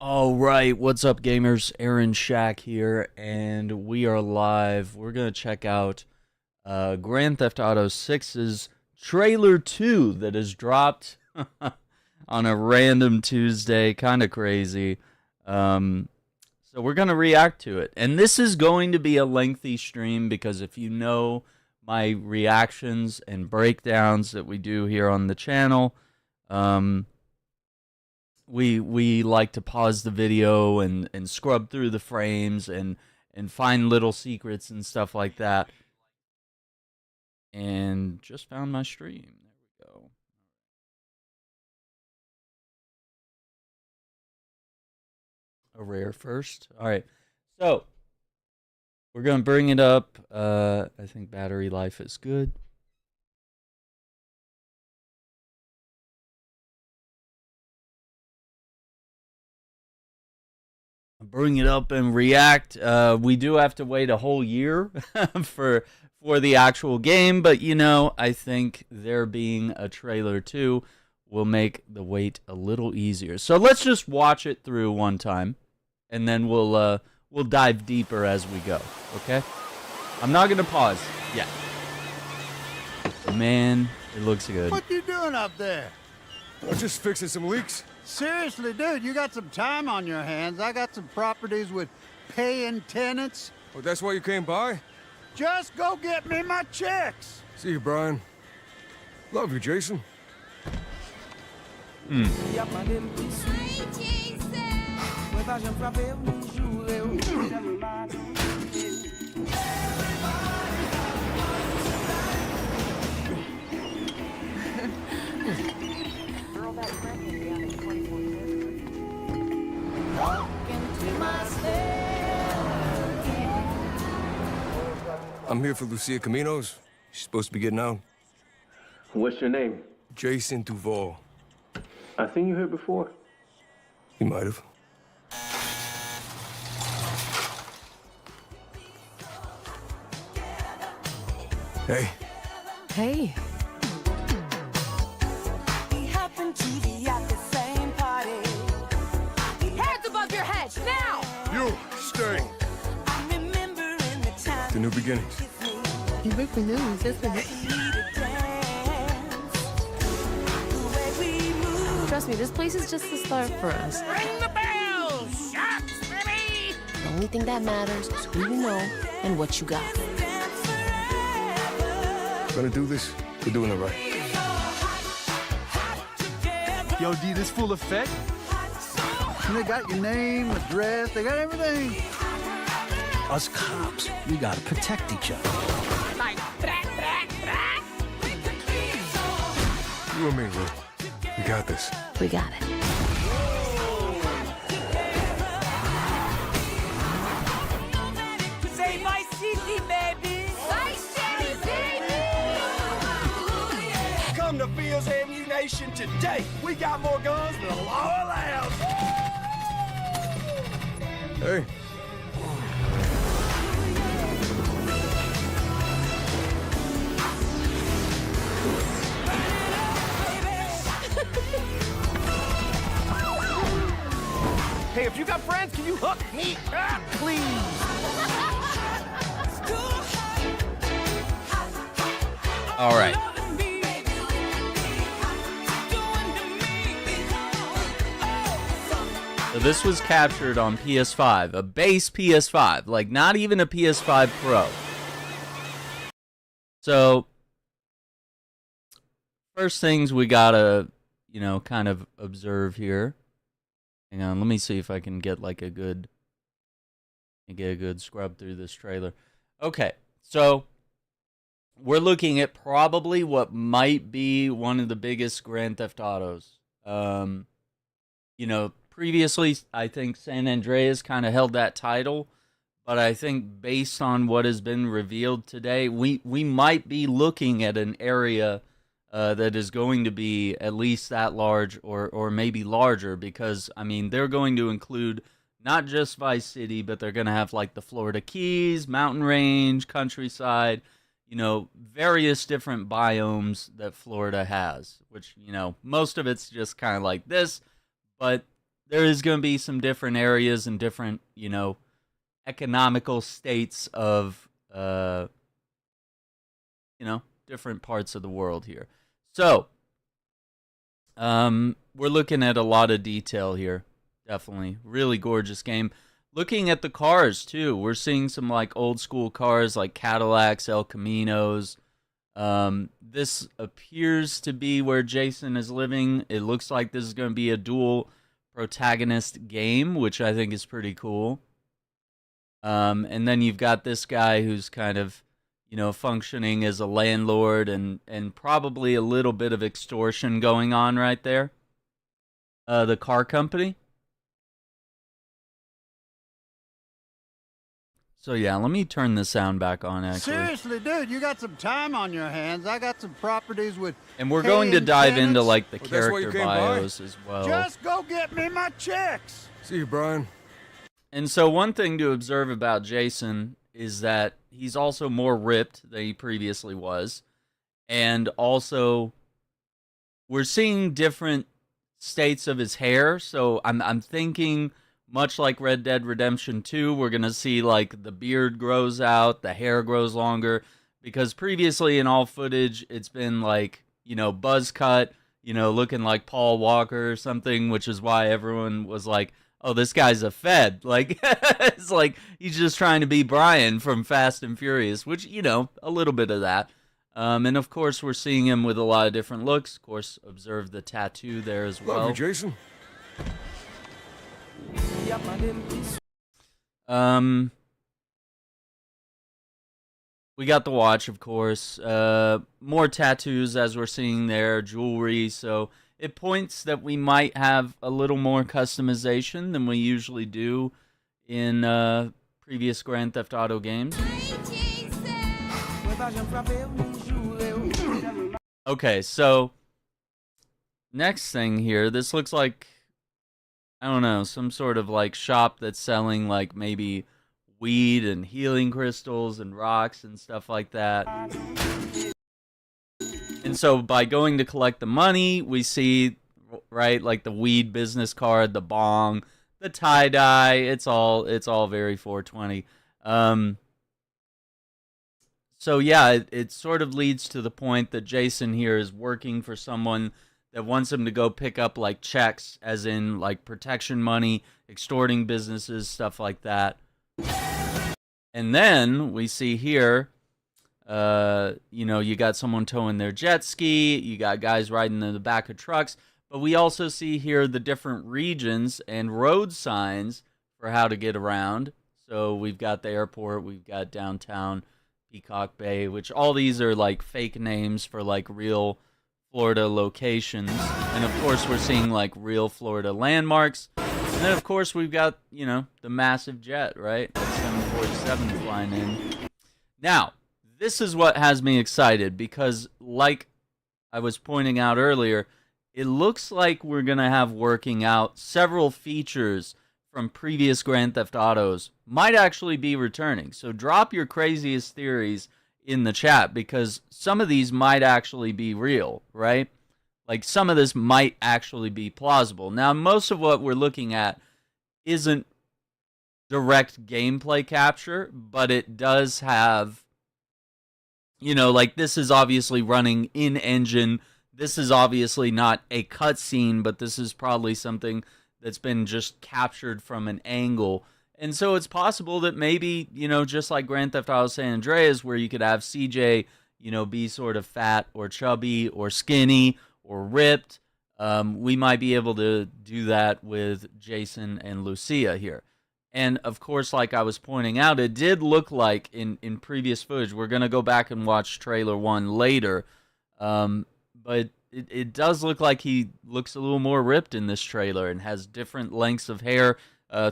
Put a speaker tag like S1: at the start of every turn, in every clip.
S1: All right, what's up, gamers? Aaron Shack here, and we are live. We're gonna check out Grand Theft Auto 6's trailer 2 that is dropped on a random Tuesday. Kind of crazy. So we're gonna react to it, and this is going to be a lengthy stream because if you know my reactions and breakdowns that we do here on the channel, we like to pause the video and scrub through the frames and find little secrets and stuff like that. And just found my stream. There we go. A rare first. All right. So we're going to bring it up. I think battery life is good. Bring it up and react. We do have to wait a whole year for the actual game, but you know, I think there being a trailer too will make the wait a little easier. So let's just watch it through one time, and then we'll dive deeper as we go. Okay? I'm not gonna pause yet. Man, it looks good.
S2: What you doing up there?
S3: I'm just fixing some leaks.
S2: Seriously, dude, you got some time on your hands. I got some properties with paying tenants.
S3: Oh, that's why you came by?
S2: Just go get me my checks.
S3: See you, Brian. Love you, Jason. I'm here for Lucia Caminos. She's supposed to be getting out.
S4: What's your name?
S3: Jason Duval.
S4: I seen you here before.
S3: You might have. Hey.
S5: Hey. Hands above your head, now!
S3: You, stay. The new beginnings.
S5: You break the news, isn't it? Trust me, this place is just the start for us.
S6: Ring the bell! Shots, baby!
S5: The only thing that matters is who you know and what you got.
S3: Gonna do this? We're doing it right.
S2: Yo, D, this full effect? They got your name, address, they got everything. Us cops, we gotta protect each other.
S6: Like, brak.
S3: You and me, Lou. We got this.
S5: We got it.
S6: Say Vice City, baby! Vice City, baby!
S7: Come to Fields Ammunition today. We got more guns than the law allows.
S3: Hey.
S7: Hey, if you got friends, can you hook me up, please?
S1: All right. So this was captured on PS5, a base PS5, like not even a PS5 Pro. So first things we gotta, you know, kind of observe here. Hang on, let me see if I can get like a good scrub through this trailer. Okay, so we're looking at probably what might be one of the biggest Grand Theft Autos. You know, previously I think San Andreas kind of held that title, but I think based on what has been revealed today, we might be looking at an area that is going to be at least that large or maybe larger, because I mean they're going to include not just Vice City, but they're going to have like the Florida Keys, mountain range, countryside, you know, various different biomes that Florida has, which, you know, most of it's just kind of like this, but there is going to be some different areas and different, economical states of, different parts of the world here. So, we're looking at a lot of detail here. Definitely. Really gorgeous game. Looking at the cars, too. We're seeing some, like, old school cars like Cadillacs, El Caminos. This appears to be where Jason is living. It looks like this is going to be a dual protagonist game, which I think is pretty cool. And then you've got this guy who's kind of, functioning as a landlord and probably a little bit of extortion going on right there. The car company. So yeah, let me turn the sound back on, actually.
S2: Seriously, dude, you got some time on your hands. I got some properties with
S1: And we're going to dive into, like, the
S3: Well, that's why you
S1: character
S3: came by?
S1: bios as well.
S2: Just go get me my checks.
S3: See you, Brian.
S1: And so one thing to observe about Jason is that he's also more ripped than he previously was. And also, we're seeing different states of his hair. So I'm thinking, much like Red Dead Redemption 2, we're going to see, like, the beard grows out, the hair grows longer. Because previously in all footage, it's been, like, buzz cut, looking like Paul Walker or something, which is why everyone was like, oh, this guy's a Fed. Like, it's like he's just trying to be Brian from Fast and Furious, which, a little bit of that. And, of course, we're seeing him with a lot of different looks. Of course, observe the tattoo there as well.
S3: Love you, Jason.
S1: We got the watch, of course. More tattoos, as we're seeing there, jewelry. So it points that we might have a little more customization than we usually do in previous Grand Theft Auto games. Okay, so next thing here, this looks like, I don't know, some sort of like shop that's selling like maybe weed and healing crystals and rocks and stuff like that. And so by going to collect the money, we see, right, like the weed business card, the bong, the tie-dye, it's all very 420. So yeah, it sort of leads to the point that Jason here is working for someone that wants him to go pick up like checks, as in like protection money, extorting businesses, stuff like that. And then we see here, you got someone towing their jet ski, you got guys riding in the back of trucks, but we also see here the different regions and road signs for how to get around. So we've got the airport, we've got downtown Peacock Bay, which all these are like fake names for like real Florida locations. And of course we're seeing like real Florida landmarks. And then of course we've got, the massive jet, right? That 747 flying in. Now, this is what has me excited because like I was pointing out earlier, it looks like we're going to have working out several features from previous Grand Theft Autos might actually be returning. So drop your craziest theories in the chat because some of these might actually be real, right? Like some of this might actually be plausible. Now, most of what we're looking at isn't direct gameplay capture, but it does have, like this is obviously running in engine. This is obviously not a cutscene, but this is probably something that's been just captured from an angle. And so it's possible that maybe, just like Grand Theft Auto San Andreas, where you could have CJ, be sort of fat or chubby or skinny or ripped, we might be able to do that with Jason and Lucia here. And, of course, like I was pointing out, it did look like in previous footage, we're going to go back and watch trailer 1 later, but it does look like he looks a little more ripped in this trailer and has different lengths of hair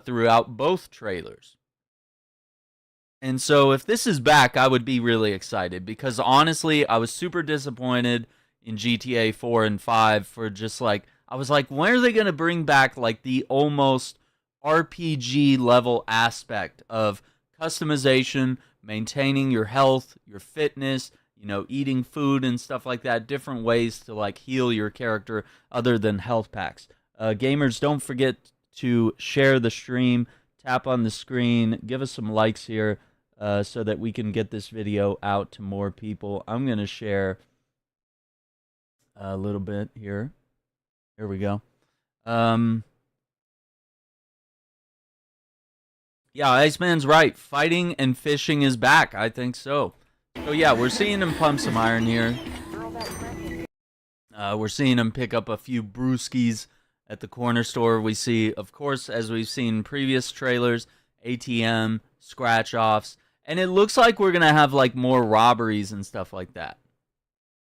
S1: throughout both trailers. And so if this is back, I would be really excited because, honestly, I was super disappointed in GTA 4 and 5 for just like, I was like, when are they going to bring back like the almost RPG level aspect of customization, maintaining your health, your fitness, eating food and stuff like that, different ways to like heal your character other than health packs. Gamers, don't forget to share the stream. Tap on the screen. Give us some likes here so that we can get this video out to more people. I'm going to share a little bit here. Here we go. Yeah, Iceman's right. Fighting and fishing is back. I think so. So yeah, we're seeing him pump some iron here. We're seeing him pick up a few brewskis at the corner store. We see, of course, as we've seen in previous trailers, ATM, scratch-offs. And it looks like we're going to have like more robberies and stuff like that.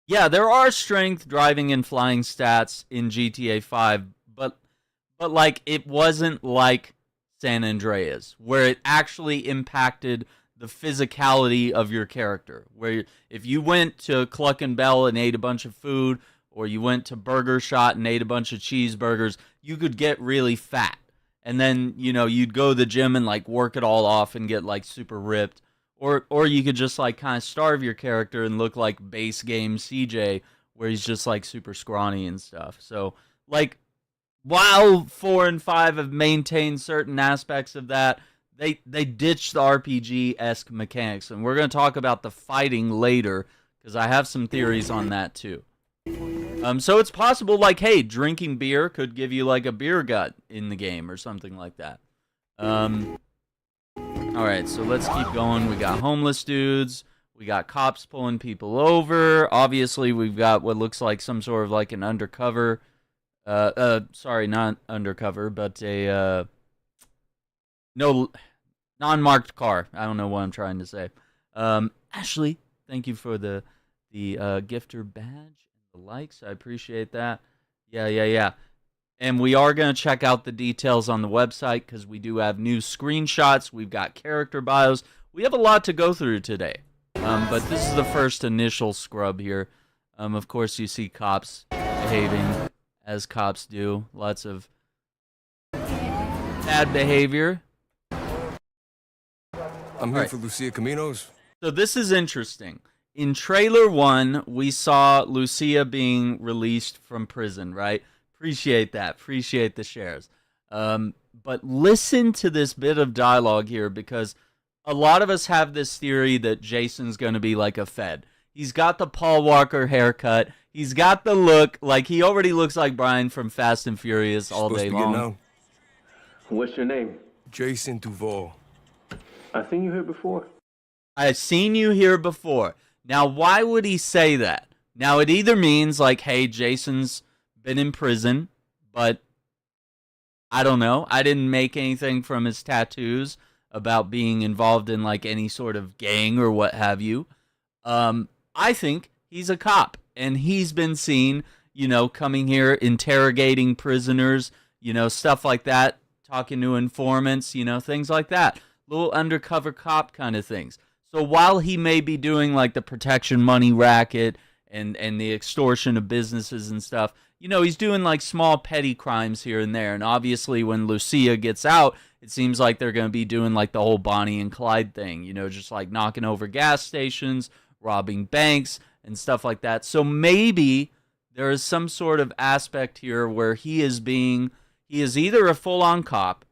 S1: Yeah, there are strength, driving, and flying stats in GTA 5, but like it wasn't like San Andreas, where it actually impacted the physicality of your character. Where if you went to Cluck and Bell and ate a bunch of food, or you went to Burger Shot and ate a bunch of cheeseburgers, you could get really fat. And then, you know, you'd go to the gym and like work it all off and get like super ripped. Or you could just like kind of starve your character and look like base game CJ, where he's just like super scrawny and stuff. So like, while 4 and 5 have maintained certain aspects of that, they ditched the RPG-esque mechanics. And we're going to talk about the fighting later, because I have some theories on that too. So it's possible, like, hey, drinking beer could give you like a beer gut in the game or something like that. Alright, so let's keep going. We got homeless dudes. We got cops pulling people over. Obviously, we've got what looks like some sort of like an undercover... sorry, not undercover, but a, no, non-marked car. I don't know what I'm trying to say. Ashley, thank you for the gifter badge and the likes. I appreciate that. Yeah. And we are going to check out the details on the website because we do have new screenshots. We've got character bios. We have a lot to go through today. But this is the first initial scrub here. Of course, you see cops behaving as cops do. Lots of bad behavior.
S3: I'm here for Lucia Caminos.
S1: So this is interesting. In trailer 1, we saw Lucia being released from prison, right? Appreciate that. Appreciate the shares. But listen to this bit of dialogue here, because a lot of us have this theory that Jason's going to be like a Fed. He's got the Paul Walker haircut. He's got the look. Like, he already looks like Brian from Fast and Furious all day long.
S4: What's your name?
S3: Jason Duval.
S4: I've seen you here before.
S1: I've seen you here before. Now, why would he say that? Now, it either means, like, hey, Jason's been in prison, but I don't know. I didn't make anything from his tattoos about being involved in, like, any sort of gang or what have you. I think he's a cop, and he's been seen, you know, coming here, interrogating prisoners, you know, stuff like that, talking to informants, you know, things like that. Little undercover cop kind of things. So while he may be doing, like, the protection money racket and the extortion of businesses and stuff, you know, he's doing, like, small petty crimes here and there. And obviously when Lucia gets out, it seems like they're going to be doing, like, the whole Bonnie and Clyde thing, you know, just, like, knocking over gas stations, robbing banks, and stuff like that. So maybe there is some sort of aspect here where he is either a full-on cop,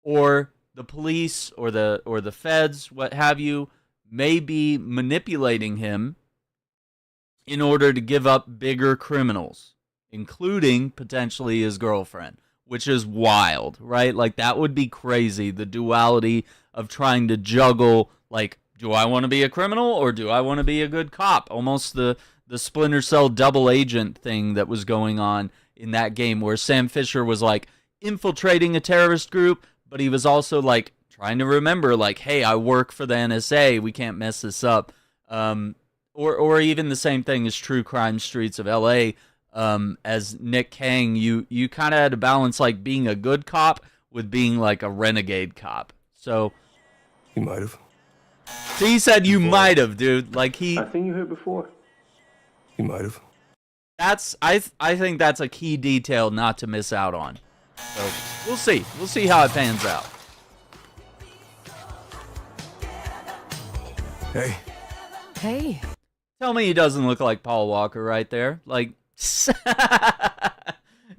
S1: or the police or the feds, what have you, may be manipulating him in order to give up bigger criminals, including potentially his girlfriend, which is wild, right? Like, that would be crazy, the duality of trying to juggle, like, do I want to be a criminal or do I want to be a good cop? Almost the Splinter Cell double agent thing that was going on in that game, where Sam Fisher was, like, infiltrating a terrorist group, but he was also, like, trying to remember, like, hey, I work for the NSA, we can't mess this up. Or even the same thing as True Crime Streets of LA. As Nick Kang, you kind of had to balance, like, being a good cop with being, like, a renegade cop. So
S3: He might have.
S1: So he said you might have, dude. Like,
S4: I've seen you here before.
S3: He might have.
S1: I think that's a key detail not to miss out on. So we'll see. We'll see how it pans out.
S3: Hey.
S5: Hey.
S1: Tell me he doesn't look like Paul Walker right there. Like,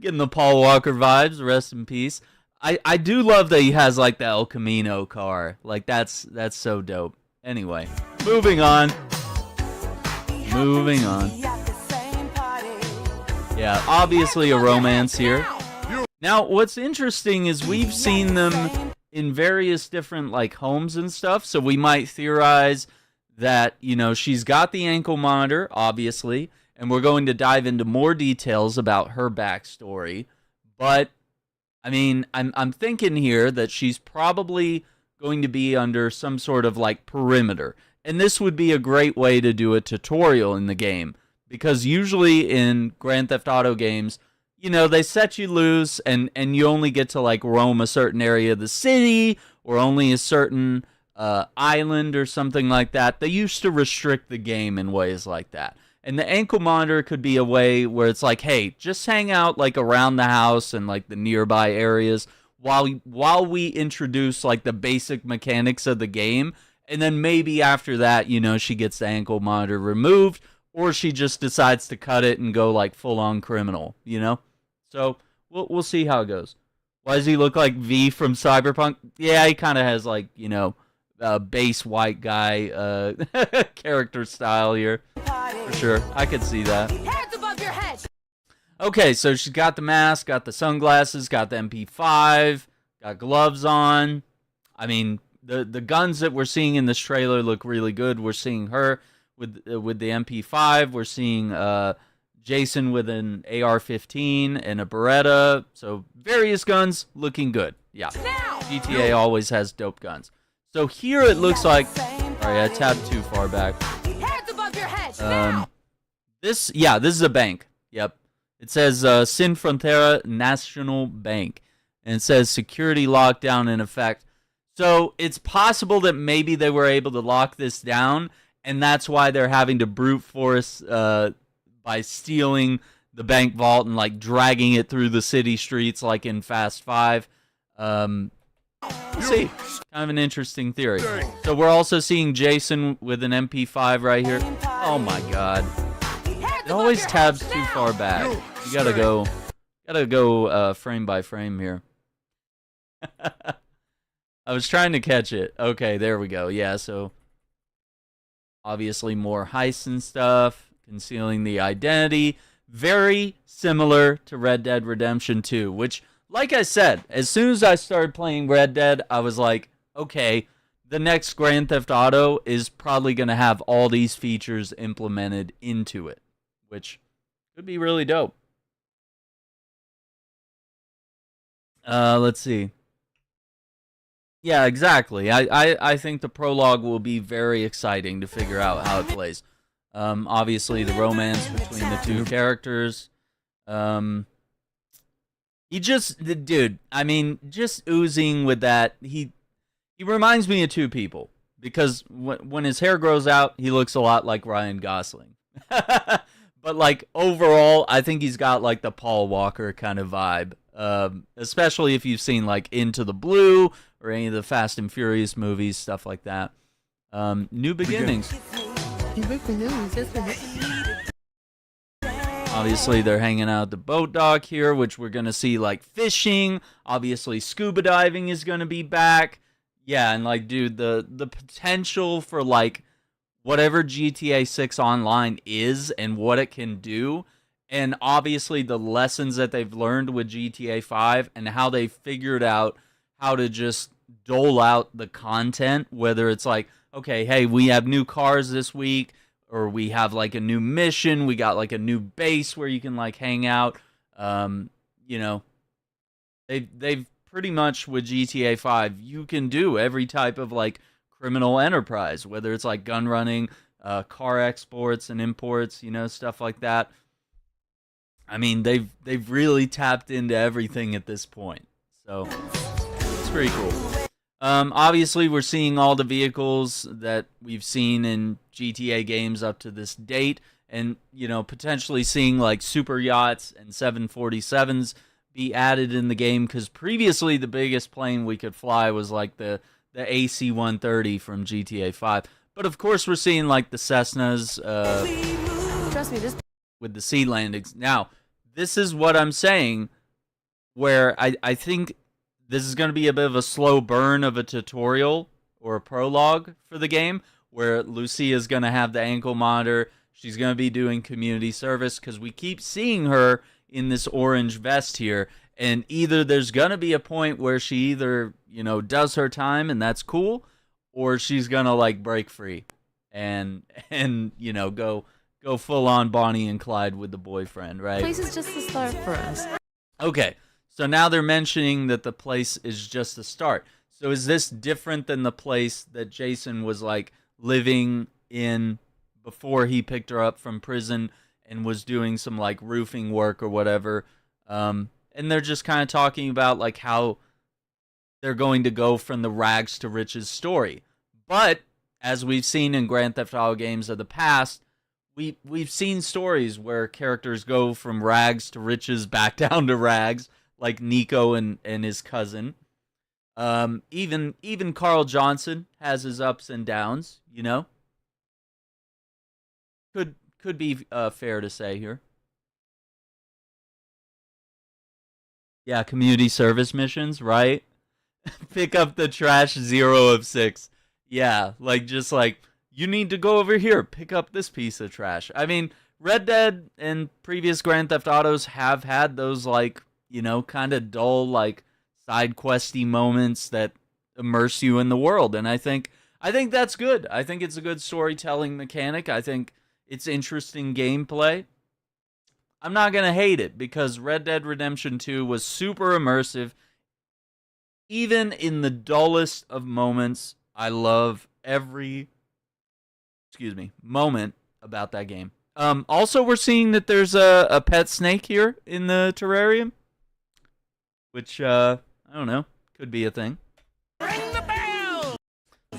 S1: getting the Paul Walker vibes. Rest in peace. I do love that he has like the El Camino car. Like that's so dope. Anyway, moving on. Moving on. Yeah, obviously a romance here. Now, what's interesting is we've seen them in various different like homes and stuff, so we might theorize that, you know, she's got the ankle monitor, obviously, and we're going to dive into more details about her backstory. But I mean, I'm thinking here that she's probably going to be under some sort of like perimeter. And this would be a great way to do a tutorial in the game, because usually in Grand Theft Auto games, you know, they set you loose and you only get to like roam a certain area of the city or only a certain island or something like that. They used to restrict the game in ways like that. And the ankle monitor could be a way where it's like, hey, just hang out like around the house and like the nearby areas while we introduce like the basic mechanics of the game. And then maybe after that, you know, she gets the ankle monitor removed, or she just decides to cut it and go like full on criminal, you know? So we'll see how it goes. Why does he look like V from Cyberpunk? Yeah, he kind of has like, you know, base white guy character style here. For sure. I could see that.
S6: Hands above your head.
S1: Okay, so she's got the mask, got the sunglasses, got the MP5, got gloves on. I mean, the guns that we're seeing in this trailer look really good. We're seeing her with the MP5. We're seeing Jason with an AR-15 and a Beretta. So various guns looking good. Yeah. GTA always has dope guns. So here it looks like... Sorry, I tabbed too far back.
S6: Hands above your head.
S1: This is a bank. Yep. It says Sin Frontera National Bank. And it says security lockdown in effect. So it's possible that maybe they were able to lock this down, and that's why they're having to brute force by stealing the bank vault and like dragging it through the city streets like in Fast 5. We'll see. Kind of an interesting theory. So we're also seeing Jason with an MP5 right here. Oh my god. It always tabs too far back. You gotta go frame by frame here. I was trying to catch it. Okay, there we go. Yeah, so obviously more heists and stuff, concealing the identity. Very similar to Red Dead Redemption 2, which, like I said, as soon as I started playing Red Dead, I was like, okay, the next Grand Theft Auto is probably going to have all these features implemented into it, which could be really dope. Let's see. Yeah, exactly. I think the prologue will be very exciting to figure out how it plays. Obviously, the romance between the two characters. Dude, I mean, just oozing with that. He reminds me of two people, because when his hair grows out, he looks a lot like Ryan Gosling. But like overall, I think he's got like the Paul Walker kind of vibe. Especially if you've seen like Into the Blue or any of the Fast and Furious movies, stuff like that. New Beginnings. Obviously, they're hanging out at the boat dock here, which we're going to see, like, fishing. Obviously, scuba diving is going to be back. Yeah, and, like, dude, the potential for, like, whatever GTA 6 Online is and what it can do, and obviously the lessons that they've learned with GTA 5 and how they figured out how to just dole out the content, whether it's like, okay, hey, we have new cars this week, or we have like a new mission, we got like a new base where you can like hang out. You know, they've pretty much with GTA 5, you can do every type of like criminal enterprise, whether it's like gun running, car exports and imports, you know, stuff like that. I mean, they've really tapped into everything at this point. So it's pretty cool. Obviously, we're seeing all the vehicles that we've seen in GTA games up to this date, and, you know, potentially seeing like super yachts and 747s be added in the game, because previously the biggest plane we could fly was like the AC-130 from GTA 5. But of course, we're seeing like the Cessnas
S5: Trust me, this
S1: with the sea landings. Now, this is what I'm saying, where I think this is going to be a bit of a slow burn of a tutorial or a prologue for the game, where Lucia is going to have the ankle monitor. She's going to be doing community service because we keep seeing her in this orange vest here. And either there's going to be a point where she either, does her time and that's cool, or she's going to like break free and go full on Bonnie and Clyde with the boyfriend, right?
S5: Place is just the start for us.
S1: Okay. So now they're mentioning that the place is just the start. So is this different than the place that Jason was like living in before he picked her up from prison and was doing some like roofing work or whatever? And they're just kind of talking about like how they're going to go from the rags to riches story. But as we've seen in Grand Theft Auto games of the past, we've seen stories where characters go from rags to riches back down to rags, like Nico and his cousin. Even Carl Johnson has his ups and downs, Could be fair to say here. Yeah, community service missions, right? Pick up the trash 0 of 6. Yeah, just you need to go over here, pick up this piece of trash. I mean, Red Dead and previous Grand Theft Autos have had those kind of dull side questy moments that immerse you in the world, and I think that's good. I think it's a good storytelling mechanic. I think it's interesting gameplay. I'm not going to hate it because Red Dead Redemption 2 was super immersive. Even in the dullest of moments, I love every moment about that game. Also, we're seeing that there's a pet snake here in the terrarium, which, I don't know, could be a thing.
S6: Ring the bell!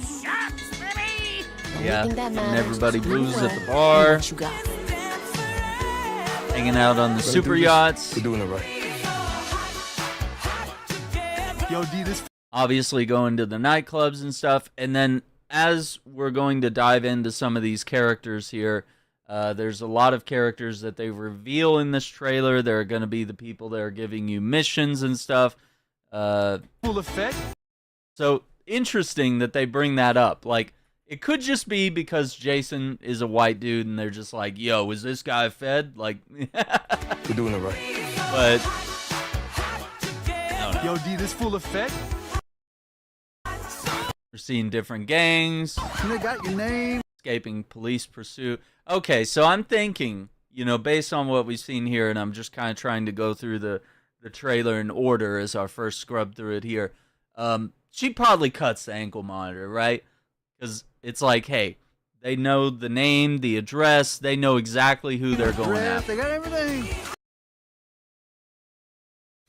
S6: Shots, baby!
S1: Yeah,
S5: Anything that
S1: and
S5: matters,
S1: everybody
S5: screw
S1: booze at
S5: around
S1: the
S5: and
S1: bar,
S5: what you got.
S1: hanging out on the
S3: Gonna
S1: super
S3: do this.
S1: yachts.
S3: We're doing it right.
S2: Yo, D, this
S1: Obviously going to the nightclubs and stuff. And then as we're going to dive into some of these characters here, there's a lot of characters that they reveal in this trailer. They're going to be the people that are giving you missions and stuff.
S2: full effect.
S1: So interesting that they bring that up. It could just be because Jason is a white dude and they're just like, yo, is this guy fed?
S3: We're doing it right.
S1: But
S2: Yo, D, this full effect.
S1: we're seeing different gangs,
S2: And they got your name.
S1: escaping police pursuit. Okay, so I'm thinking, based on what we've seen here, and I'm just kind of trying to go through the trailer in order as our first scrub through it here. She probably cuts the ankle monitor, right? Because it's like, hey, they know the name, the address, they know exactly who they're going
S2: Dress,
S1: after.
S2: they got everything.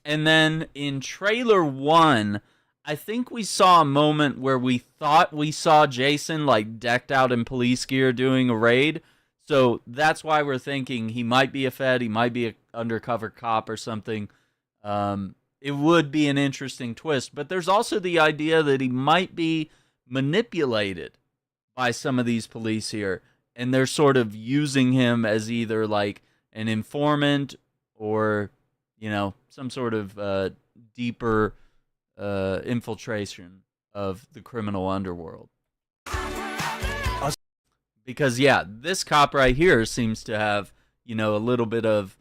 S1: And then in trailer 1, I think we saw a moment where we thought we saw Jason decked out in police gear doing a raid. So that's why we're thinking he might be a Fed, he might be an undercover cop or something. It would be an interesting twist. But there's also the idea that he might be manipulated by some of these police here. And they're sort of using him as either an informant or, some sort of deeper infiltration of the criminal underworld. Because, yeah, this cop right here seems to have, a little bit of,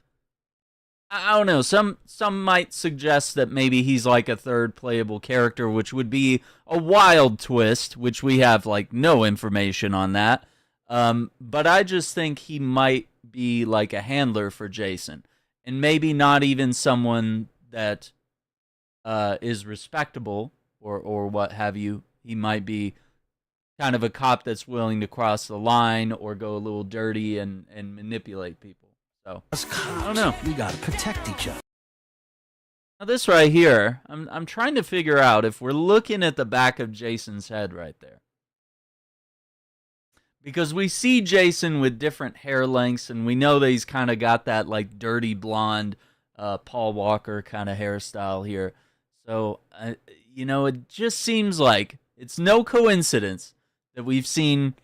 S1: I don't know, some might suggest that maybe he's a third playable character, which would be a wild twist, which we have, no information on that. But I just think he might be a handler for Jason. And maybe not even someone that is respectable or what have you. He might be kind of a cop that's willing to cross the line or go a little dirty and manipulate people. So
S2: Us cops,
S1: I don't know.
S2: we gotta protect each other.
S1: Now this right here, I'm trying to figure out if we're looking at the back of Jason's head right there. Because we see Jason with different hair lengths, and we know that he's kind of got that dirty blonde Paul Walker kind of hairstyle here. So, it just seems like it's no coincidence that we've seen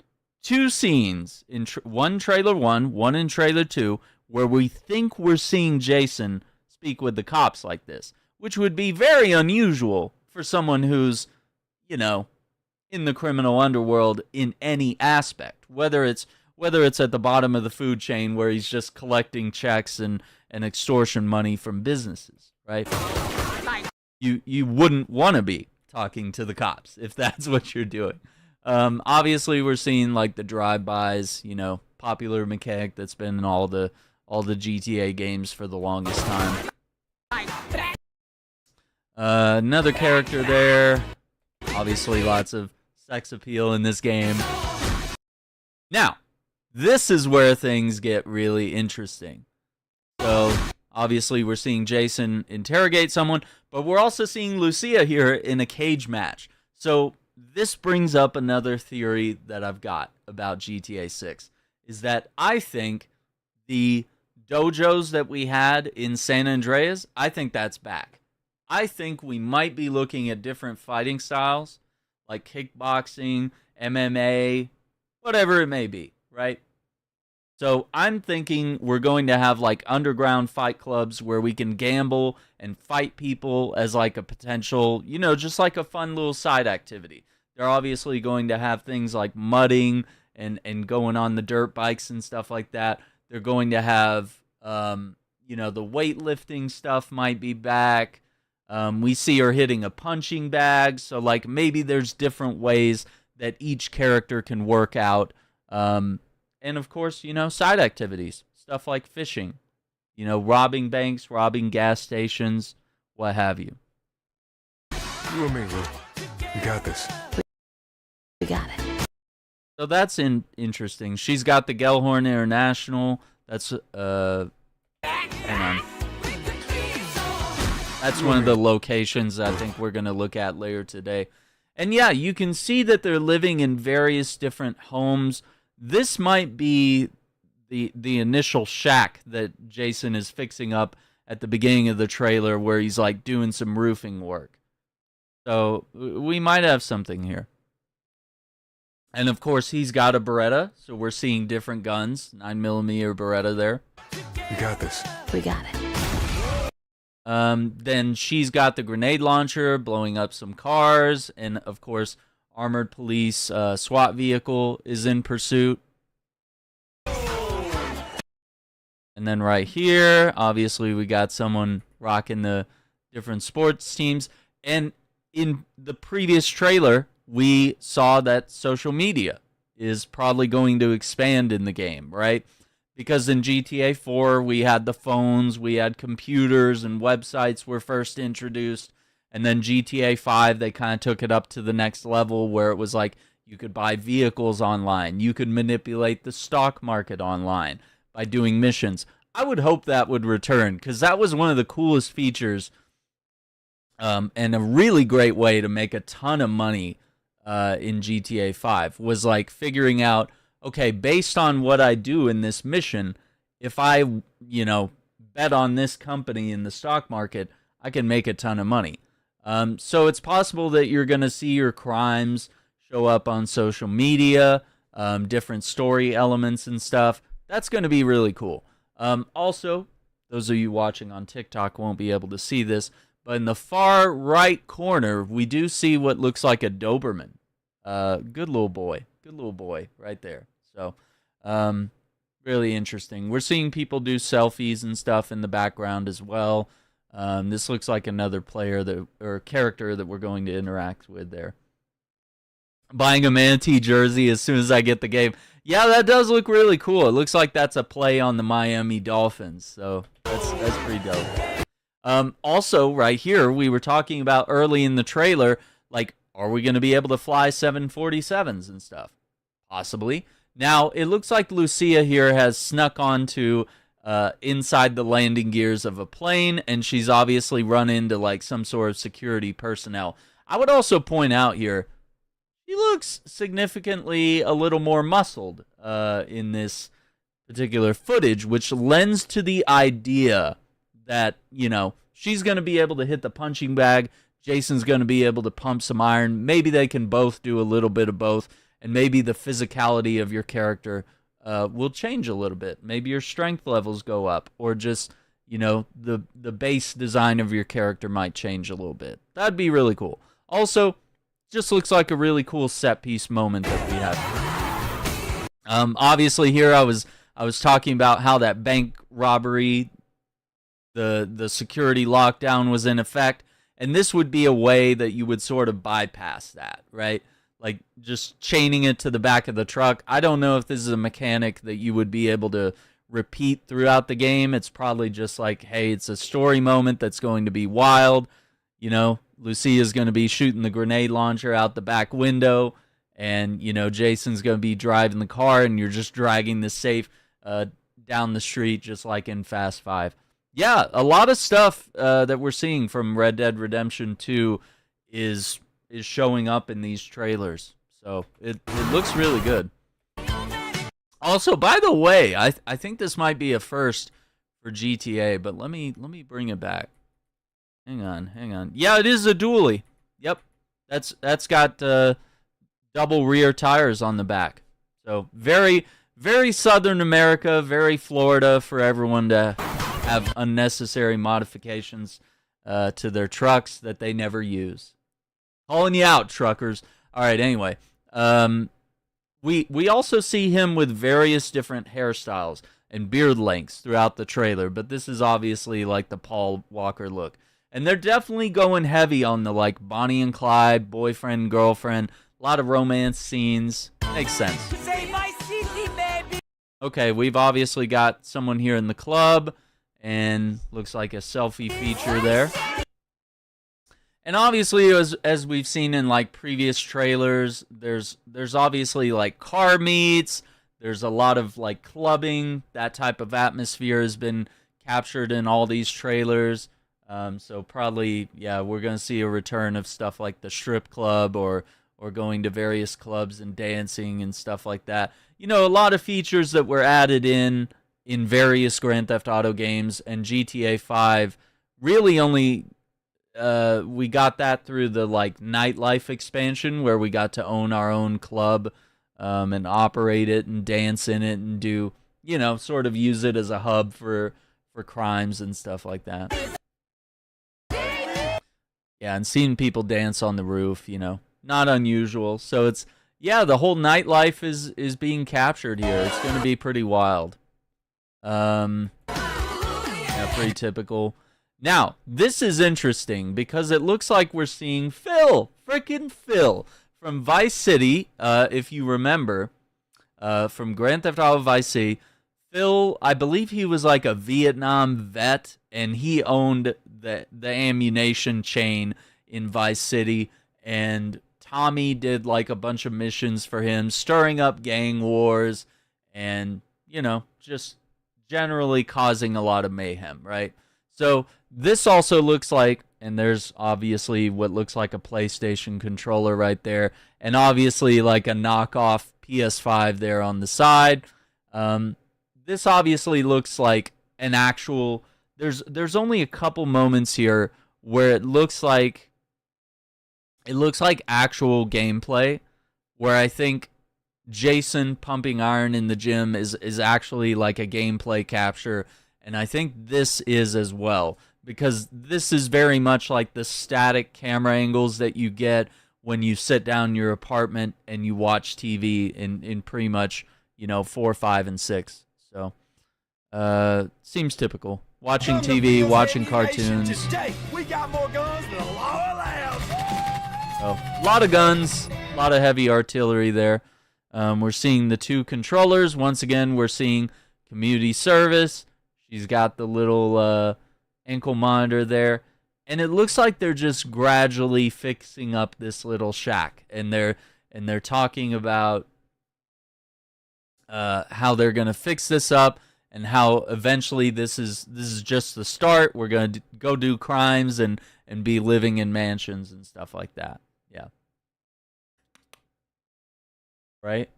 S1: two scenes in one trailer 1, one in trailer 2, where we think we're seeing Jason speak with the cops like this, which would be very unusual for someone who's, you know, in the criminal underworld in any aspect, whether it's at the bottom of the food chain where he's just collecting checks and extortion money from businesses, right? You wouldn't want to be talking to the cops if that's what you're doing. Obviously, we're seeing like the drive-bys, you know, popular mechanic that's been in all the GTA games for the longest time. Another character there. Obviously, lots of sex appeal in this game. Now, this is where things get really interesting. So, obviously, we're seeing Jason interrogate someone, but we're also seeing Lucia here in a cage match. So, this brings up another theory that I've got about GTA 6, is that I think the dojos that we had in San Andreas, I think that's back. I think we might be looking at different fighting styles, like kickboxing, MMA, whatever it may be, right? So I'm thinking we're going to have like underground fight clubs where we can gamble and fight people as like a potential, you know, just like a fun little side activity. They're obviously going to have things like mudding and going on the dirt bikes and stuff like that. They're going to have, you know, the weightlifting stuff might be back. We see her hitting a punching bag. So like maybe there's different ways that each character can work out. And of course, you know, side activities, stuff like fishing, you know, robbing banks, robbing gas stations, what have you.
S3: You and me, Lou. We got this.
S5: We got it.
S1: So that's interesting. She's got the Gellhorn International. That's, hang on. That's one of the locations I think we're going to look at later today. And yeah, you can see that they're living in various different homes. This might be the initial shack that Jason is fixing up at the beginning of the trailer where he's like doing some roofing work. So we might have something here. And of course, he's got a Beretta, so we're seeing different guns. 9mm Beretta there.
S3: We got this.
S5: We got it.
S1: Then she's got the grenade launcher, blowing up some cars. And of course, armored police SWAT vehicle is in pursuit. And then right here, obviously, we got someone rocking the different sports teams. And in the previous trailer, we saw that social media is probably going to expand in the game, right? Because in GTA 4, we had the phones, we had computers, and websites were first introduced. And then GTA 5, they kind of took it up to the next level where it was like you could buy vehicles online. You could manipulate the stock market online by doing missions. I would hope that would return because that was one of the coolest features and a really great way to make a ton of money in GTA 5 was like figuring out, okay, based on what I do in this mission, if I, you know, bet on this company in the stock market, I can make a ton of money. So it's possible that you're going to see your crimes show up on social media, different story elements and stuff. That's going to be really cool. Also, those of you watching on TikTok won't be able to see this, but in the far right corner, we do see what looks like a Doberman. Good little boy right there. So, really interesting. We're seeing people do selfies and stuff in the background as well. This looks like another player or character that we're going to interact with there. Buying a Manatee jersey as soon as I get the game. Yeah, that does look really cool. It looks like that's a play on the Miami Dolphins. So that's pretty dope. Also, right here, we were talking about early in the trailer, like, are we going to be able to fly 747s and stuff? Possibly. Now, it looks like Lucia here has snuck onto inside the landing gears of a plane, and she's obviously run into like some sort of security personnel. I would also point out here, she looks significantly a little more muscled in this particular footage, which lends to the idea that, you know, she's going to be able to hit the punching bag, Jason's going to be able to pump some iron. Maybe they can both do a little bit of both, and maybe the physicality of your character will change a little bit. Maybe your strength levels go up, or just, you know, the base design of your character might change a little bit. That'd be really cool. Also, just looks like a really cool set piece moment that we have. Obviously here I was talking about how that bank robbery, the security lockdown was in effect, and this would be a way that you would sort of bypass that, right? Like just chaining it to the back of the truck. I don't know if this is a mechanic that you would be able to repeat throughout the game. It's probably just like, hey, it's a story moment that's going to be wild. You know, Lucia's going to be shooting the grenade launcher out the back window, and, you know, Jason's going to be driving the car, and you're just dragging the safe down the street just like in Fast 5. Yeah, a lot of stuff that we're seeing from Red Dead Redemption 2 is showing up in these trailers. So it looks really good. Also, by the way, I think this might be a first for GTA, but let me bring it back. Hang on. Yeah, it is a dually. Yep. That's got double rear tires on the back. So very, very Southern America, very Florida for everyone to have unnecessary modifications to their trucks that they never use. Calling you out, truckers. All right, anyway. We also see him with various different hairstyles and beard lengths throughout the trailer, but this is obviously like the Paul Walker look. And they're definitely going heavy on the like Bonnie and Clyde, boyfriend, girlfriend, a lot of romance scenes. Makes sense.
S6: Say my city, baby.
S1: Okay, we've obviously got someone here in the club, and looks like a selfie feature there. And obviously, as we've seen in like previous trailers, there's obviously like car meets. There's a lot of like clubbing. That type of atmosphere has been captured in all these trailers. So probably, yeah, we're gonna see a return of stuff like the strip club or going to various clubs and dancing and stuff like that. You know, a lot of features that were added in various Grand Theft Auto games, and GTA 5 really only we got that through the like nightlife expansion, where we got to own our own club and operate it and dance in it and do, you know, sort of use it as a hub for crimes and stuff like that. Yeah, and seeing people dance on the roof, you know, not unusual. So it's, yeah, the whole nightlife is being captured here. It's going to be pretty wild. Yeah, pretty typical. Now, this is interesting because it looks like we're seeing frickin' Phil from Vice City, if you remember, from Grand Theft Auto Vice City. Phil, I believe he was like a Vietnam vet, and he owned the ammunition chain in Vice City, and Tommy did like a bunch of missions for him, stirring up gang wars and, you know, just generally causing a lot of mayhem, right? So this also looks like, and there's obviously what looks like a PlayStation controller right there, and obviously like a knockoff PS5 there on the side. This obviously looks like an actual, there's only a couple moments here where it looks like actual gameplay, where I think Jason pumping iron in the gym is actually like a gameplay capture, and I think this is as well, because this is very much like the static camera angles that you get when you sit down in your apartment and you watch TV in pretty much, you know, 4, 5, and 6. So seems typical. Watching TV, watching cartoons.
S7: Today, we got more guns than a law allows.
S1: So, a lot of guns, a lot of heavy artillery there. We're seeing the two controllers. Once again, we're seeing community service. She's got the little ankle monitor there. And it looks like they're just gradually fixing up this little shack. And they're talking about how they're going to fix this up, and how eventually this is just the start. We're going to go do crimes and be living in mansions and stuff like that. Yeah. Right?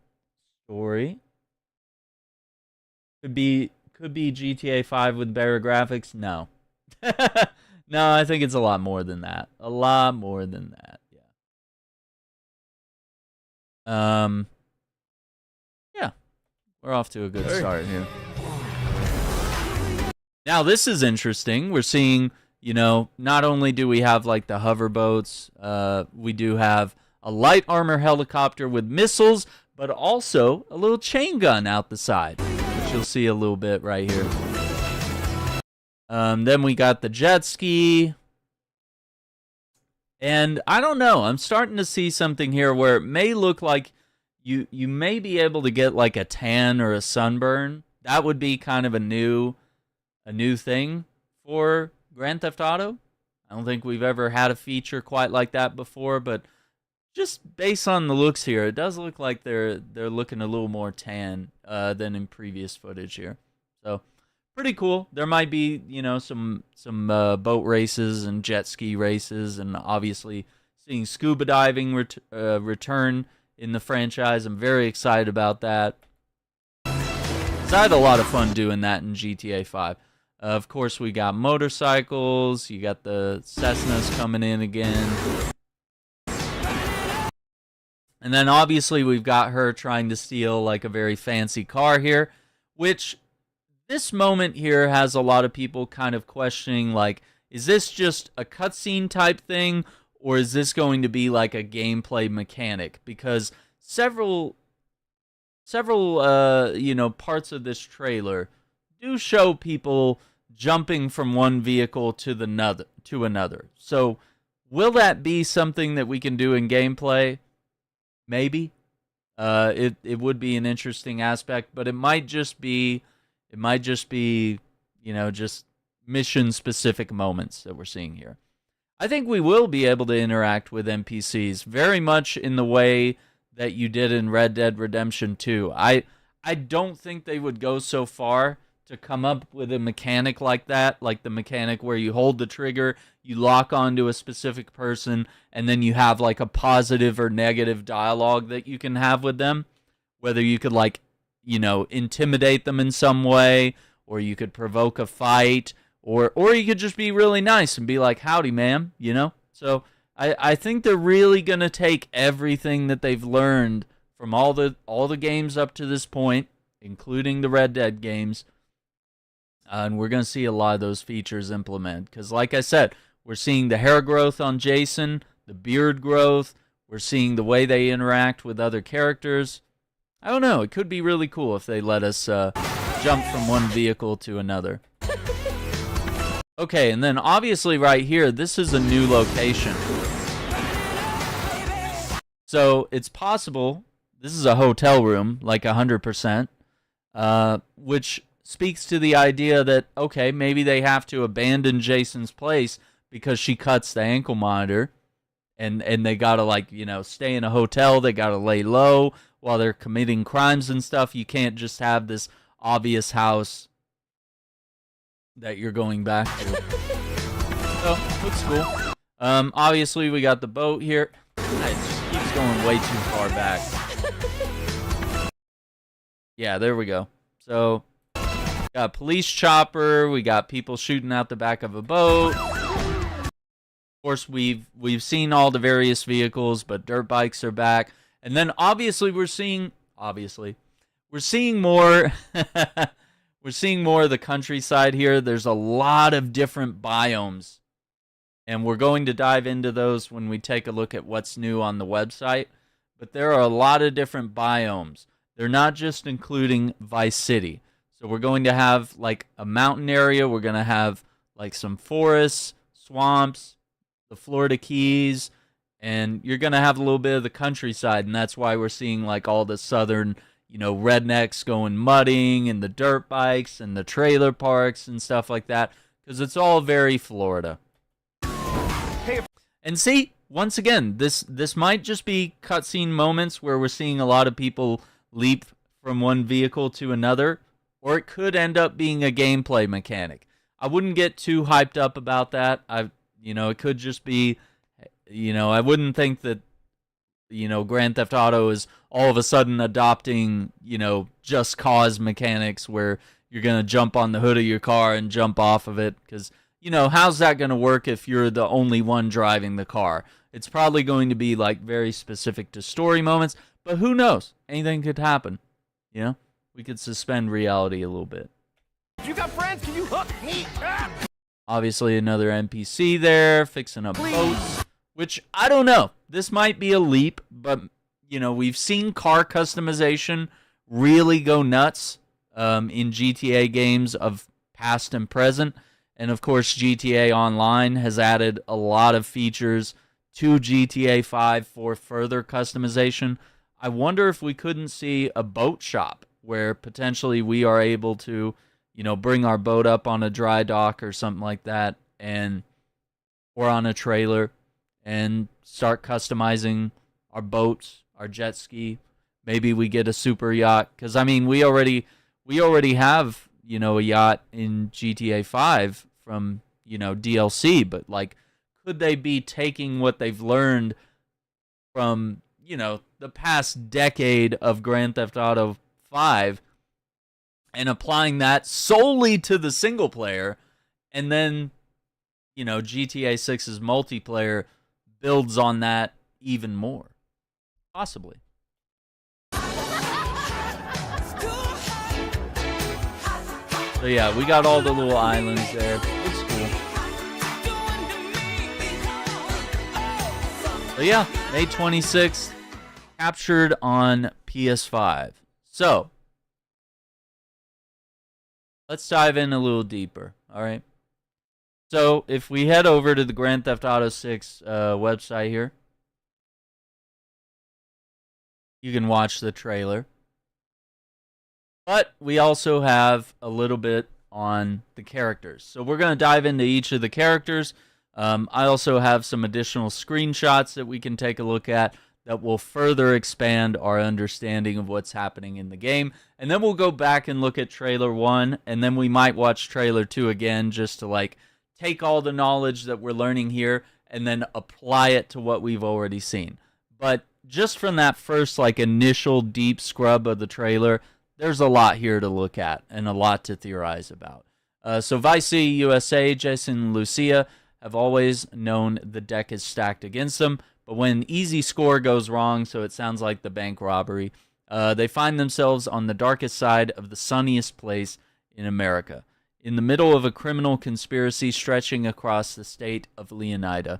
S1: Story. Could be GTA 5 with better graphics? No. No, I think it's a lot more than that. A lot more than that. Yeah. Yeah. We're off to a good start here. Now, this is interesting. We're seeing, not only do we have like the hover boats, we do have a light armor helicopter with missiles, but also a little chain gun out the side, which you'll see a little bit right here. Then we got the jet ski. And I don't know, I'm starting to see something here where it may look like you may be able to get like a tan or a sunburn. That would be kind of a new thing for Grand Theft Auto. I don't think we've ever had a feature quite like that before, but just based on the looks here, it does look like they're looking a little more tan than in previous footage here. So pretty cool. There might be, some boat races and jet ski races, and obviously seeing scuba diving return in the franchise. I'm very excited about that. 'Cause I had a lot of fun doing that in GTA 5. Of course, we got motorcycles. You got the Cessnas coming in again. And then obviously we've got her trying to steal like a very fancy car here, which this moment here has a lot of people kind of questioning, like, is this just a cutscene type thing, or is this going to be like a gameplay mechanic? Because several parts of this trailer do show people jumping from one vehicle to another. So will that be something that we can do in gameplay? Maybe. It would be an interesting aspect, but it might just be just mission specific moments that we're seeing here. I think we will be able to interact with NPCs very much in the way that you did in Red Dead Redemption 2. I don't think they would go so far to come up with a mechanic like that, like the mechanic where you hold the trigger, you lock onto a specific person, and then you have like a positive or negative dialogue that you can have with them. Whether you could like, intimidate them in some way, or you could provoke a fight, or you could just be really nice and be like, howdy, ma'am, So I think they're really going to take everything that they've learned from all the games up to this point, including the Red Dead games, and we're going to see a lot of those features implemented. Because like I said, we're seeing the hair growth on Jason, the beard growth, we're seeing the way they interact with other characters. I don't know, it could be really cool if they let us jump from one vehicle to another. Okay, and then obviously right here, this is a new location. So it's possible, this is a hotel room, like 100%, which speaks to the idea that, okay, maybe they have to abandon Jason's place because she cuts the ankle monitor, and they gotta, like, stay in a hotel, they gotta lay low while they're committing crimes and stuff. You can't just have this obvious house that you're going back to. So, looks cool. Obviously, we got the boat here. It just keeps going way too far back. Yeah, there we go. So, got a police chopper. We got people shooting out the back of a boat. Of course, we've seen all the various vehicles, but dirt bikes are back. And then obviously we're seeing more we're seeing more of the countryside here. There's a lot of different biomes, and we're going to dive into those when we take a look at what's new on the website. But there are a lot of different biomes. They're not just including Vice City. So we're going to have like a mountain area, we're going to have like some forests, swamps, the Florida Keys, and you're going to have a little bit of the countryside, and that's why we're seeing like all the southern, rednecks going mudding, and the dirt bikes, and the trailer parks, and stuff like that, because it's all very Florida. And see, once again, this might just be cutscene moments where we're seeing a lot of people leap from one vehicle to another, or it could end up being a gameplay mechanic. I wouldn't get too hyped up about that. It could just be, I wouldn't think that, Grand Theft Auto is all of a sudden adopting, just cause mechanics where you're going to jump on the hood of your car and jump off of it. Because, how's that going to work if you're the only one driving the car? It's probably going to be, like, very specific to story moments. But who knows? Anything could happen, We could suspend reality a little bit.
S7: You got friends? Can you hook me up?
S1: Obviously, another NPC there, fixing up boats, which, I don't know. This might be a leap, but, you know, we've seen car customization really go nuts in GTA games of past and present. And, of course, GTA Online has added a lot of features to GTA 5 for further customization. I wonder if we couldn't see a boat shop where potentially we are able to, you know, bring our boat up on a dry dock or something like that, or on a trailer, and start customizing our boats, our jet ski. Maybe we get a super yacht, because I mean, we already have, you know, a yacht in GTA 5 from, you know, DLC, but like, could they be taking what they've learned from, you know, the past decade of Grand Theft Auto 5 and applying that solely to the single player, and then, you know, GTA 6's multiplayer builds on that even more? Possibly. So yeah, we got all the little islands there. Looks cool. So yeah, May 26th, captured on PS5. So, let's dive in a little deeper, all right? So, if we head over to the Grand Theft Auto 6 website here, you can watch the trailer. But we also have a little bit on the characters. So we're going to dive into each of the characters. I also have some additional screenshots that we can take a look at that will further expand our understanding of what's happening in the game. And then we'll go back and look at trailer 1, and then we might watch trailer 2 again just to like take all the knowledge that we're learning here and then apply it to what we've already seen. But just from that first like initial deep scrub of the trailer, there's a lot here to look at and a lot to theorize about. So Vice City, USA, Jason and Lucia have always known the deck is stacked against them, but when easy score goes wrong, so it sounds like the bank robbery, they find themselves on the darkest side of the sunniest place in America, in the middle of a criminal conspiracy stretching across the state of Leonida,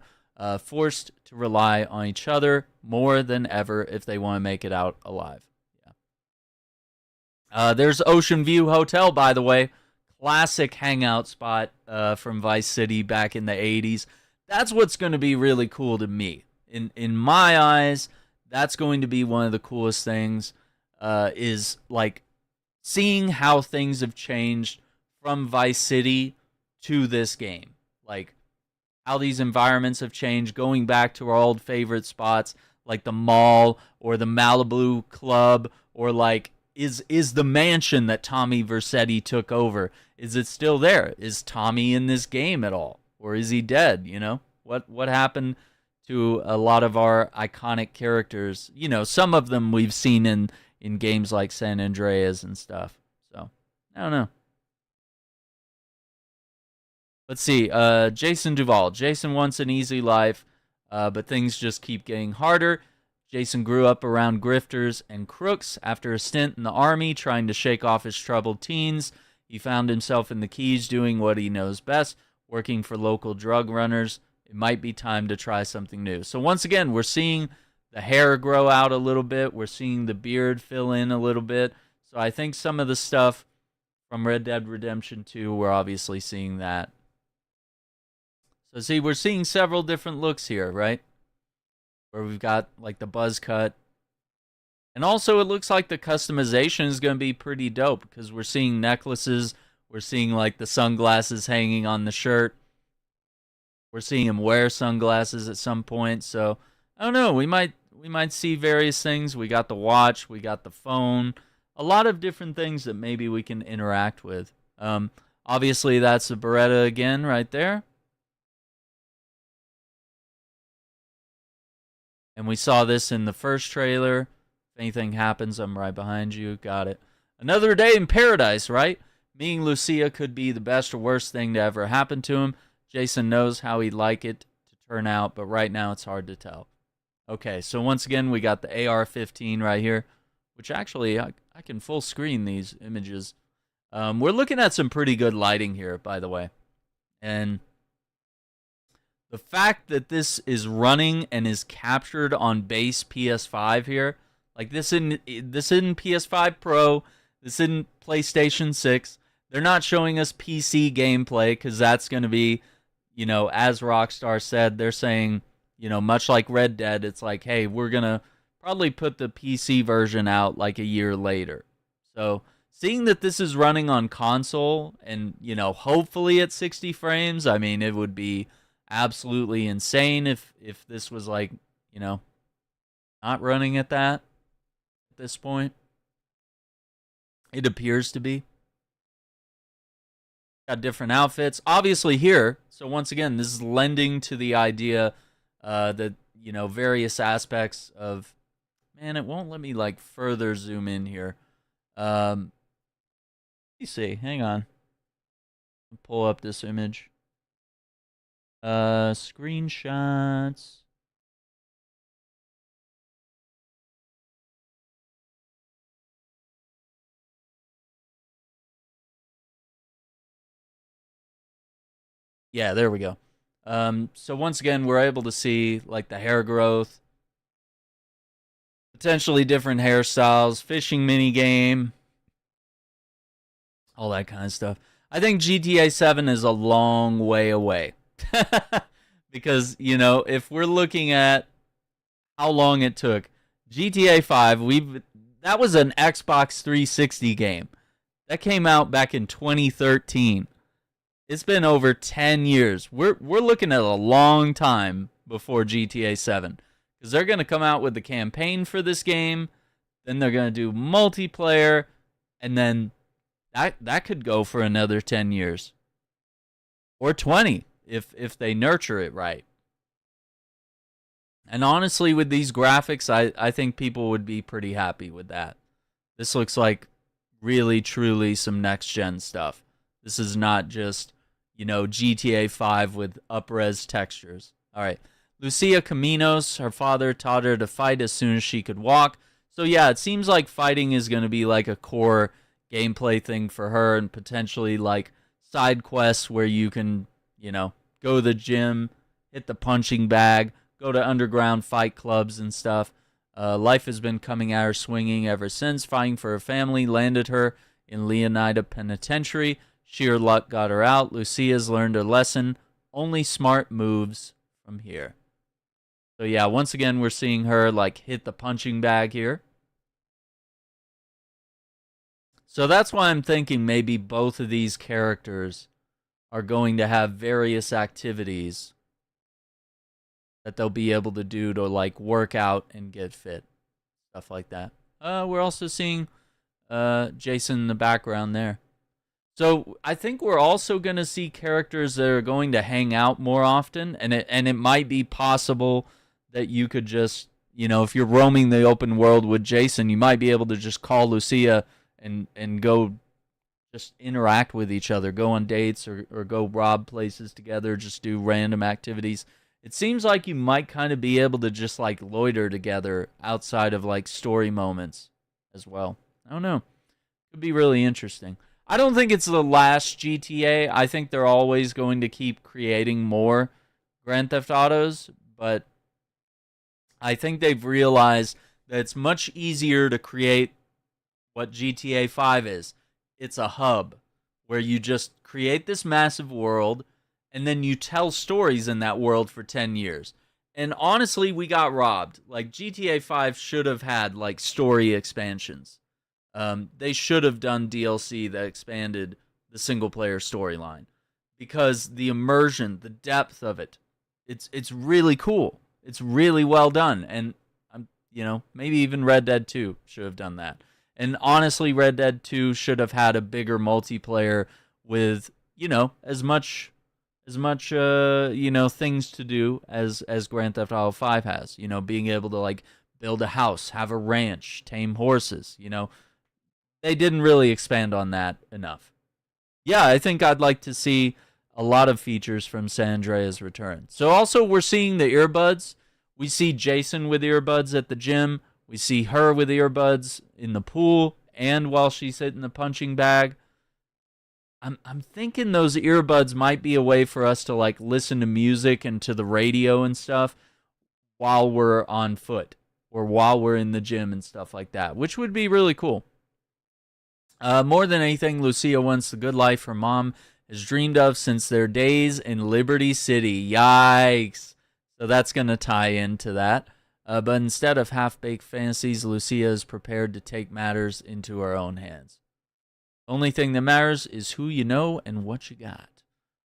S1: forced to rely on each other more than ever if they want to make it out alive. There's Ocean View Hotel, by the way. Classic hangout spot from Vice City back in the 80s. That's what's going to be really cool to me. In my eyes, that's going to be one of the coolest things, is like seeing how things have changed from Vice City to this game. Like how these environments have changed, going back to our old favorite spots like the mall or the Malibu Club, or like is the mansion that Tommy Vercetti took over, is it still there? Is Tommy in this game at all? Or is he dead, you know? What happened to a lot of our iconic characters? You know, some of them we've seen in games like San Andreas and stuff. So, I don't know. Let's see. Jason Duvall. Jason wants an easy life, but things just keep getting harder. Jason grew up around grifters and crooks. After a stint in the army trying to shake off his troubled teens, he found himself in the Keys doing what he knows best, working for local drug runners. It might be time to try something new. So once again, we're seeing the hair grow out a little bit. We're seeing the beard fill in a little bit. So I think some of the stuff from Red Dead Redemption 2, we're obviously seeing that. So see, we're seeing several different looks here, right? Where we've got like the buzz cut. And also it looks like the customization is going to be pretty dope, because we're seeing necklaces. We're seeing like the sunglasses hanging on the shirt. We're seeing him wear sunglasses at some point. So I don't know. We might see various things. We got the watch. We got the phone. A lot of different things that maybe we can interact with. Obviously, that's a Beretta again right there. And we saw this in the first trailer. If anything happens, I'm right behind you. Got it. Another day in paradise, right? Meeting Lucia could be the best or worst thing to ever happen to him. Jason knows how he'd like it to turn out, but right now it's hard to tell. Okay, so once again, we got the AR-15 right here, which actually, I can full screen these images. We're looking at some pretty good lighting here, by the way. And the fact that this is running and is captured on base PS5 here, like this isn't PS5 Pro, this isn't PlayStation 6. They're not showing us PC gameplay because that's going to be, as Rockstar said, they're saying, much like Red Dead, it's like, hey, we're going to probably put the PC version out like a year later. So seeing that this is running on console and, hopefully at 60 frames, I mean, it would be absolutely insane if this was like, not running at that at this point. It appears to be. Got different outfits, obviously here. So once again, this is lending to the idea that, various aspects of, man, it won't let me like further zoom in here. Let me see, hang on. Pull up this image. Screenshots. Yeah, there we go. So once again, we're able to see like the hair growth, potentially different hairstyles, fishing mini game, all that kind of stuff. I think GTA 7 is a long way away. Because, if we're looking at how long it took, GTA 5, that was an Xbox 360 game. That came out back in 2013. It's been over 10 years. We're looking at a long time before GTA 7. Because they're going to come out with the campaign for this game, then they're going to do multiplayer, and then that could go for another 10 years. Or 20, if they nurture it right. And honestly, with these graphics, I think people would be pretty happy with that. This looks like really, truly some next-gen stuff. This is not just, GTA 5 with up-res textures. All right. Lucia Caminos, her father taught her to fight as soon as she could walk. So yeah, it seems like fighting is going to be like a core gameplay thing for her, and potentially like side quests where you can, go to the gym, hit the punching bag, go to underground fight clubs and stuff. Life has been coming at her swinging ever since. Fighting for her family landed her in Leonida Penitentiary. Sheer luck got her out. Lucia's learned her lesson. Only smart moves from here. So yeah, once again, we're seeing her like hit the punching bag here. So that's why I'm thinking maybe both of these characters are going to have various activities that they'll be able to do to like work out and get fit. Stuff like that. We're also seeing Jason in the background there. So I think we're also going to see characters that are going to hang out more often, and it might be possible that you could just, if you're roaming the open world with Jason, you might be able to just call Lucia and go just interact with each other, go on dates or go rob places together, just do random activities. It seems like you might kind of be able to just like loiter together outside of like story moments as well. I don't know. Could be really interesting. I don't think it's the last GTA. I think they're always going to keep creating more Grand Theft Autos, but I think they've realized that it's much easier to create what GTA 5 is. It's a hub where you just create this massive world and then you tell stories in that world for 10 years. And honestly, we got robbed. Like GTA 5 should have had like story expansions. They should have done DLC that expanded the single-player storyline, because the immersion, the depth of it, it's really cool. It's really well done, and maybe even Red Dead 2 should have done that. And honestly, Red Dead 2 should have had a bigger multiplayer with as much things to do as Grand Theft Auto 5 has. Being able to like build a house, have a ranch, tame horses. They didn't really expand on that enough. Yeah, I think I'd like to see a lot of features from San Andreas Return. So also we're seeing the earbuds. We see Jason with earbuds at the gym. We see her with earbuds in the pool and while she's hitting the punching bag. I'm thinking those earbuds might be a way for us to like listen to music and to the radio and stuff while we're on foot or while we're in the gym and stuff like that, which would be really cool. More than anything, Lucia wants the good life her mom has dreamed of since their days in Liberty City. Yikes. So that's going to tie into that. But instead of half-baked fantasies, Lucia is prepared to take matters into her own hands. Only thing that matters is who you know and what you got.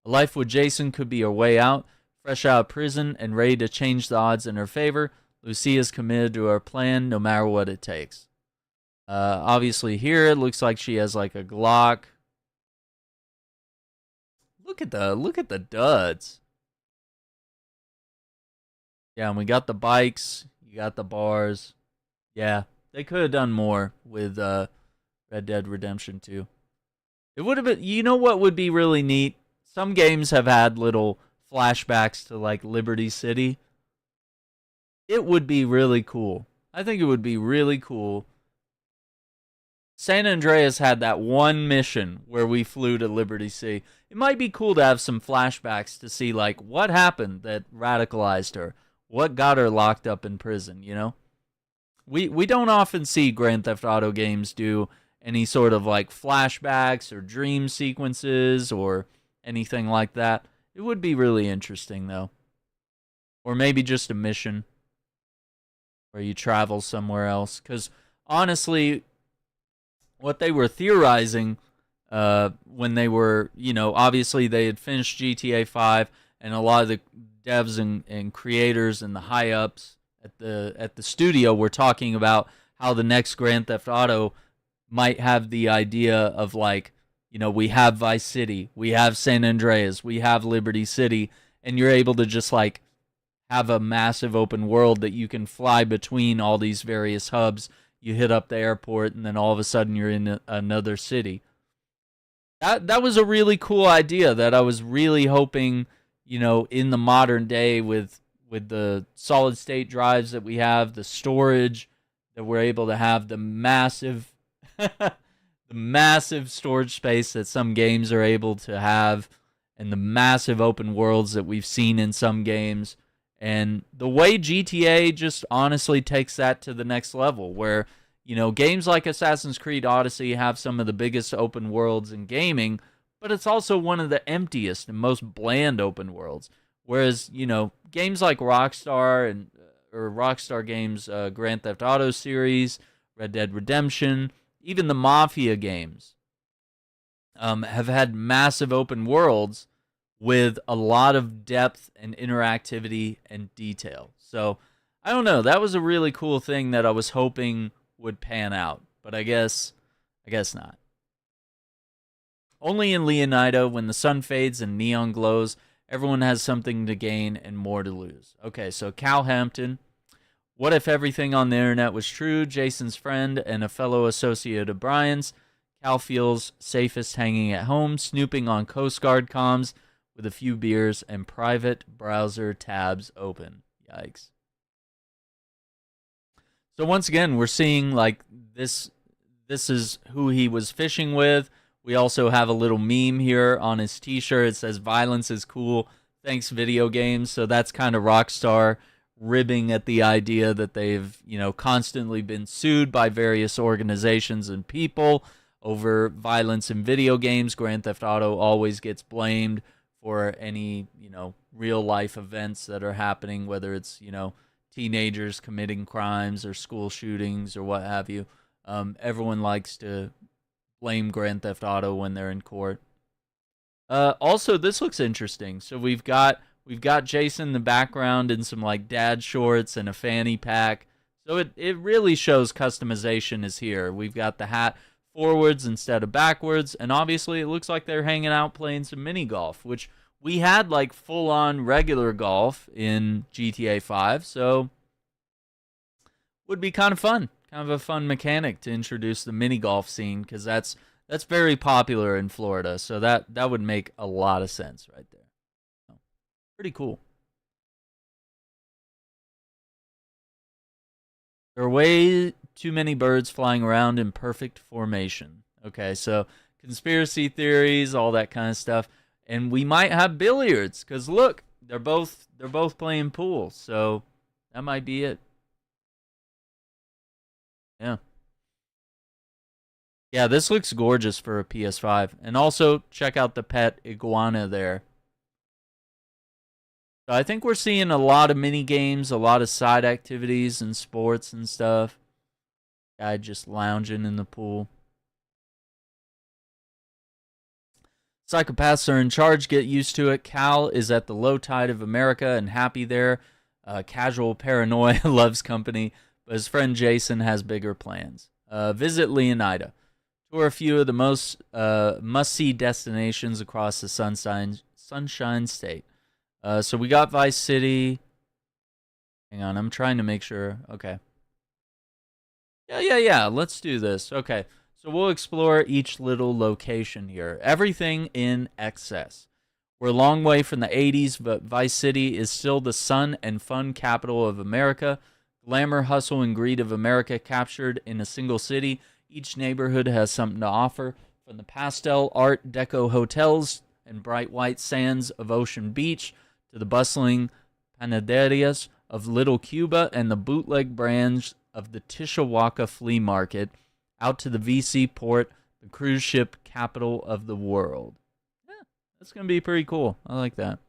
S1: A life with Jason could be her way out. Fresh out of prison and ready to change the odds in her favor, Lucia is committed to her plan no matter what it takes. Obviously here it looks like she has like a Glock. Look at the duds. Yeah, and we got the bikes. You got the bars. Yeah, they could have done more with Red Dead Redemption 2. It would have been, you know what would be really neat? Some games have had little flashbacks to like Liberty City. It would be really cool. I think it would be really cool. San Andreas had that one mission where we flew to Liberty City. It might be cool to have some flashbacks to see like what happened that radicalized her. What got her locked up in prison, you know? We don't often see Grand Theft Auto games do any sort of like flashbacks or dream sequences or anything like that. It would be really interesting though. Or maybe just a mission where you travel somewhere else. Because honestly, what they were theorizing when they were, you know, obviously they had finished GTA 5 and a lot of the devs and creators and the high-ups at the studio were talking about how the next Grand Theft Auto might have the idea of like, you know, we have Vice City, we have San Andreas, we have Liberty City, and you're able to just like have a massive open world that you can fly between all these various hubs. You hit up the airport, and then all of a sudden you're in another city. That was a really cool idea that I was really hoping, you know, in the modern day with the solid state drives that we have, the storage that we're able to have, the massive the massive storage space that some games are able to have, and the massive open worlds that we've seen in some games. And the way GTA just honestly takes that to the next level, where, you know, games like Assassin's Creed Odyssey have some of the biggest open worlds in gaming, but it's also one of the emptiest and most bland open worlds. Whereas, you know, games like Rockstar or Rockstar Games, Grand Theft Auto series, Red Dead Redemption, even the Mafia games, have had massive open worlds with a lot of depth and interactivity and detail. So, I don't know, that was a really cool thing that I was hoping would pan out, but I guess not. Only in Leonida, when the sun fades and neon glows, everyone has something to gain and more to lose. Okay, so Cal Hampton. What if everything on the internet was true? Jason's friend and a fellow associate of Brian's. Cal feels safest hanging at home, snooping on Coast Guard comms with a few beers and private browser tabs open. Yikes. So once again, we're seeing like this is who he was fishing with. We also have a little meme here on his t-shirt. It says violence is cool. Thanks video games. So that's kind of Rockstar ribbing at the idea that they've, you know, constantly been sued by various organizations and people over violence in video games. Grand Theft Auto always gets blamed for any, you know, real life events that are happening, whether it's, you know, teenagers committing crimes or school shootings or what have you. Everyone likes to blame Grand Theft Auto when they're in court. Also, this looks interesting. So we've got Jason in the background in some like dad shorts and a fanny pack. So it really shows customization is here. We've got the hat forwards instead of backwards, and obviously it looks like they're hanging out playing some mini golf, which we had like full-on regular golf in GTA 5, so would be kind of fun. Kind of a fun mechanic to introduce the mini golf scene, because that's very popular in Florida, so that would make a lot of sense right there. So, pretty cool. There are way too many birds flying around in perfect formation. Okay, so conspiracy theories, all that kind of stuff. And we might have billiards because look, they're both playing pool, so that might be it. Yeah. Yeah, this looks gorgeous for a PS5. And also, check out the pet iguana there. So I think we're seeing a lot of mini games, a lot of side activities and sports and stuff. Guy just lounging in the pool. Psychopaths are in charge. Get used to it. Cal is at the low tide of America and happy there. Casual paranoia loves company, but his friend Jason has bigger plans. Visit Leonida. Tour a few of the most must-see destinations across the Sunshine State. So we got Vice City. Hang on, I'm trying to make sure. Okay. Yeah. Let's do this. Okay. So we'll explore each little location here. Everything in excess. We're a long way from the 80s, but Vice City is still the sun and fun capital of America. Glamour, hustle, and greed of America captured in a single city. Each neighborhood has something to offer, from the pastel Art Deco hotels and bright white sands of Ocean Beach to the bustling panaderias of Little Cuba and the bootleg brands of the Tishawaka Flea Market, out to the VC port, the cruise ship capital of the world. Yeah, that's going to be pretty cool. I like that.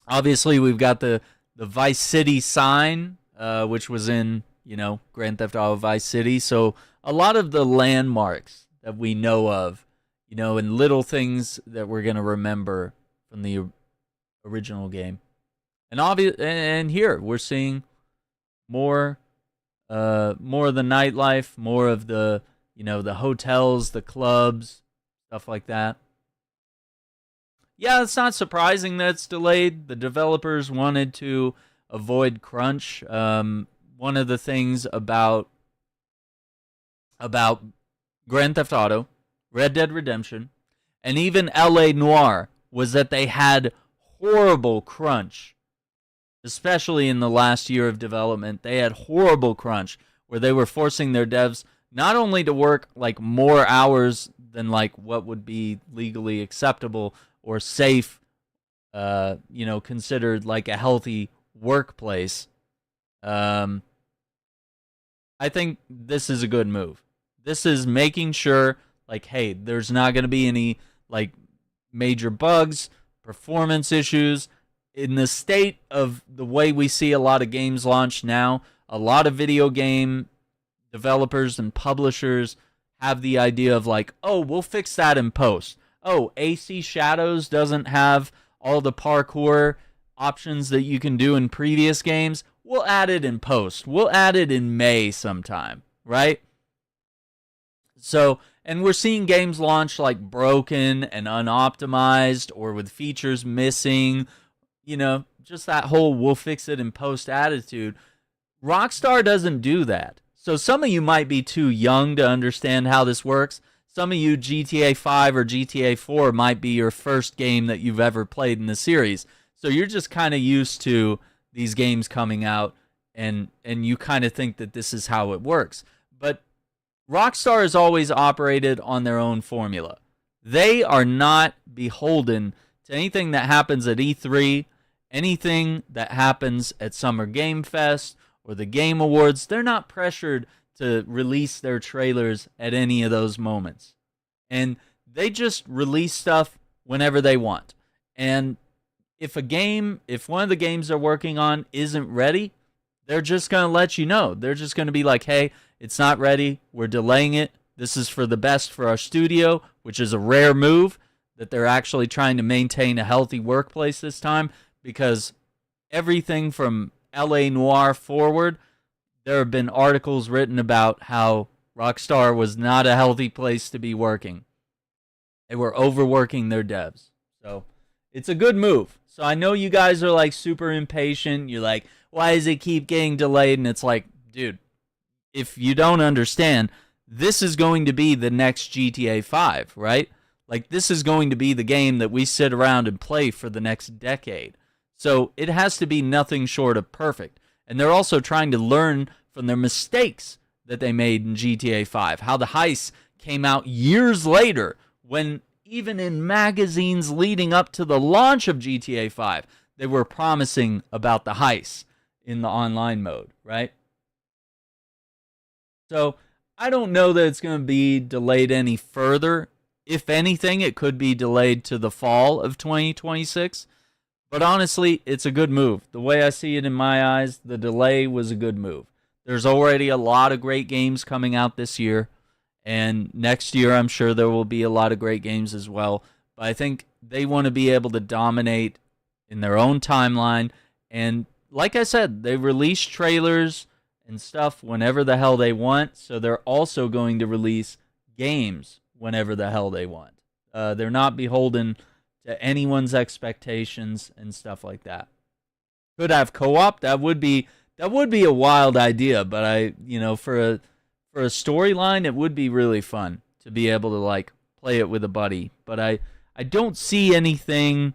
S1: Obviously, we've got the Vice City sign, which was in, Grand Theft Auto Vice City. So a lot of the landmarks that we know of, and little things that we're going to remember from the original game. And here we're seeing more of the nightlife, more of the, the hotels, the clubs, stuff like that. Yeah, it's not surprising that it's delayed. The developers wanted to avoid crunch. One of the things about Grand Theft Auto, Red Dead Redemption, and even LA Noire was that they had horrible crunch. Especially in the last year of development, they had horrible crunch where they were forcing their devs not only to work like more hours than like what would be legally acceptable or safe, considered like a healthy workplace. I think this is a good move. This is making sure, like, hey, there's not going to be any like major bugs, performance issues. In the state of the way we see a lot of games launch now, a lot of video game developers and publishers have the idea of like, oh, we'll fix that in post. Oh, AC Shadows doesn't have all the parkour options that you can do in previous games. We'll add it in post. We'll add it in May sometime, right? So, and we're seeing games launch like broken and unoptimized or with features missing. Just that whole we'll fix it in post attitude. Rockstar doesn't do that. So some of you might be too young to understand how this works. Some of you, GTA 5 or GTA 4 might be your first game that you've ever played in the series. So you're just kind of used to these games coming out and you kind of think that this is how it works. But Rockstar has always operated on their own formula. They are not beholden to anything that happens at E3, anything that happens at Summer Game Fest or the Game Awards. They're not pressured to release their trailers at any of those moments. And they just release stuff whenever they want. And if one of the games they're working on isn't ready, they're just going to let you know. They're just going to be like, hey, it's not ready. We're delaying it. This is for the best for our studio, which is a rare move, that they're actually trying to maintain a healthy workplace this time, because everything from LA Noire forward, there have been articles written about how Rockstar was not a healthy place to be working. They were overworking their devs. So it's a good move. So I know you guys are like super impatient. You're like, why does it keep getting delayed? And it's like, dude, if you don't understand, this is going to be the next GTA 5, right? Like, this is going to be the game that we sit around and play for the next decade. So it has to be nothing short of perfect. And they're also trying to learn from their mistakes that they made in GTA 5, how the heists came out years later, when even in magazines leading up to the launch of GTA 5, they were promising about the heists in the online mode, right? So I don't know that it's going to be delayed any further. If anything, it could be delayed to the fall of 2026. But honestly, it's a good move. The way I see it in my eyes, the delay was a good move. There's already a lot of great games coming out this year. And next year, I'm sure there will be a lot of great games as well. But I think they want to be able to dominate in their own timeline. And like I said, they release trailers and stuff whenever the hell they want. So they're also going to release games whenever the hell they want. They're not beholden to anyone's expectations and stuff like that. Could have co-op. That would be a wild idea. But for a storyline, it would be really fun to be able to like play it with a buddy. But I don't see anything.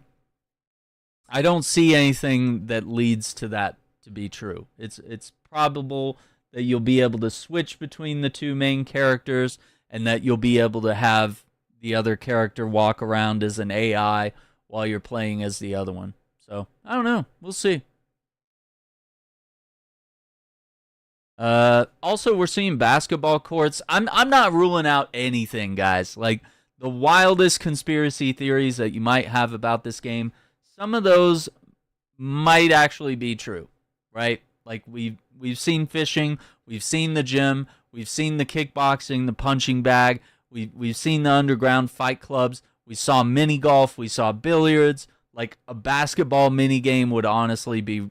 S1: I don't see anything that leads to that to be true. It's probable that you'll be able to switch between the two main characters, and that you'll be able to have the other character walk around as an AI while you're playing as the other one. So I don't know. We'll see. Also, we're seeing basketball courts. I'm not ruling out anything, guys. Like the wildest conspiracy theories that you might have about this game, some of those might actually be true, right? Like we've seen fishing, we've seen the gym, we've seen the kickboxing, the punching bag, we've seen the underground fight clubs, we saw mini golf, we saw billiards. Like a basketball mini game would honestly be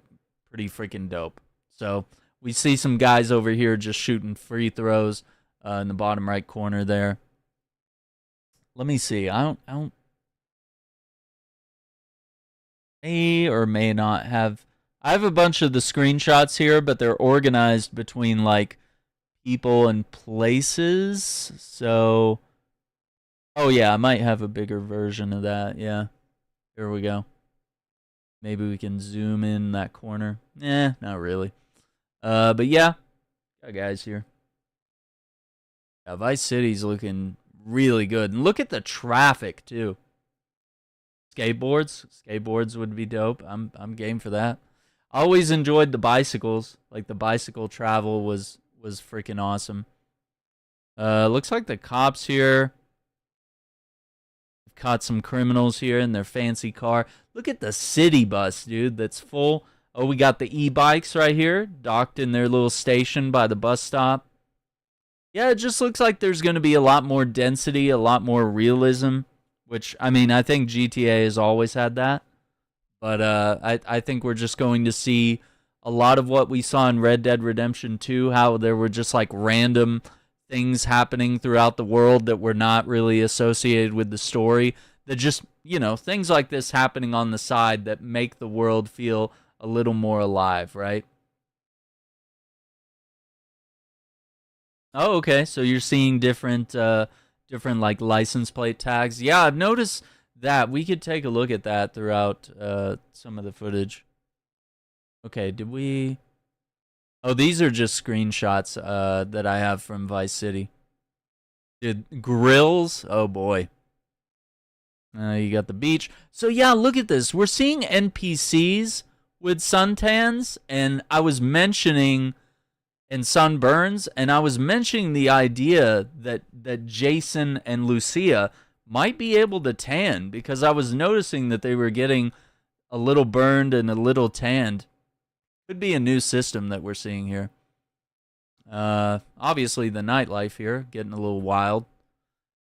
S1: pretty freaking dope. So we see some guys over here just shooting free throws in the bottom right corner there. Let me see. I don't may or may not have. I have a bunch of the screenshots here, but they're organized between like people and places. So, oh yeah, I might have a bigger version of that. Yeah, here we go. Maybe we can zoom in that corner. Not really. But yeah, got guys here. Yeah, Vice City's looking really good, and look at the traffic too. Skateboards would be dope. I'm game for that. I always enjoyed the bicycles. Like the bicycle travel was freaking awesome. Looks like the cops here caught some criminals here in their fancy car. Look at the city bus, dude. That's full. Oh, we got the e-bikes right here, docked in their little station by the bus stop. Yeah, it just looks like there's going to be a lot more density, a lot more realism, which, I mean, I think GTA has always had that. But I think we're just going to see a lot of what we saw in Red Dead Redemption 2, how there were just like random things happening throughout the world that were not really associated with the story. That just, things like this happening on the side that make the world feel a little more alive, right? Oh, okay. So you're seeing different like license plate tags. Yeah, I've noticed that. We could take a look at that throughout some of the footage. Okay, did we? Oh, these are just screenshots that I have from Vice City. Dude, grills. Oh boy. You got the beach. So yeah, look at this. We're seeing NPCs with suntans, and I was mentioning and sunburns, and I was mentioning the idea that Jason and Lucia might be able to tan, because I was noticing that they were getting a little burned and a little tanned. Could be a new system that we're seeing here. Obviously the nightlife here getting a little wild.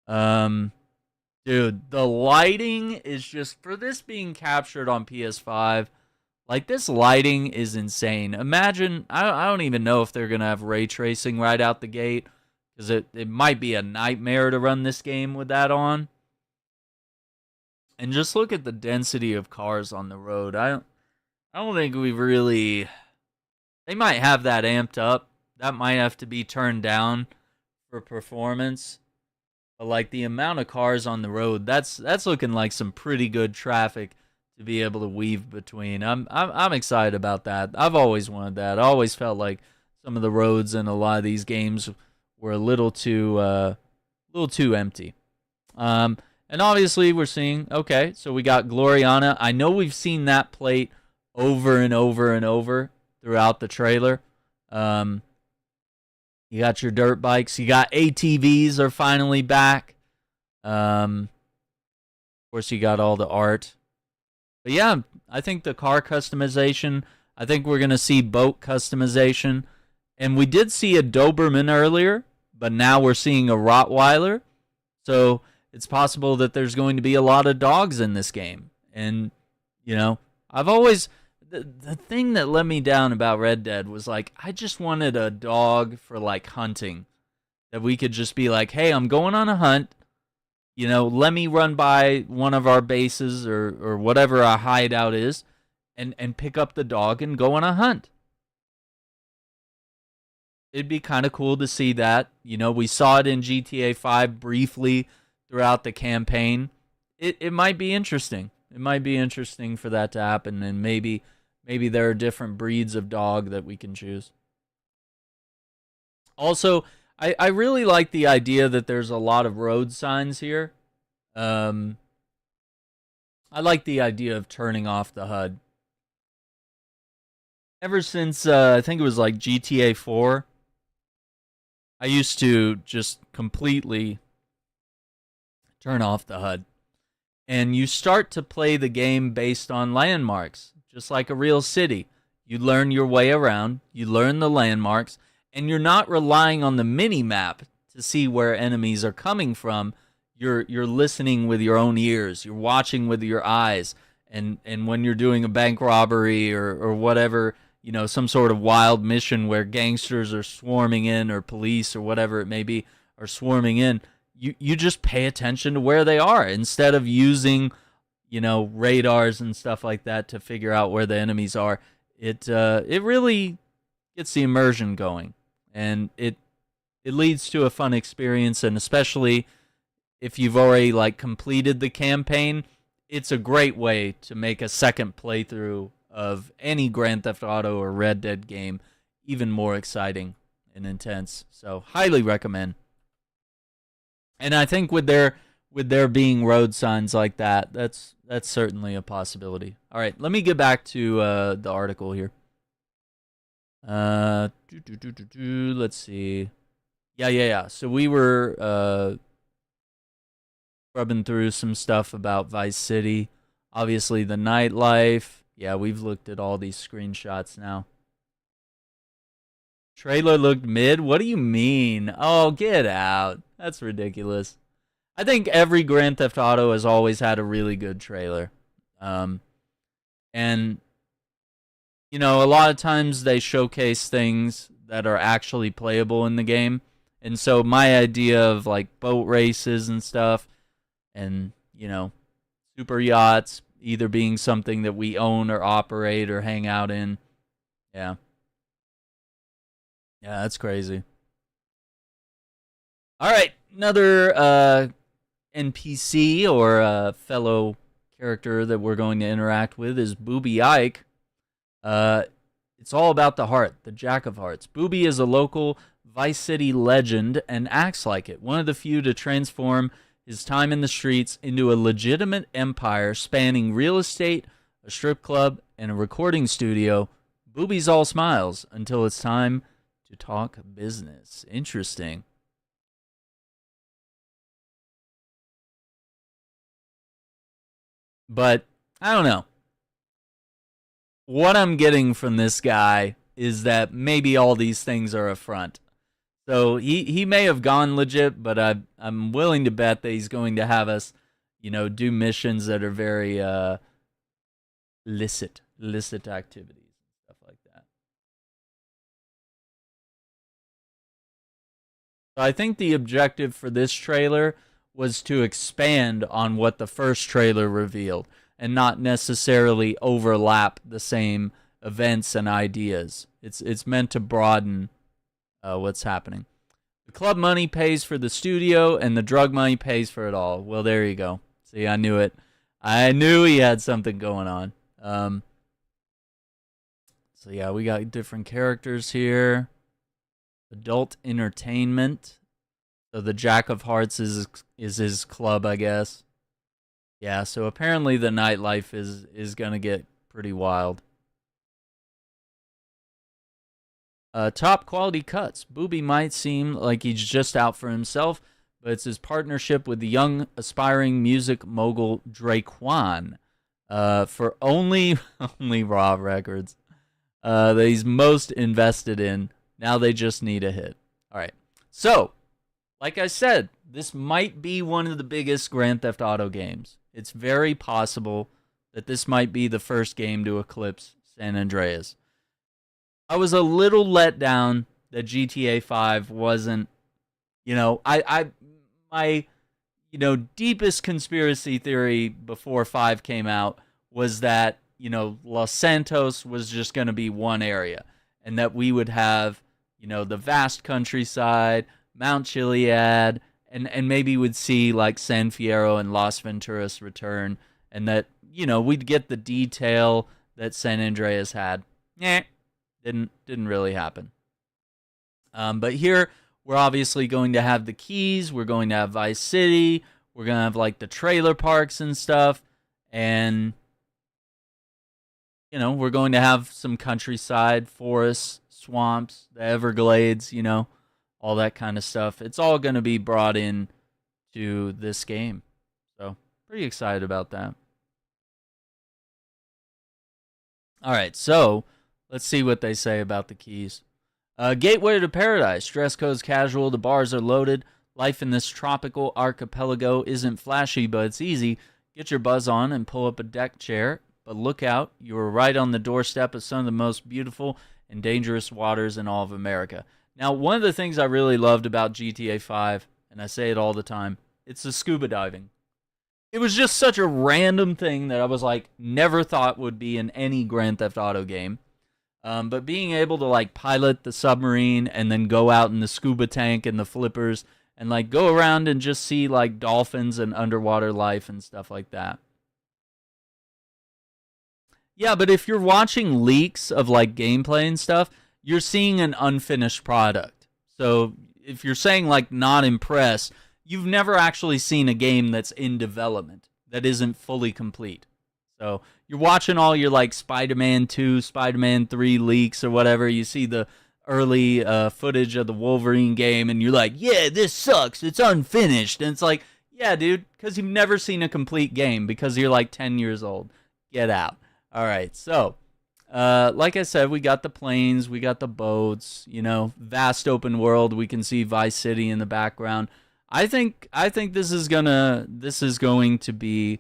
S1: Dude, the lighting is just, for this being captured on PS5, like, this lighting is insane. Imagine, I don't even know if they're going to have ray tracing right out the gate, because it might be a nightmare to run this game with that on. And just look at the density of cars on the road. I don't think we've really... They might have that amped up. That might have to be turned down for performance. But, like, the amount of cars on the road, that's looking like some pretty good traffic to be able to weave between. I'm excited about that. I've always wanted that. I always felt like some of the roads in a lot of these games were a little too little too empty. And obviously we're seeing, okay, so we got Gloriana. I know we've seen that plate over and over and over throughout the trailer. You got your dirt bikes. You got ATVs are finally back. Of course, you got all the art. But yeah, I think the car customization, I think we're going to see boat customization. And we did see a Doberman earlier, but now we're seeing a Rottweiler. So it's possible that there's going to be a lot of dogs in this game. And, you know, I've always... The thing that let me down about Red Dead was, like, I just wanted a dog for, like, hunting. That we could just be like, hey, I'm going on a hunt. You know, let me run by one of our bases or whatever our hideout is and pick up the dog and go on a hunt. It'd be kind of cool to see that. You know, we saw it in GTA 5 briefly throughout the campaign. It might be interesting. It might be interesting for that to happen, and maybe there are different breeds of dog that we can choose. Also, I really like the idea that there's a lot of road signs here. I like the idea of turning off the HUD. Ever since, I think it was like GTA 4, I used to just completely turn off the HUD. And you start to play the game based on landmarks, just like a real city. You learn your way around, you learn the landmarks, and you're not relying on the mini-map to see where enemies are coming from. You're listening with your own ears, you're watching with your eyes, and when you're doing a bank robbery or whatever, you know, some sort of wild mission where gangsters are swarming in, or police or whatever it may be are swarming in, you just pay attention to where they are instead of using, you know, radars and stuff like that to figure out where the enemies are. It really gets the immersion going, and it leads to a fun experience. And especially if you've already, like, completed the campaign, it's a great way to make a second playthrough of any Grand Theft Auto or Red Dead game even more exciting and intense. So highly recommend. And I think with there being road signs like that, that's certainly a possibility. All right, let me get back to the article here. Let's see. Yeah. So we were scrubbing through some stuff about Vice City. Obviously, the nightlife. Yeah, we've looked at all these screenshots now. Trailer looked mid? What do you mean? Oh, get out. That's ridiculous. I think every Grand Theft Auto has always had a really good trailer. And, you know, a lot of times they showcase things that are actually playable in the game. And so my idea of, like, boat races and stuff and, you know, super yachts either being something that we own or operate or hang out in. Yeah. Yeah, that's crazy. All right, another NPC or fellow character that we're going to interact with is Booby Ike. It's all about the heart, the Jack of Hearts. Booby is a local Vice City legend and acts like it. One of the few to transform his time in the streets into a legitimate empire spanning real estate, a strip club, and a recording studio. Booby's all smiles until it's time to talk business. Interesting. But I don't know. What I'm getting from this guy is that maybe all these things are a front. So he may have gone legit, but I'm willing to bet that he's going to have us, you know, do missions that are very illicit activities and stuff like that. So I think the objective for this trailer was to expand on what the first trailer revealed and not necessarily overlap the same events and ideas. It's meant to broaden what's happening. The club money pays for the studio, and the drug money pays for it all. Well, there you go. See, I knew it. I knew he had something going on. So yeah, we got different characters here. Adult entertainment. So the Jack of Hearts is his club, I guess. Yeah, so apparently the nightlife is gonna get pretty wild. Top quality cuts. Booby might seem like he's just out for himself, but it's his partnership with the young, aspiring music mogul Draquan for only Raw Records that he's most invested in. Now they just need a hit. All right. So, like I said, this might be one of the biggest Grand Theft Auto games. It's very possible that this might be the first game to eclipse San Andreas. I was a little let down that GTA 5 wasn't, my deepest conspiracy theory before 5 came out was that, Los Santos was just going to be one area and that we would have, the vast countryside, Mount Chiliad, and maybe we'd see like San Fierro and Las Venturas return, and that, we'd get the detail that San Andreas had. Didn't really happen. But here, we're obviously going to have the Keys. We're going to have Vice City. We're going to have, like, the trailer parks and stuff. And, we're going to have some countryside, forests, swamps, the Everglades, all that kind of stuff. It's all going to be brought in to this game. So, pretty excited about that. All right, so let's see what they say about the Keys. Gateway to Paradise. Dress code's casual. The bars are loaded. Life in this tropical archipelago isn't flashy, but it's easy. Get your buzz on and pull up a deck chair. But look out. You are right on the doorstep of some of the most beautiful and dangerous waters in all of America. Now, one of the things I really loved about GTA 5, and I say it all the time, it's the scuba diving. It was just such a random thing that I was like, never thought would be in any Grand Theft Auto game. But being able to, like, pilot the submarine and then go out in the scuba tank and the flippers and, like, go around and just see, like, dolphins and underwater life and stuff like that. Yeah, but if you're watching leaks of, like, gameplay and stuff, you're seeing an unfinished product. So if you're saying, like, not impressed, you've never actually seen a game that's in development that isn't fully complete. So you're watching all your, like, Spider-Man 2, Spider-Man 3 leaks or whatever. You see the early footage of the Wolverine game, and you're like, yeah, this sucks. It's unfinished. And it's like, yeah, dude, because you've never seen a complete game because you're, like, 10 years old. Get out. All right, so like I said, we got the planes, we got the boats, vast open world. We can see Vice City in the background. I think this is going to be,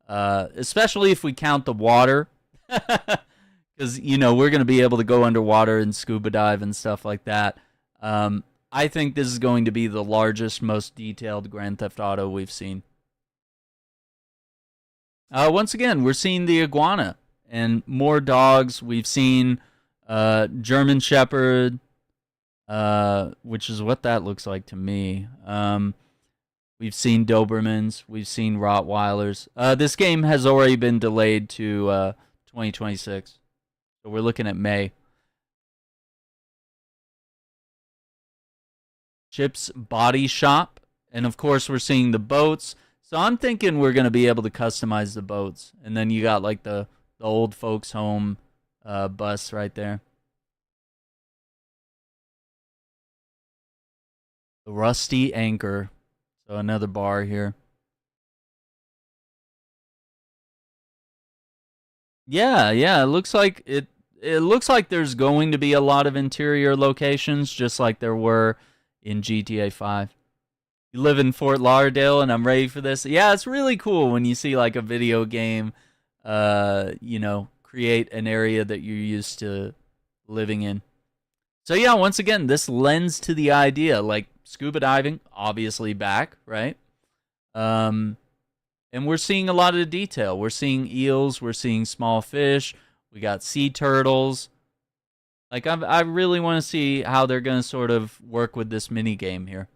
S1: especially if we count the water, because, we're going to be able to go underwater and scuba dive and stuff like that. I think this is going to be the largest, most detailed Grand Theft Auto we've seen. Once again, we're seeing the iguana and more dogs. We've seen German Shepherd, which is what that looks like to me. We've seen Dobermans. We've seen Rottweilers. This game has already been delayed to 2026. So we're looking at May. Chip's Body Shop. And, of course, we're seeing the boats. So I'm thinking we're going to be able to customize the boats. And then you got, like, the old folks home bus right there. The Rusty Anchor. So another bar here. Yeah, it looks like it looks like there's going to be a lot of interior locations, just like there were in GTA 5. You live in Fort Lauderdale, and I'm ready for this. Yeah, it's really cool when you see, like, a video game, create an area that you're used to living in. So yeah, once again, this lends to the idea, like, scuba diving, obviously back, right? And we're seeing a lot of detail. We're seeing eels. We're seeing small fish. We got sea turtles. Like, I really want to see how they're going to sort of work with this mini game here.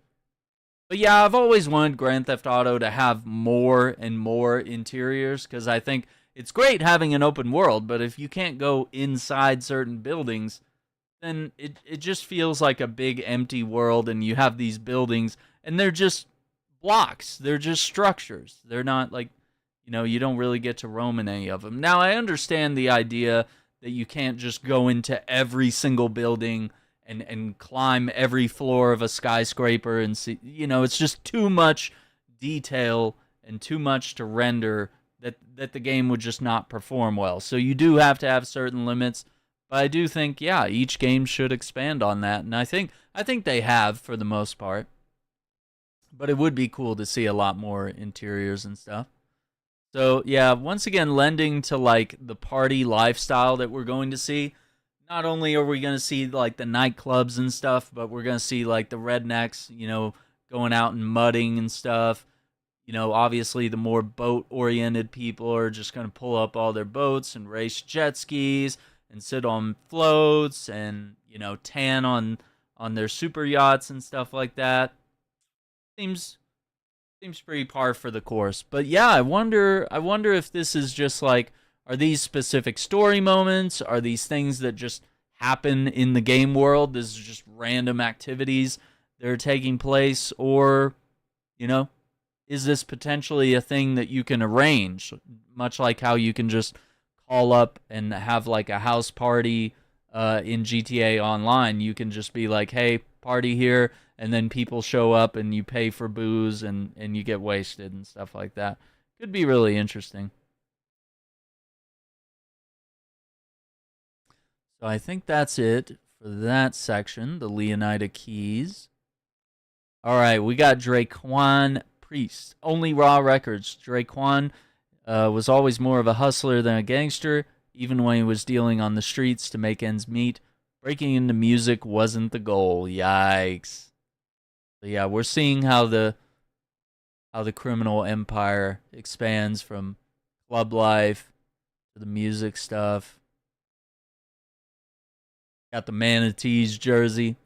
S1: But yeah, I've always wanted Grand Theft Auto to have more and more interiors, because I think it's great having an open world, but if you can't go inside certain buildings, then it just feels like a big empty world, and you have these buildings, and they're just blocks. They're just structures. They're not like, you don't really get to roam in any of them. Now, I understand the idea that you can't just go into every single building and climb every floor of a skyscraper and see, it's just too much detail and too much to render that the game would just not perform well. So you do have to have certain limits, but I do think, yeah, each game should expand on that, and I think they have for the most part. But it would be cool to see a lot more interiors and stuff. So, yeah, once again, lending to, like, the party lifestyle that we're going to see. Not only are we going to see, like, the nightclubs and stuff, but we're going to see, like, the rednecks, going out and mudding and stuff. Obviously, the more boat-oriented people are just going to pull up all their boats and race jet skis and sit on floats and, tan on their super yachts and stuff like that. Seems pretty par for the course. But yeah, I wonder if this is just like, are these specific story moments? Are these things that just happen in the game world? This is just random activities that are taking place, or, is this potentially a thing that you can arrange, much like how you can just call up and have like a house party in GTA Online? You can just be like, hey, party here, and then people show up and you pay for booze and you get wasted and stuff like that. Could be really interesting. So I think that's it for that section, the Leonida Keys. All right, we got Draquan Priest. Only Raw Records. Draquan was always more of a hustler than a gangster, even when he was dealing on the streets to make ends meet. Breaking into music wasn't the goal. Yikes. So yeah, we're seeing how the criminal empire expands from club life to the music stuff. Got the Manatees jersey.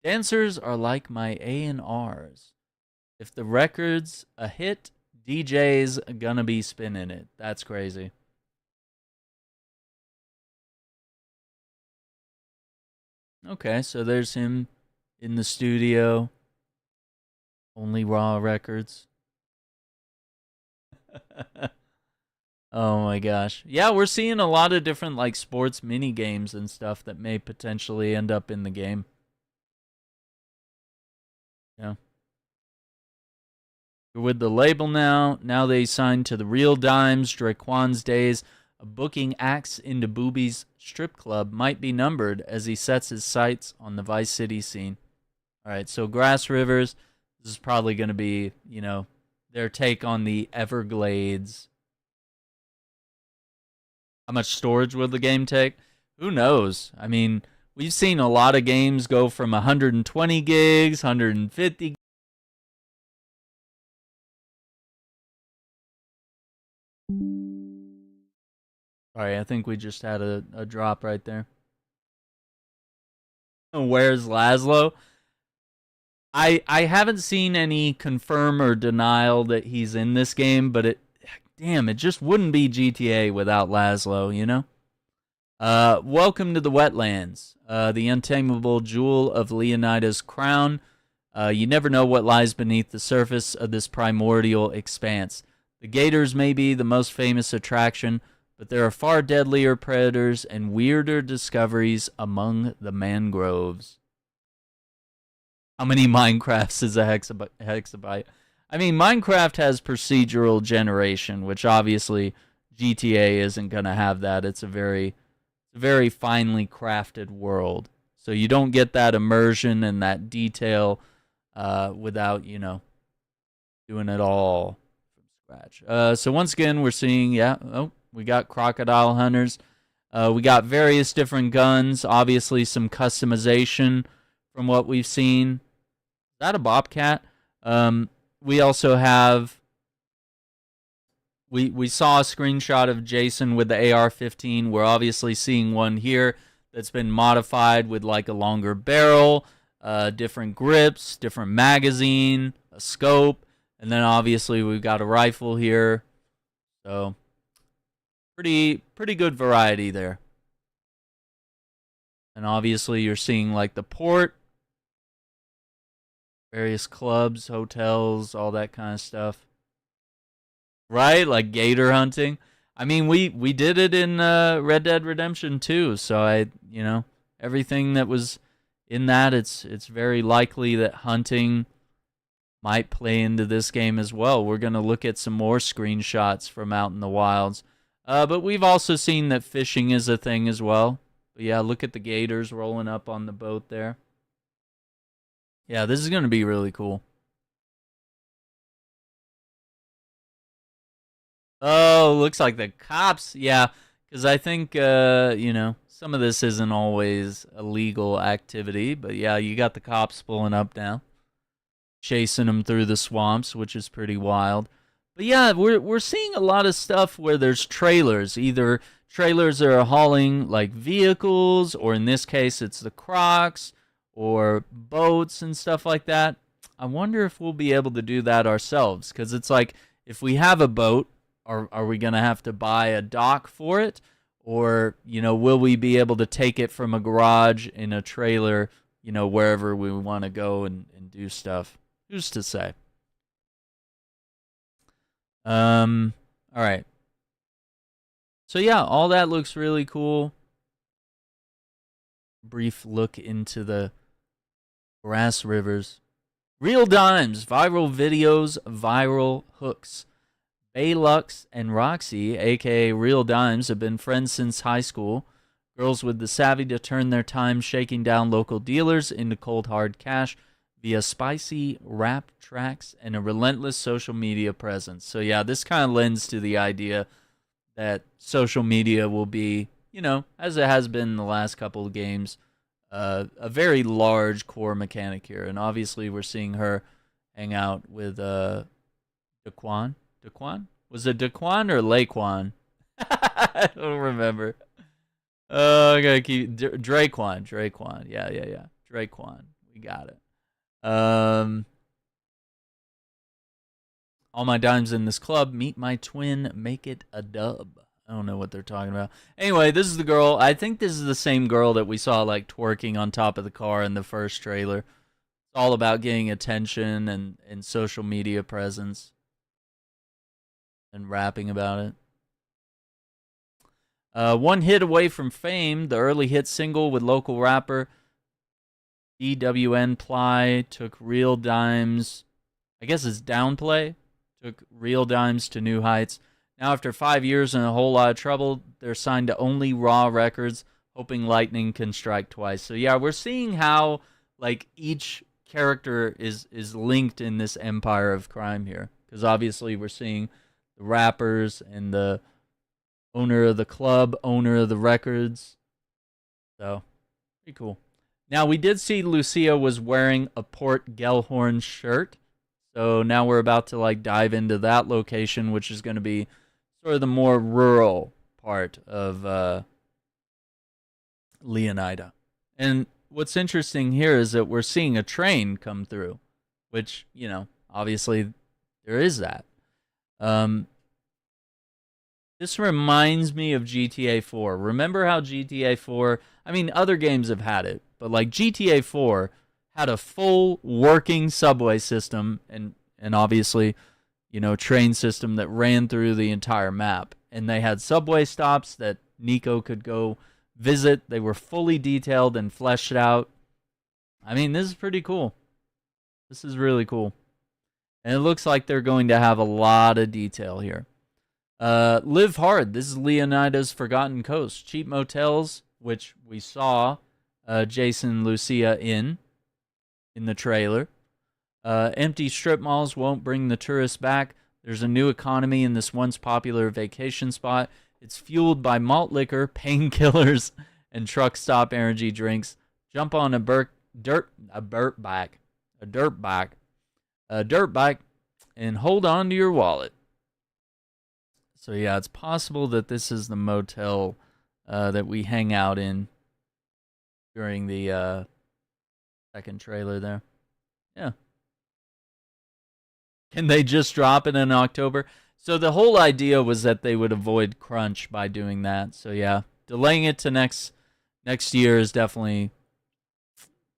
S1: Dancers are like my A&Rs. If the record's a hit, DJ's gonna be spinning it. That's crazy. Okay, so there's him in the studio. Only Raw Records. Oh my gosh. Yeah, we're seeing a lot of different like sports mini games and stuff that may potentially end up in the game. Yeah. We're with the label now. Now they signed to the Real Dimes. Draquan's days of booking acts into Booby's strip club might be numbered as he sets his sights on the Vice City scene. All right, so Grass Rivers, this is probably going to be, their take on the Everglades. How much storage will the game take? Who knows? I mean, we've seen a lot of games go from 120 gigs, 150 Sorry, I think we just had a drop right there. Where's Laszlo? I haven't seen any confirm or denial that he's in this game, but it just wouldn't be GTA without Laszlo, Welcome to the Wetlands, the untamable jewel of Leonida's crown. You never know what lies beneath the surface of this primordial expanse. The gators may be the most famous attraction, but there are far deadlier predators and weirder discoveries among the mangroves. How many Minecrafts is a hexabyte? I mean, Minecraft has procedural generation, which obviously GTA isn't going to have that. It's a very finely crafted world. So you don't get that immersion and that detail without, doing it all from scratch. So once again, we're seeing, we got crocodile hunters. We got various different guns. Obviously, some customization from what we've seen. Is that a bobcat? We also have... We saw a screenshot of Jason with the AR-15. We're obviously seeing one here that's been modified with like a longer barrel, different grips, different magazine, a scope, and then obviously we've got a rifle here. So pretty good variety there. And obviously you're seeing like the port. various clubs, hotels, all that kind of stuff. Right? Like gator hunting. I mean, we did it in Red Dead Redemption 2, so everything that was in that, it's very likely that hunting might play into this game as well. We're going to look at some more screenshots from out in the wilds. But we've also seen that fishing is a thing as well. But yeah, look at the gators rolling up on the boat there. Yeah, this is going to be really cool. Oh, looks like the cops. Yeah, because I think, some of this isn't always illegal activity. But yeah, you got the cops pulling up now, chasing them through the swamps, which is pretty wild. But yeah, we're seeing a lot of stuff where there's trailers. Either trailers that are hauling like vehicles, or in this case, it's the Crocs, or boats and stuff like that. I wonder if we'll be able to do that ourselves, because it's like, if we have a boat, are we going to have to buy a dock for it? Or, will we be able to take it from a garage in a trailer, wherever we want to go and do stuff? Who's to say? All right. So yeah, all that looks really cool. Brief look into the grass rivers. Real dimes, viral videos, viral hooks. Baylux and Roxy, aka Real Dimes, have been friends since high school. Girls with the savvy to turn their time shaking down local dealers into cold hard cash via spicy rap tracks and a relentless social media presence. So yeah, this kind of lends to the idea that social media will be, as it has been in the last couple of games, a very large core mechanic here. And obviously we're seeing her hang out with Daquan. Daquan? Was it Daquan or Laquan? I don't remember. Oh, I gotta keep Draquan. Yeah. Draquan. We got it. All my dimes in this club. Meet my twin. Make it a dub. I don't know what they're talking about. Anyway, this is the girl. I think this is the same girl that we saw like twerking on top of the car in the first trailer. It's all about getting attention and social media presence. And rapping about it. One hit away from fame, the early hit single with local rapper DWN Ply took Real Dimes, I guess it's Downplay, took Real Dimes to new heights. Now after 5 years and a whole lot of trouble, they're signed to only Raw Records, hoping lightning can strike twice. So yeah, we're seeing how like each character is linked in this empire of crime here. Because obviously we're seeing the rappers and the owner of the club, owner of the records. So, pretty cool. Now, we did see Lucia was wearing a Port Gellhorn shirt. So now we're about to like dive into that location, which is going to be sort of the more rural part of Leonida. And what's interesting here is that we're seeing a train come through, which, obviously there is that. This reminds me of GTA 4. Remember how GTA 4, other games have had it, but like GTA 4 had a full working subway system and obviously, train system that ran through the entire map. And they had subway stops that Nico could go visit. They were fully detailed and fleshed out. This is pretty cool. This is really cool. And it looks like they're going to have a lot of detail here. Live Hard. This is Leonida's Forgotten Coast. Cheap motels, which we saw Jason and Lucia in the trailer. Empty strip malls won't bring the tourists back. There's a new economy in this once popular vacation spot. It's fueled by malt liquor, painkillers, and truck stop energy drinks. Jump on a dirt bike, and hold on to your wallet. So yeah, it's possible that this is the motel that we hang out in during the second trailer there. Yeah. Can they just drop it in October? So the whole idea was that they would avoid crunch by doing that. So yeah, delaying it to next year is definitely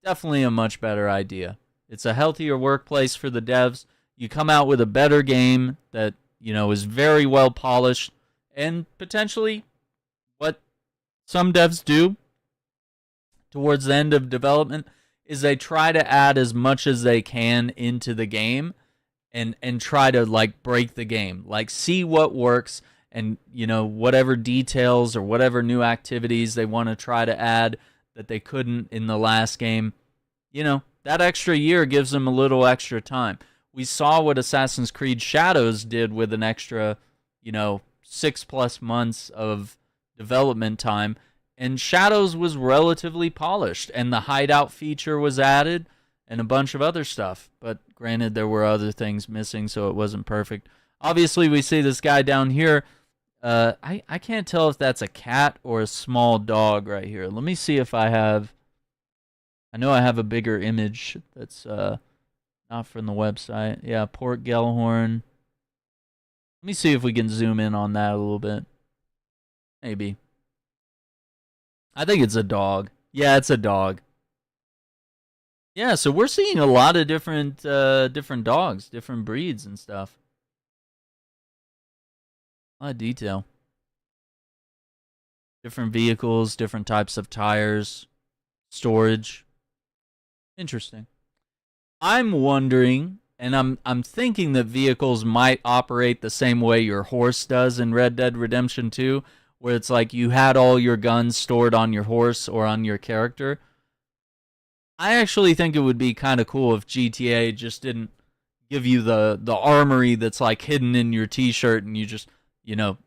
S1: a much better idea. It's a healthier workplace for the devs. You come out with a better game that, is very well polished, and potentially what some devs do towards the end of development is they try to add as much as they can into the game and try to break the game, see what works, and whatever details or whatever new activities they want to try to add that they couldn't in the last game. That extra year gives them a little extra time. We saw what Assassin's Creed Shadows did with an extra 6+ months of development time, and Shadows was relatively polished, and the hideout feature was added and a bunch of other stuff. But granted, there were other things missing, so it wasn't perfect. Obviously, we see this guy down here. I can't tell if that's a cat or a small dog right here. Let me see if I have... I know I have a bigger image that's not from the website. Yeah, Port Gellhorn. Let me see if we can zoom in on that a little bit. Maybe. I think it's a dog. Yeah, it's a dog. Yeah, so we're seeing a lot of different dogs, different breeds and stuff. A lot of detail. Different vehicles, different types of tires, storage. Interesting. I'm wondering, and I'm thinking that vehicles might operate the same way your horse does in Red Dead Redemption 2, where it's like you had all your guns stored on your horse or on your character. I actually think it would be kind of cool if GTA just didn't give you the armory that's hidden in your t-shirt and you just,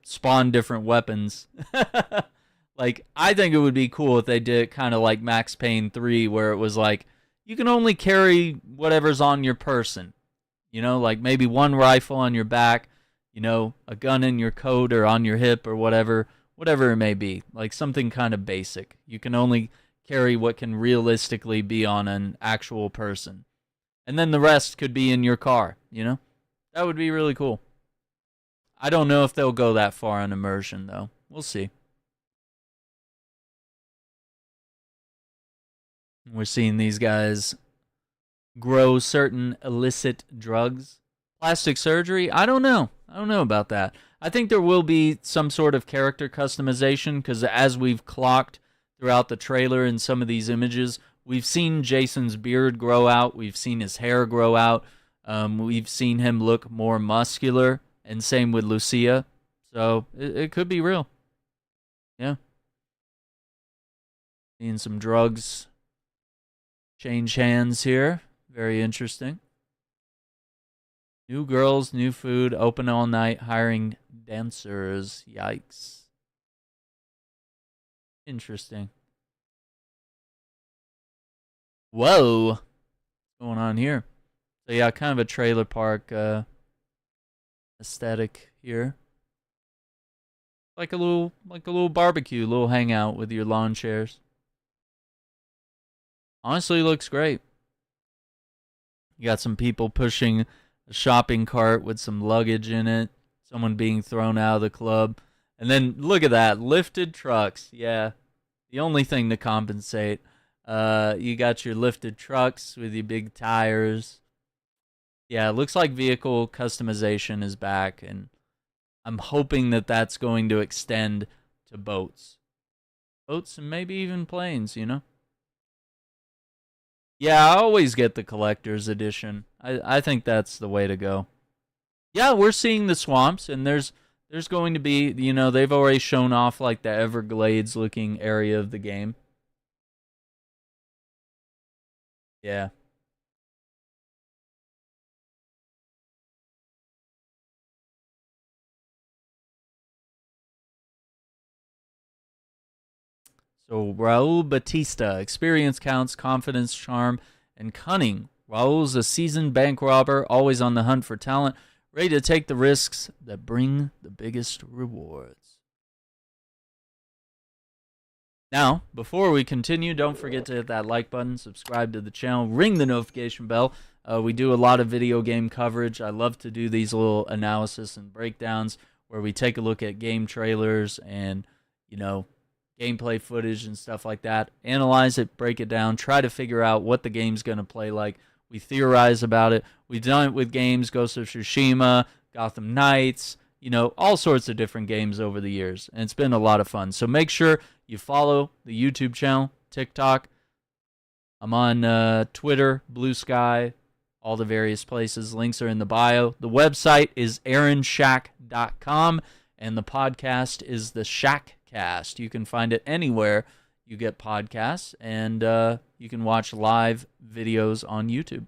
S1: spawn different weapons. I think it would be cool if they did it kind of like Max Payne 3, where it was you can only carry whatever's on your person. Maybe one rifle on your back, a gun in your coat or on your hip or whatever it may be. Something kind of basic. You can only carry what can realistically be on an actual person. And then the rest could be in your car, That would be really cool. I don't know if they'll go that far on immersion, though. We'll see. We're seeing these guys grow certain illicit drugs. Plastic surgery? I don't know. I don't know about that. I think there will be some sort of character customization, because as we've clocked throughout the trailer and some of these images, we've seen Jason's beard grow out. We've seen his hair grow out. We've seen him look more muscular, and same with Lucia. So it could be real. Yeah. Seeing some drugs change hands here. Very interesting. New girls, new food, open all night, hiring dancers. Yikes. Interesting. Whoa. What's going on here? So yeah, kind of a trailer park aesthetic here. Like a little barbecue, little hangout with your lawn chairs. Honestly, looks great. You got some people pushing a shopping cart with some luggage in it. Someone being thrown out of the club. And then, look at that. Lifted trucks. Yeah. The only thing to compensate. You got your lifted trucks with your big tires. Yeah, it looks like vehicle customization is back. And I'm hoping that that's going to extend to boats. Boats and maybe even planes, Yeah, I always get the collector's edition. I think that's the way to go. Yeah, we're seeing the swamps, and there's going to be, they've already shown off the Everglades-looking area of the game. Yeah. So Raul Batista, experience counts, confidence, charm, and cunning. Raul's a seasoned bank robber, always on the hunt for talent, ready to take the risks that bring the biggest rewards. Now, before we continue, don't forget to hit that like button, subscribe to the channel, ring the notification bell. We do a lot of video game coverage. I love to do these little analysis and breakdowns where we take a look at game trailers and, gameplay footage and stuff like that. Analyze it, break it down, try to figure out what the game's going to play like, We theorize about it. We've done it with games, Ghost of Tsushima, Gotham Knights, all sorts of different games over the years. And it's been a lot of fun. So make sure you follow the YouTube channel, TikTok. I'm on Twitter, Blue Sky, all the various places. Links are in the bio. The website is aaronshack.com, and the podcast is the Shackcast. You can find it anywhere you get podcasts, and you can watch live videos on YouTube.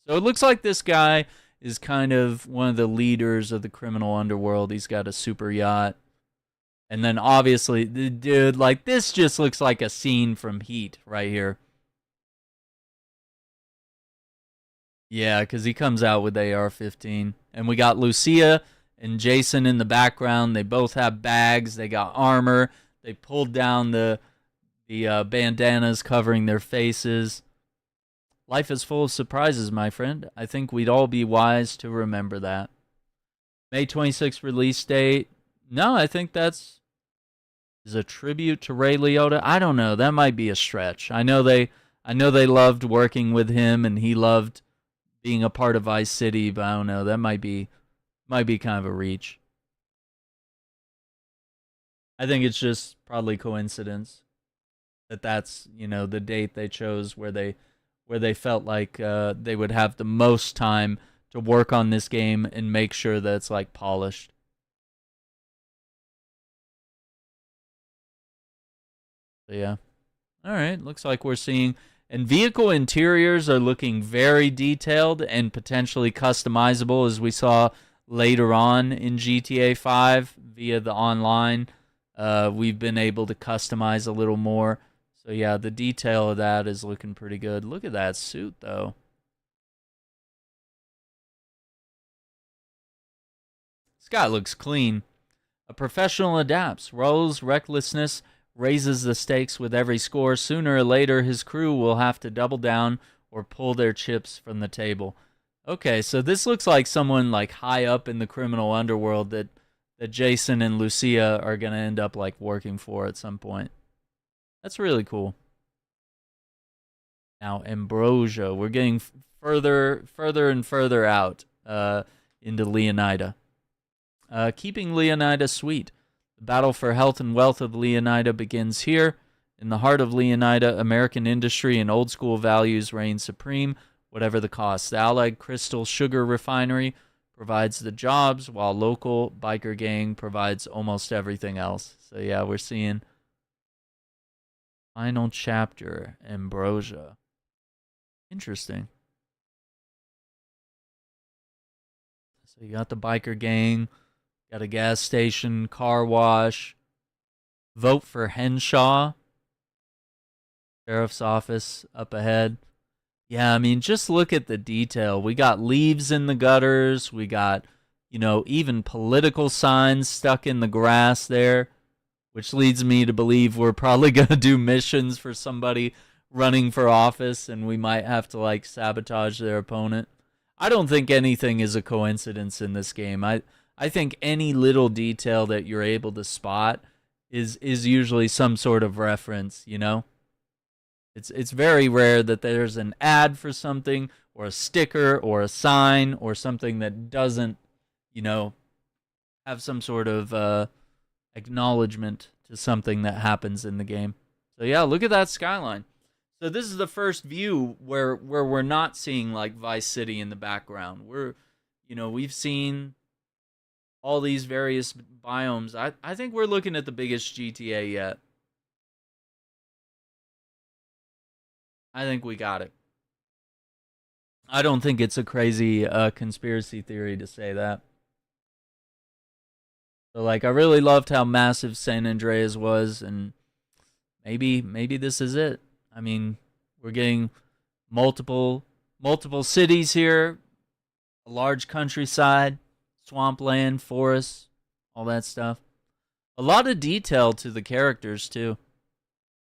S1: So it looks like this guy is kind of one of the leaders of the criminal underworld. He's got a super yacht. And then obviously, the dude, like, this just looks like a scene from Heat right here. Yeah, because he comes out with AR-15. And we got Lucia and Jason in the background. They both have bags. They got armor. They pulled down the bandanas covering their faces. Life is full of surprises, my friend. I think we'd all be wise to remember that. May 26th release date. No, I think is a tribute to Ray Liotta. I don't know. That might be a stretch. I know they loved working with him, and he loved being a part of Vice City, but I don't know. That might be kind of a reach. I think it's just probably coincidence that's the date they chose where they felt like they would have the most time to work on this game and make sure that it's like polished. So yeah. All right, looks like we're seeing, and vehicle interiors are looking very detailed and potentially customizable, as we saw later on in GTA 5 via the online. We've been able to customize a little more. So yeah, the detail of that is looking pretty good. Look at that suit, though. This guy looks clean. A professional adapts. Raul's recklessness raises the stakes with every score. Sooner or later, his crew will have to double down or pull their chips from the table. Okay, so this looks like someone like high up in the criminal underworld that Jason and Lucia are going to end up like working for at some point. That's really cool. Now, Ambrosia. We're getting further and further out into Leonida. Keeping Leonida sweet. The battle for health and wealth of Leonida begins here. In the heart of Leonida, American industry and old-school values reign supreme, whatever the cost. The Allied Crystal Sugar Refinery provides the jobs, while local biker gang provides almost everything else. So yeah, we're seeing final chapter, Ambrosia. Interesting. So you got the biker gang, got a gas station, car wash, vote for Henshaw, sheriff's office up ahead. Yeah, I mean, just look at the detail. We got leaves in the gutters. We got, even political signs stuck in the grass there, which leads me to believe we're probably going to do missions for somebody running for office, and we might have to, like, sabotage their opponent. I don't think anything is a coincidence in this game. I think any little detail that you're able to spot is usually some sort of reference, It's very rare that there's an ad for something or a sticker or a sign or something that doesn't, have some sort of acknowledgement to something that happens in the game. So yeah, look at that skyline. So this is the first view where we're not seeing like Vice City in the background. We've seen all these various biomes. I think we're looking at the biggest GTA yet. I think we got it. I don't think it's a crazy conspiracy theory to say that. So, like, I really loved how massive San Andreas was, and maybe this is it. I mean, we're getting multiple cities here, a large countryside, swampland, forests, all that stuff. A lot of detail to the characters too.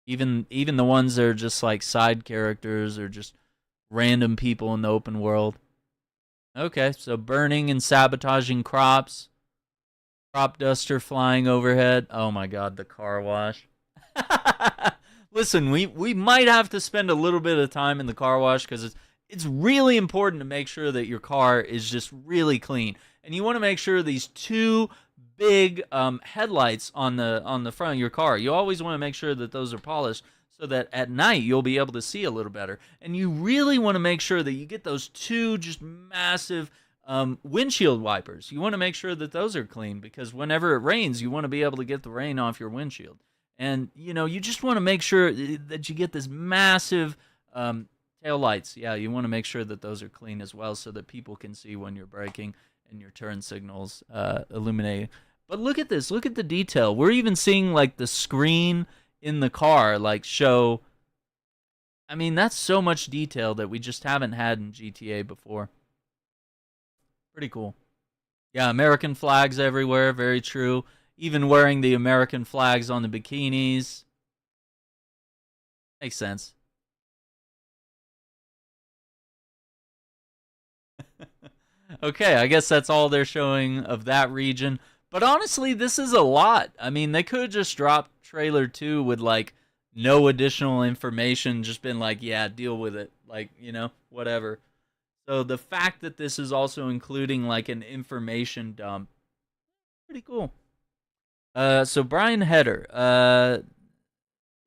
S1: Even the ones that are just like side characters or just random people in the open world. Okay, so burning and sabotaging crops. Crop duster flying overhead. Oh my god, the car wash. Listen, we might have to spend a little bit of time in the car wash because it's really important to make sure that your car is just really clean. And you want to make sure these two big headlights on the front of your car, you always want to make sure that those are polished so that at night you'll be able to see a little better. And you really want to make sure that you get those two just massive windshield wipers. You want to make sure that those are clean, because whenever it rains, you want to be able to get the rain off your windshield. And, you just want to make sure that you get this massive tail lights. Yeah, you want to make sure that those are clean as well so that people can see when you're braking and your turn signals illuminating. But look at this. Look at the detail. We're even seeing, like, the screen in the car, like, show. I mean, that's so much detail that we just haven't had in GTA before. Pretty cool. Yeah, American flags everywhere. Very true. Even wearing the American flags on the bikinis. Makes sense. Okay, I guess that's all they're showing of that region. But honestly, this is a lot. I mean, they could have just dropped trailer 2 with, like, no additional information, just been like, yeah, deal with it. Like, whatever. So the fact that this is also including, like, an information dump, pretty cool. So Brian Heder,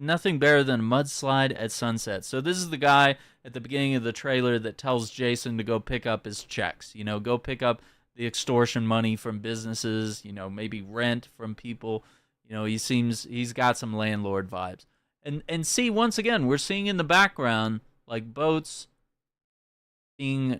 S1: nothing better than a mudslide at sunset. So this is the guy at the beginning of the trailer that tells Jason to go pick up his checks. Go pick up the extortion money from businesses, maybe rent from people. He's got some landlord vibes. And see, once again, we're seeing in the background, like, boats being,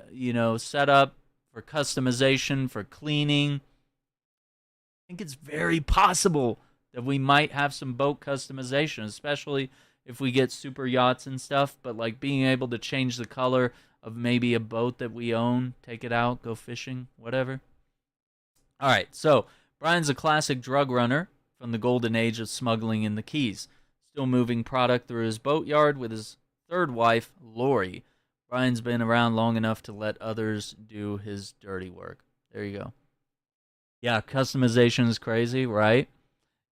S1: set up for customization, for cleaning. I think it's very possible that we might have some boat customization, especially if we get super yachts and stuff. But, like, being able to change the color of maybe a boat that we own, take it out, go fishing, whatever. All right, so Brian's a classic drug runner from the golden age of smuggling in the Keys. Still moving product through his boatyard with his third wife, Lori. Brian's been around long enough to let others do his dirty work. There you go. Yeah, customization is crazy, right?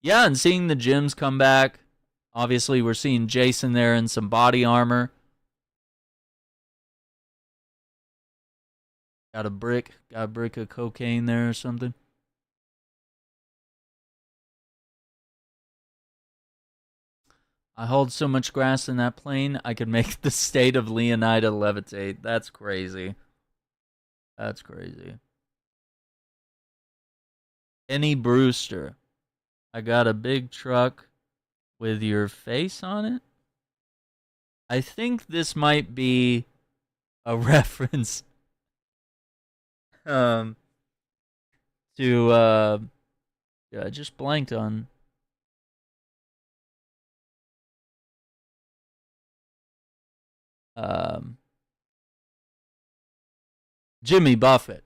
S1: Yeah, and seeing the gyms come back. Obviously, we're seeing Jason there in some body armor. Got a brick of cocaine there or something. I hold so much grass in that plane, I could make the state of Leonida levitate. That's crazy. That's crazy. Kenny Brewster. I got a big truck with your face on it. I think this might be a reference to I just blanked on Jimmy Buffett.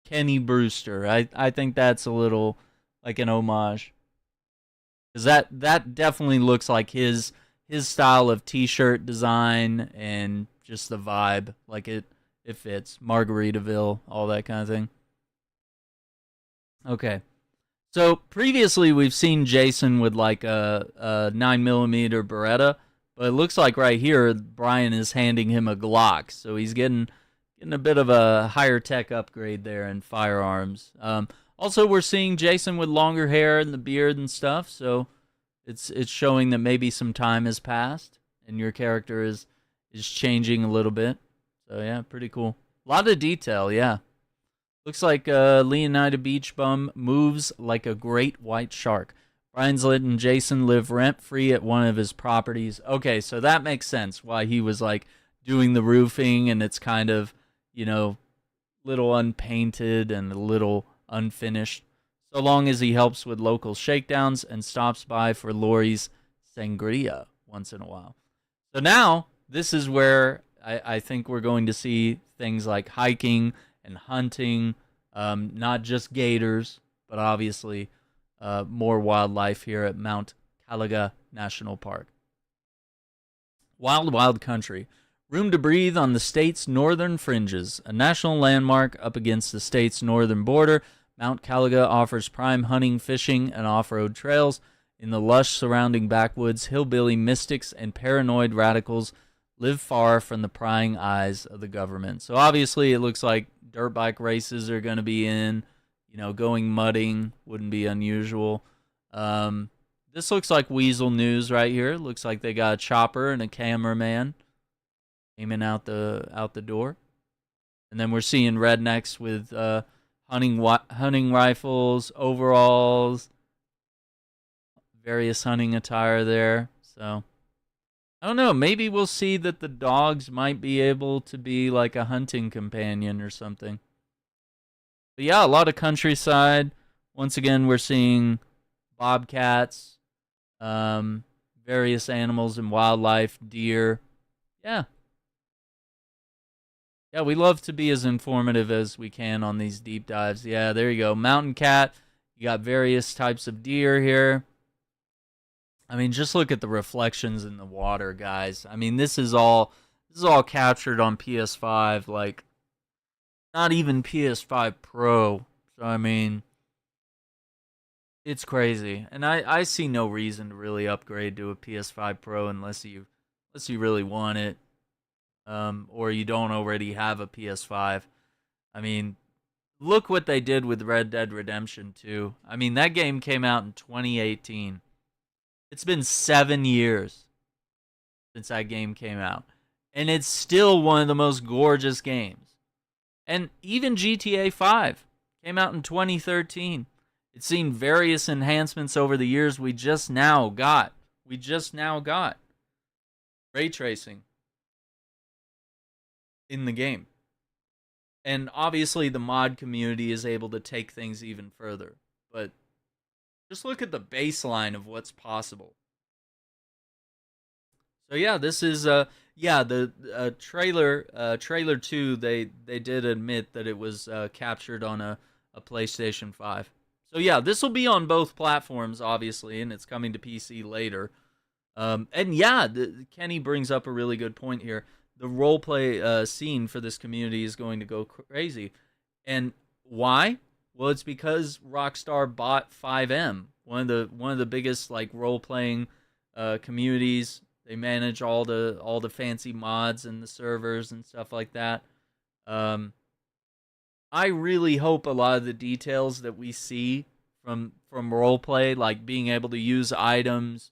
S1: Kenny Brewster. I think that's a little like an homage. Because that definitely looks like his style of t-shirt design and just the vibe. Like it fits. Margaritaville, all that kind of thing. Okay. So previously we've seen Jason with like a 9mm Beretta, but it looks like right here Brian is handing him a Glock. So he's getting a bit of a higher tech upgrade there in firearms. Also, we're seeing Jason with longer hair and the beard and stuff, so it's showing that maybe some time has passed and your character is changing a little bit. So yeah, pretty cool. A lot of detail, yeah. Looks like Leonida Beach Bum moves like a great white shark. Brian's letting Jason live rent-free at one of his properties. Okay, so that makes sense why he was like doing the roofing and it's kind of, little unpainted and a little unfinished, so long as he helps with local shakedowns and stops by for Lori's sangria once in a while. So now, this is where I think we're going to see things like hiking and hunting, not just gators, but obviously more wildlife here at Mount Caliga National Park. Wild, wild country. Room to breathe on the state's northern fringes. A national landmark up against the state's northern border, Mount Caliga offers prime hunting, fishing, and off-road trails. In the lush surrounding backwoods, hillbilly mystics and paranoid radicals live far from the prying eyes of the government. So obviously it looks like dirt bike races are going to be in. Going mudding wouldn't be unusual. This looks like Weasel News right here. Looks like they got a chopper and a cameraman aiming out the door. And then we're seeing rednecks with hunting rifles, overalls, various hunting attire there. So I don't know. Maybe we'll see that the dogs might be able to be like a hunting companion or something. But yeah, a lot of countryside. Once again, we're seeing bobcats, various animals and wildlife, deer. Yeah. Yeah, we love to be as informative as we can on these deep dives. Yeah, there you go. Mountain cat. You got various types of deer here. I mean, just look at the reflections in the water, guys. I mean, this is all captured on PS5, like not even PS5 Pro. So I mean, it's crazy. And I see no reason to really upgrade to a PS5 Pro unless you really want it. Or you don't already have a PS5. I mean, look what they did with Red Dead Redemption 2. I mean, that game came out in 2018. It's been 7 years since that game came out. And it's still one of the most gorgeous games. And even GTA 5 came out in 2013. It's seen various enhancements over the years we just now got. Ray tracing in the game. And obviously the mod community is able to take things even further. But just look at the baseline of what's possible. So yeah, this is the trailer 2, they did admit that it was captured on a PlayStation 5. So yeah, this will be on both platforms obviously, and it's coming to PC later. And yeah, Kenny brings up a really good point here. The roleplay scene for this community is going to go crazy. And why? Well, it's because Rockstar bought 5M, one of the biggest like role-playing communities. They manage all the fancy mods and the servers and stuff like that. I really hope a lot of the details that we see from roleplay, like being able to use items,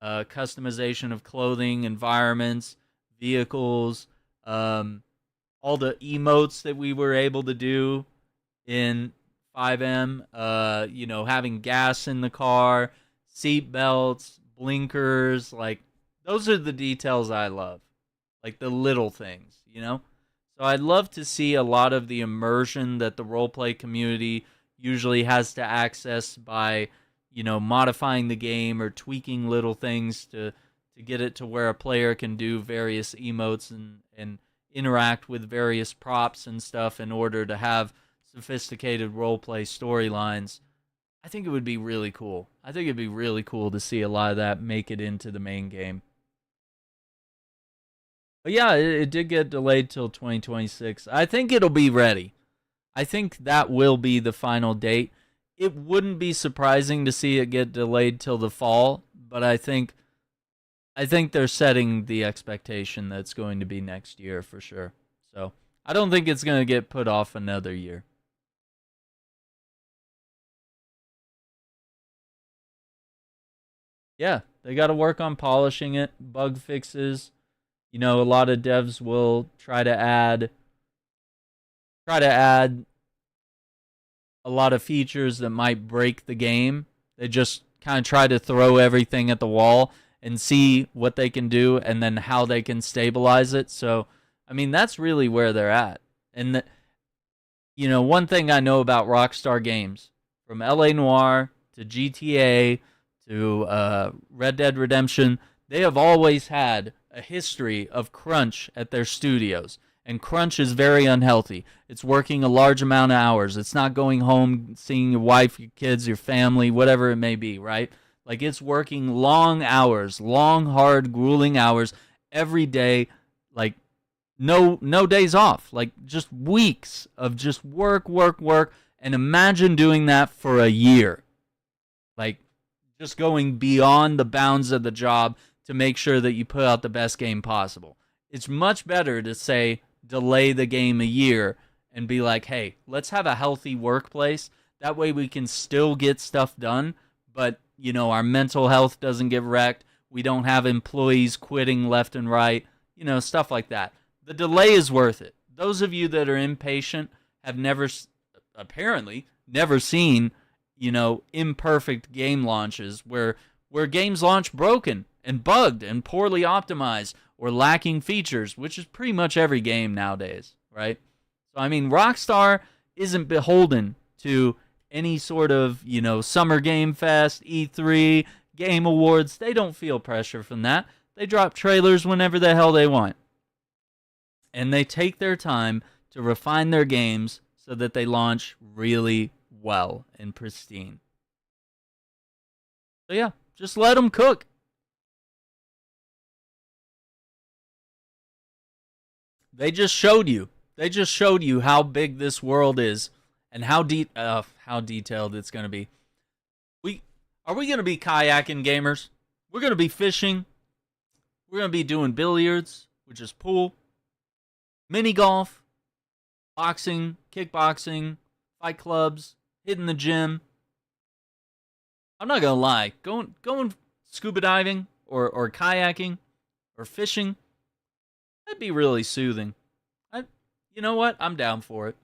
S1: customization of clothing, environments, vehicles, all the emotes that we were able to do in 5M, having gas in the car, seat belts, blinkers, like those are the details I love. Like the little things, So I'd love to see a lot of the immersion that the roleplay community usually has to access by, modifying the game or tweaking little things to get it to where a player can do various emotes and interact with various props and stuff in order to have sophisticated roleplay storylines. I think it would be really cool. I think it'd be really cool to see a lot of that make it into the main game. But yeah, it did get delayed till 2026. I think it'll be ready. I think that will be the final date. It wouldn't be surprising to see it get delayed till the fall, but I think they're setting the expectation that it's going to be next year for sure. So I don't think it's going to get put off another year. Yeah, they got to work on polishing it, bug fixes. A lot of devs will try to add a lot of features that might break the game. They just kind of try to throw everything at the wall and see what they can do and then how they can stabilize it. So, I mean, that's really where they're at. And, one thing I know about Rockstar games, from LA Noire to GTA to Red Dead Redemption, they have always had a history of crunch at their studios. And crunch is very unhealthy. It's working a large amount of hours. It's not going home, seeing your wife, your kids, your family, whatever it may be, right? Like, it's working long hours, long, hard, grueling hours every day, like no days off, like just weeks of just work. And imagine doing that for a year. Like, just going beyond the bounds of the job to make sure that you put out the best game possible. It's much better to say delay the game a year and be like, hey, let's have a healthy workplace. That way we can still get stuff done, but, our mental health doesn't get wrecked. We don't have employees quitting left and right, stuff like that. The delay is worth it. Those of you that are impatient have apparently never seen, imperfect game launches where games launch broken and bugged and poorly optimized or lacking features, which is pretty much every game nowadays, right? So, Rockstar isn't beholden to any sort of, Summer Game Fest, E3, Game Awards. They don't feel pressure from that. They drop trailers whenever the hell they want. And they take their time to refine their games so that they launch really well and pristine. So yeah, just let them cook. They just showed you. They just showed you how big this world is and how detailed it's going to be. Are we going to be kayaking gamers? We're going to be fishing. We're going to be doing billiards, which is pool, mini golf, boxing, kickboxing, fight clubs, hitting the gym. I'm not going to lie. Going scuba diving or kayaking or fishing, that'd be really soothing. You know what? I'm down for it.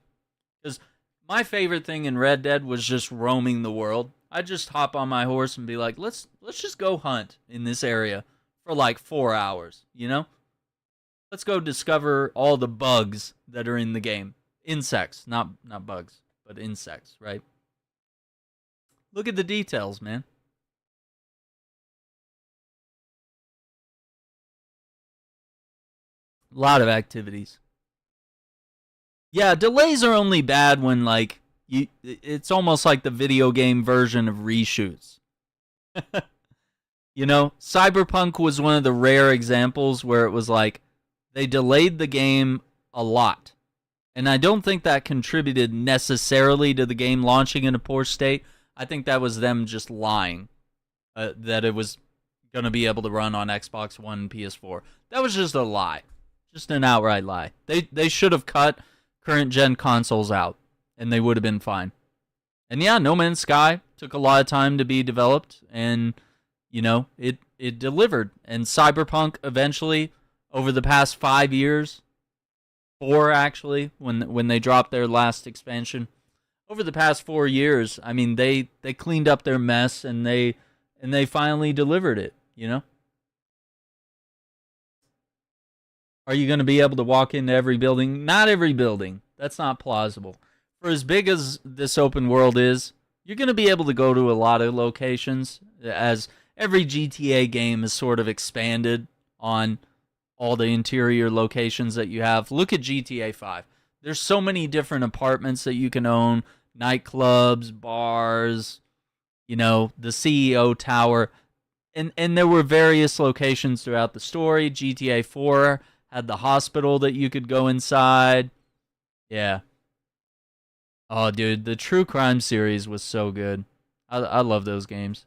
S1: Because my favorite thing in Red Dead was just roaming the world. I'd just hop on my horse and be like, let's just go hunt in this area for like 4 hours, Let's go discover all the bugs that are in the game. Insects, not bugs, but insects, right? Look at the details, man. A lot of activities. Yeah, delays are only bad when, it's almost like the video game version of reshoots. Cyberpunk was one of the rare examples where it was like, they delayed the game a lot. And I don't think that contributed necessarily to the game launching in a poor state. I think that was them just lying that it was going to be able to run on Xbox One and PS4. That was just a lie. Just an outright lie. They should have cut current gen consoles out, and they would have been fine. And yeah, No Man's Sky took a lot of time to be developed, and it delivered. And Cyberpunk eventually, over the past 5 years, 4 actually, when they dropped their last expansion, over the past 4 years, they cleaned up their mess and they finally delivered it. Are you going to be able to walk into every building? Not every building. That's not plausible. For as big as this open world is, you're going to be able to go to a lot of locations, as every GTA game is sort of expanded on all the interior locations that you have. Look at GTA 5. There's so many different apartments that you can own, nightclubs, bars, the CEO tower. And there were various locations throughout the story. GTA 4 had the hospital that you could go inside. Yeah. Oh, dude, the True Crime series was so good. I love those games.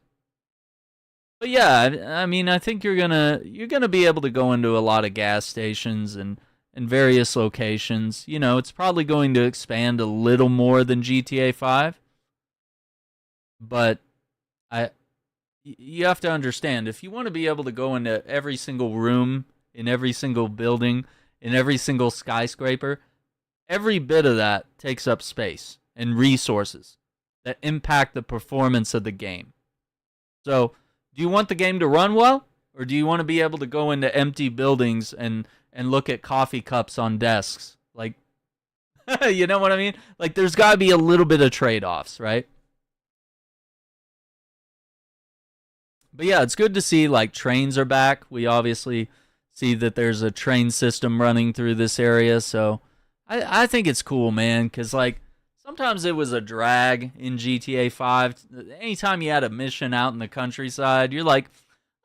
S1: But yeah, I think you're gonna be able to go into a lot of gas stations and various locations. It's probably going to expand a little more than GTA 5. But you have to understand, if you want to be able to go into every single room, in every single building, in every single skyscraper, every bit of that takes up space and resources that impact the performance of the game. So, do you want the game to run well? Or do you want to be able to go into empty buildings and look at coffee cups on desks? Like, you know what I mean? Like, there's got to be a little bit of trade-offs, right? But yeah, it's good to see, trains are back. We obviously see that there's a train system running through this area, so I think it's cool, man, because, sometimes it was a drag in GTA 5. Anytime you had a mission out in the countryside, you're like,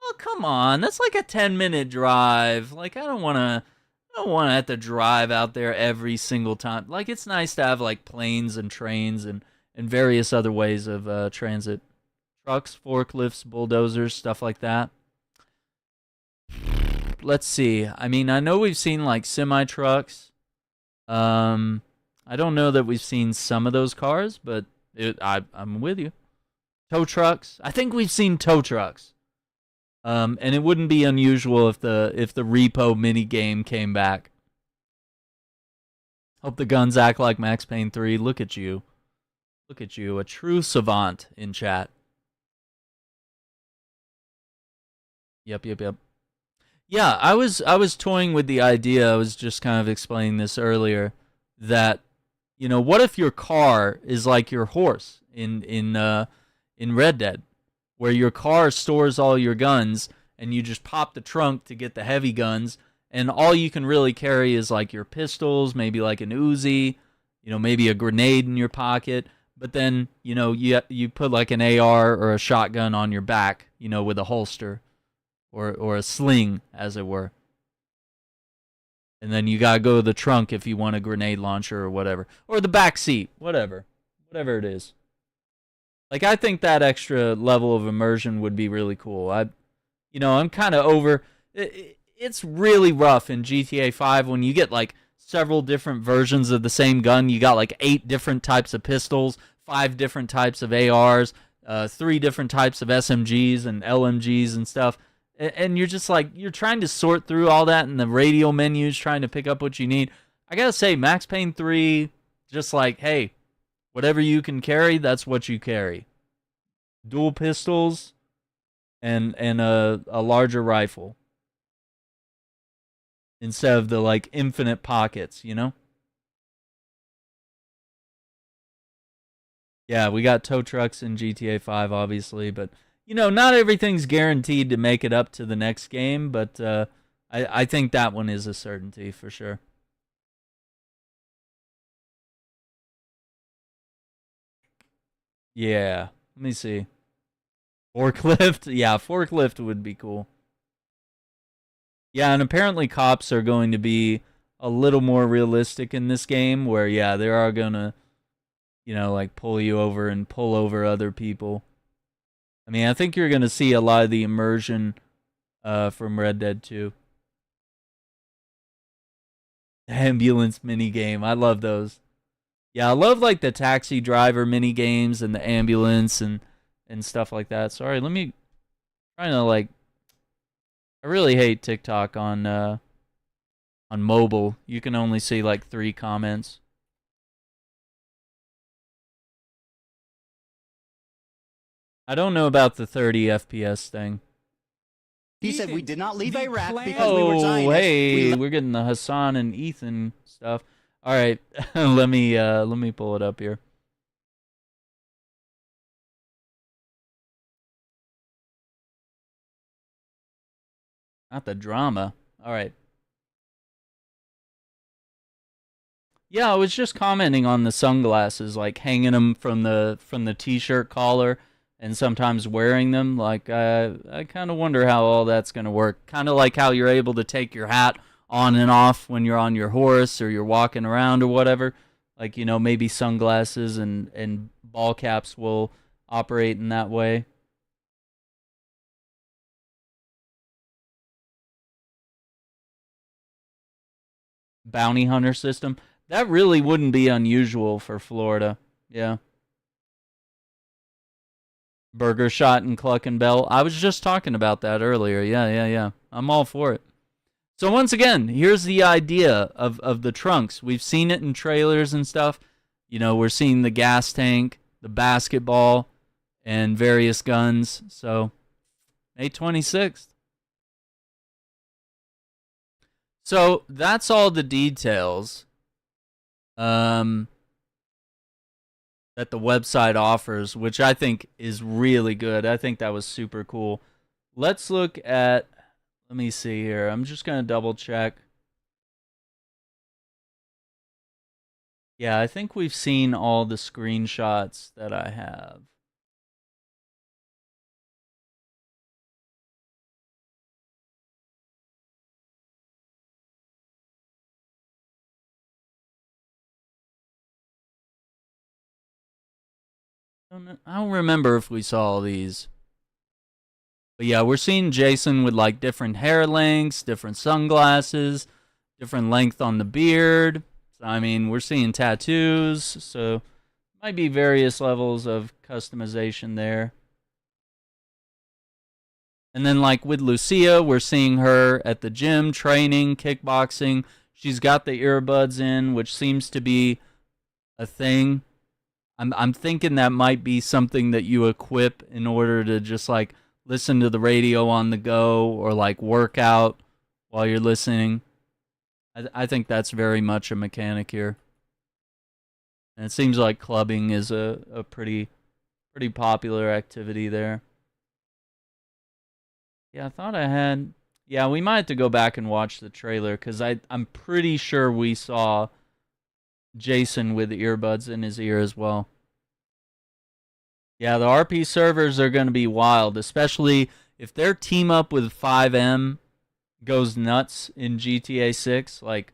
S1: oh, come on, that's like a 10-minute drive. I don't want to have to drive out there every single time. It's nice to have, planes and trains and various other ways of transit. Trucks, forklifts, bulldozers, stuff like that. let's see. I mean, I know we've seen like semi trucks. I don't know that we've seen some of those cars, but I'm with you. Tow trucks. I think we've seen tow trucks. And it wouldn't be unusual if the repo mini game came back. Hope the guns act like Max Payne 3. Look at you. Look at you, a true savant in chat. Yep. Yeah, I was toying with the idea. I was just kind of explaining this earlier that, you know, what if your car is like your horse in Red Dead, where your car stores all your guns and you just pop the trunk to get the heavy guns, and all you can really carry is like your pistols, maybe like an Uzi, you know, maybe a grenade in your pocket. But then, you know, you put like an AR or a shotgun on your back, you know, with a holster or a sling, as it were. And then you gotta go to the trunk if you want a grenade launcher or whatever. Or the back seat, whatever it is. Like, I think that extra level of immersion would be really cool. I'm kind of over... It's really rough in GTA 5 when you get, like, several different versions of the same gun. You got, like, 8 different types of pistols, 5 different types of ARs, 3 different types of SMGs and LMGs and stuff. And you're just, like, you're trying to sort through all that in the radio menus, trying to pick up what you need. I gotta say, Max Payne 3, just like, hey, whatever you can carry, that's what you carry. Dual pistols and a larger rifle. Instead of the, like, infinite pockets, you know? Yeah, we got tow trucks in GTA 5, obviously, but, you know, not everything's guaranteed to make it up to the next game, but I think that one is a certainty for sure. Yeah, let me see. Forklift? Yeah, forklift would be cool. Yeah, and apparently cops are going to be a little more realistic in this game, where, yeah, they are going to, you know, like, pull you over and pull over other people. I mean, I think you're going to see a lot of the immersion from Red Dead 2. Ambulance minigame. I love those. Yeah, I love, like, the taxi driver minigames and the ambulance and stuff like that. Sorry, let me... trying to, like... I really hate TikTok on mobile. You can only see, like, 3 comments. I don't know about the 30 FPS thing.
S8: He said we did not leave Iraq because we were Zionists.
S1: Oh, hey, we're getting the Hassan and Ethan stuff. All right, let me pull it up here. Not the drama. All right. Yeah, I was just commenting on the sunglasses, like hanging them from the t-shirt collar and sometimes wearing them. Like, I kind of wonder how all that's going to work. Kind of like how you're able to take your hat on and off when you're on your horse or you're walking around or whatever. Like, you know, maybe sunglasses and ball caps will operate in that way. Bounty hunter system. That really wouldn't be unusual for Florida. Yeah. Burger shot and Cluck and Bell. I was just talking about that earlier. Yeah. I'm all for it. So once again, here's the idea of the trunks. We've seen it in trailers and stuff. You know, we're seeing the gas tank, the basketball, and various guns. So, May 26th. So that's all the details that the website offers, which I think is really good. I think that was super cool. Let's look at, let me see here. I'm just going to double check. Yeah, I think we've seen all the screenshots that I have. I don't remember if we saw all these. But yeah, we're seeing Jason with like different hair lengths, different sunglasses, different length on the beard. So, I mean, we're seeing tattoos, so might be various levels of customization there. And then like with Lucia, we're seeing her at the gym training, kickboxing. She's got the earbuds in, which seems to be a thing. I'm thinking that might be something that you equip in order to just like listen to the radio on the go or like work out while you're listening. I think that's very much a mechanic here. And it seems like clubbing is a pretty popular activity there. Yeah, I thought I had... Yeah, we might have to go back and watch the trailer, because I'm pretty sure we saw Jason with the earbuds in his ear as well. Yeah, the RP servers are going to be wild, especially if their team up with 5M goes nuts in GTA 6. Like,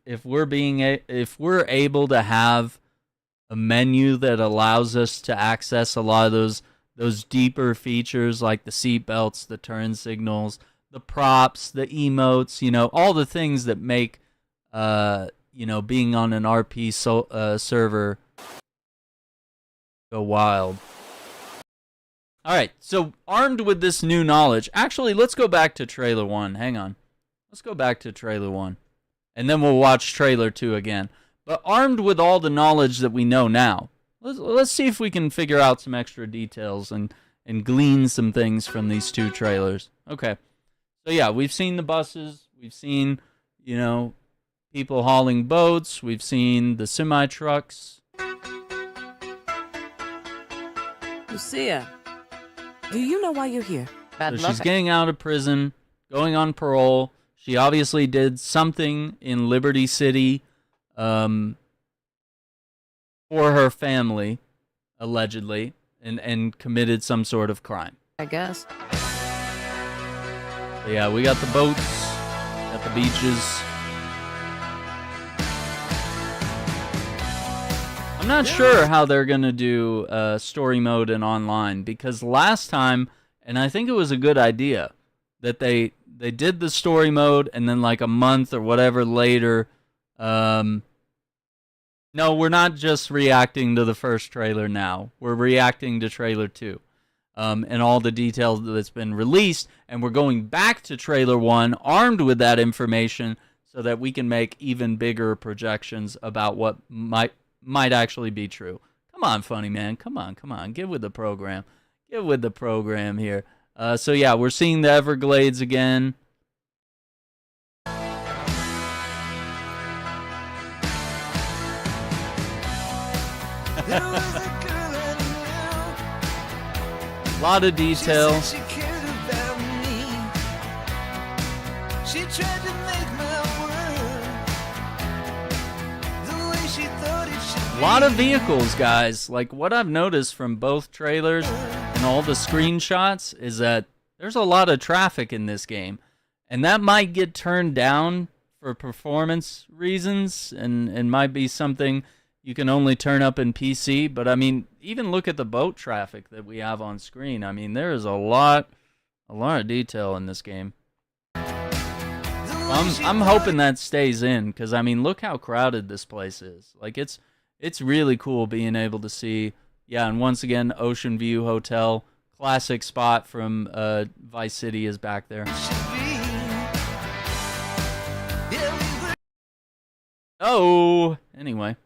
S1: if we're able to have a menu that allows us to access a lot of those deeper features like the seat belts, the turn signals, the props, the emotes, you know, all the things that make you know, being on an RP server go wild. All right, so armed with this new knowledge, actually, let's go back to trailer 1. Hang on. Let's go back to trailer 1. And then we'll watch trailer 2 again. But armed with all the knowledge that we know now, let's see if we can figure out some extra details and glean some things from these 2 trailers. Okay. So yeah, we've seen the buses. We've seen, you know, people hauling boats. We've seen the semi-trucks.
S6: Lucia, do you know why you're here?
S5: Bad
S1: So
S5: luck.
S1: she's getting out of prison, going on parole. She obviously did something in Liberty City for her family, allegedly, and committed some sort of crime.
S5: I guess.
S1: So yeah, we got the boats, got the beaches. I'm not sure how they're going to do story mode and online, because last time, and I think it was a good idea, that they did the story mode and then like a month or whatever later, no, we're not just reacting to the first trailer now. We're reacting to trailer 2. And all the details that's been released, and we're going back to trailer 1 armed with that information so that we can make even bigger projections about what might actually be true. Come on, funny man. Come on. Get with the program. Get with the program here. So yeah, we're seeing the Everglades again. A lot of detail. A lot of vehicles, guys. Like, what I've noticed from both trailers and all the screenshots is that there's a lot of traffic in this game. And that might get turned down for performance reasons and might be something you can only turn up in PC. But, I mean, even look at the boat traffic that we have on screen. I mean, there is a lot of detail in this game. I'm hoping that stays in, because, I mean, look how crowded this place is. Like, it's really cool being able to see, yeah, and once again, Ocean View Hotel, classic spot from Vice City is back there. Oh, anyway.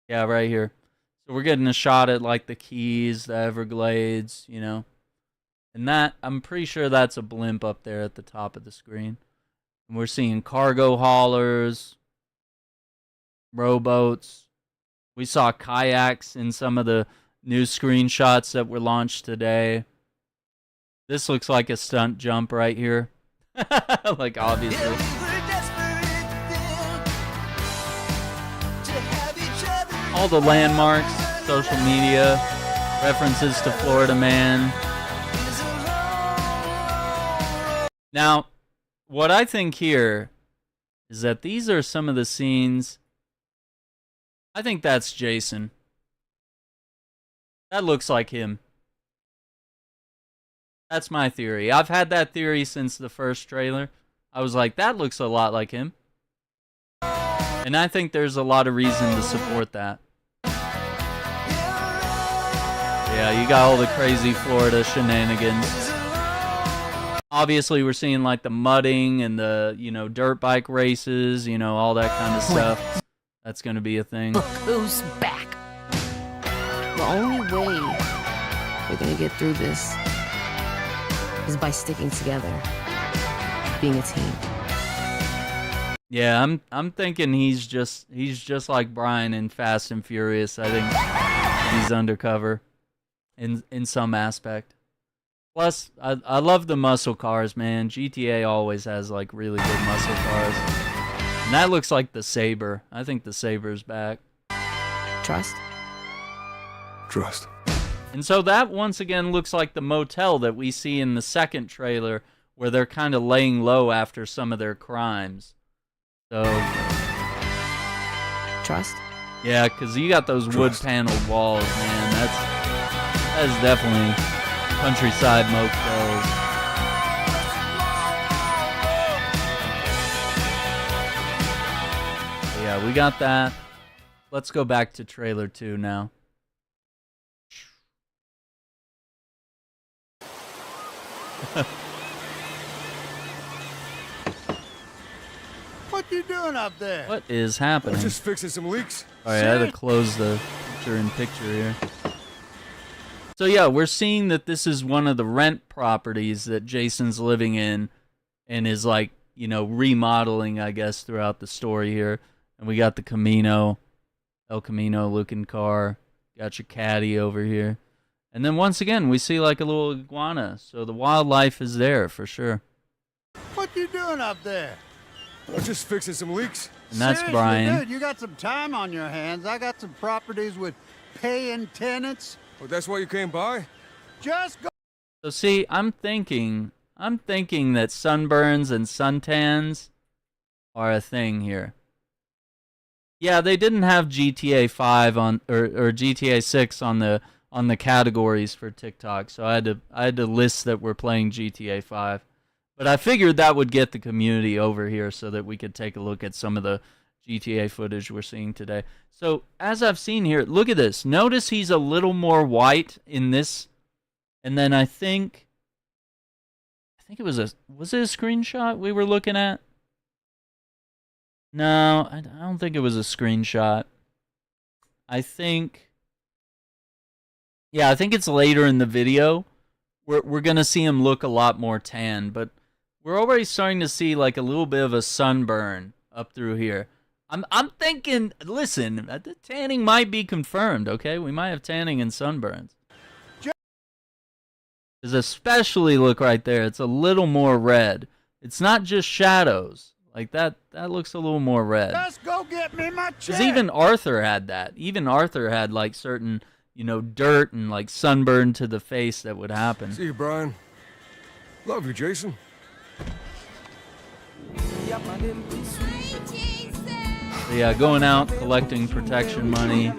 S1: Yeah, right here. So we're getting a shot at, like, the Keys, the Everglades, you know. And that, I'm pretty sure that's a blimp up there at the top of the screen. And we're seeing cargo haulers, rowboats. We saw kayaks in some of the new screenshots that were launched today. This looks like a stunt jump right here. Like, obviously. All the landmarks, social media, references to Florida Man. Now, what I think here is that these are some of the scenes. I think that's Jason. That looks like him. That's my theory. I've had that theory since the first trailer. I was like, that looks a lot like him. And I think there's a lot of reason to support that. Yeah, you got all the crazy Florida shenanigans. Obviously, we're seeing like the mudding and the, dirt bike races, all that kind of stuff. That's going to be a thing.
S5: Look who's back. The only way we're gonna get through this is by sticking together, being a team.
S1: Yeah, I'm thinking he's just like Brian in Fast and Furious. I think he's undercover in some aspect. Plus, I love the muscle cars, man. GTA always has like really good muscle cars. And that looks like the Sabre. I think the Sabre's back.
S5: Trust?
S3: Trust.
S1: And so that once again looks like the motel that we see in the second trailer where they're kind of laying low after some of their crimes. So,
S5: Trust?
S1: yeah, because you got those wood-paneled walls, man. That is definitely countryside motels. Yeah, we got that. Let's go back to trailer 2 now.
S2: What you doing up there?
S1: What is happening?
S3: I'm just fixing some leaks.
S1: Alright, I had to close the picture-in-picture here. So yeah, we're seeing that this is one of the rent properties that Jason's living in and is like, remodeling, I guess, throughout the story here. And we got the Camino, El Camino looking car. Got your caddy over here. And then once again, we see like a little iguana. So the wildlife is there for sure.
S2: What you doing up there?
S3: I'm just fixing some leaks.
S1: And that's
S2: Seriously,
S1: Brian.
S2: Dude, you got some time on your hands. I got some properties with paying tenants.
S3: Oh, that's why you came by?
S2: Just go.
S1: So see, I'm thinking that sunburns and suntans are a thing here. Yeah, they didn't have GTA 5 on or GTA 6 on the categories for TikTok, so I had to list that we're playing GTA 5. But I figured that would get the community over here so that we could take a look at some of the GTA footage we're seeing today. So, as I've seen here, look at this. Notice he's a little more white in this. And then I think it was it a screenshot we were looking at? No, I don't think it was a screenshot. I think it's later in the video. We're going to see him look a lot more tan, but we're already starting to see like a little bit of a sunburn up through here. I'm thinking, listen, the tanning might be confirmed, okay? We might have tanning and sunburns. Because especially look right there, it's a little more red. It's not just shadows. Like that looks a little more red.
S2: Just go get me my check.
S1: Because even Arthur had that. Even Arthur had like certain, dirt and like sunburn to the face that would happen.
S3: See you, Brian. Love you, Jason.
S1: So yeah, going out, collecting protection money,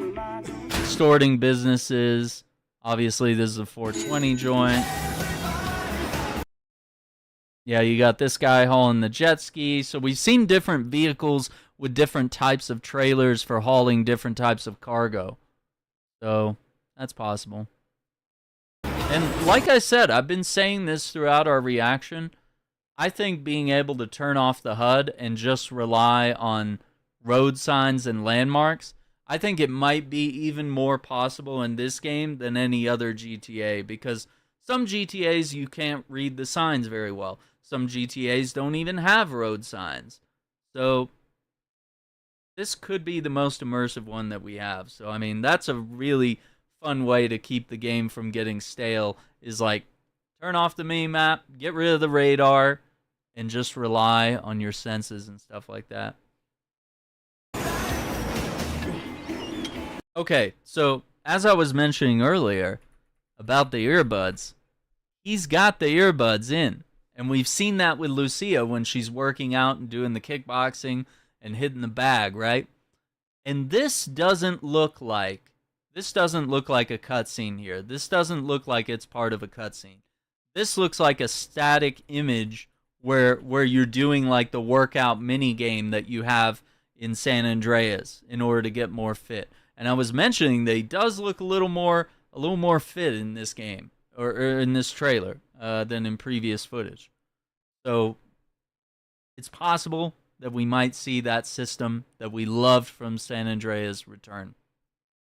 S1: extorting businesses. Obviously, this is a 420 joint. Yeah, you got this guy hauling the jet ski. So we've seen different vehicles with different types of trailers for hauling different types of cargo. So that's possible. And like I said, I've been saying this throughout our reaction. I think being able to turn off the HUD and just rely on road signs and landmarks, I think it might be even more possible in this game than any other GTA, because some GTAs you can't read the signs very well. Some GTAs don't even have road signs. So this could be the most immersive one that we have. So I mean, that's a really fun way to keep the game from getting stale, is like turn off the mini-map, get rid of the radar, and just rely on your senses and stuff like that. Okay, so as I was mentioning earlier about the earbuds, he's got the earbuds in. And we've seen that with Lucia when she's working out and doing the kickboxing and hitting the bag, right? And this doesn't look like a cutscene here. This doesn't look like it's part of a cutscene. This looks like a static image where you're doing like the workout mini game that you have in San Andreas in order to get more fit. And I was mentioning that he does look a little more fit in this game or in this trailer than in previous footage. So it's possible that we might see that system that we loved from San Andreas return.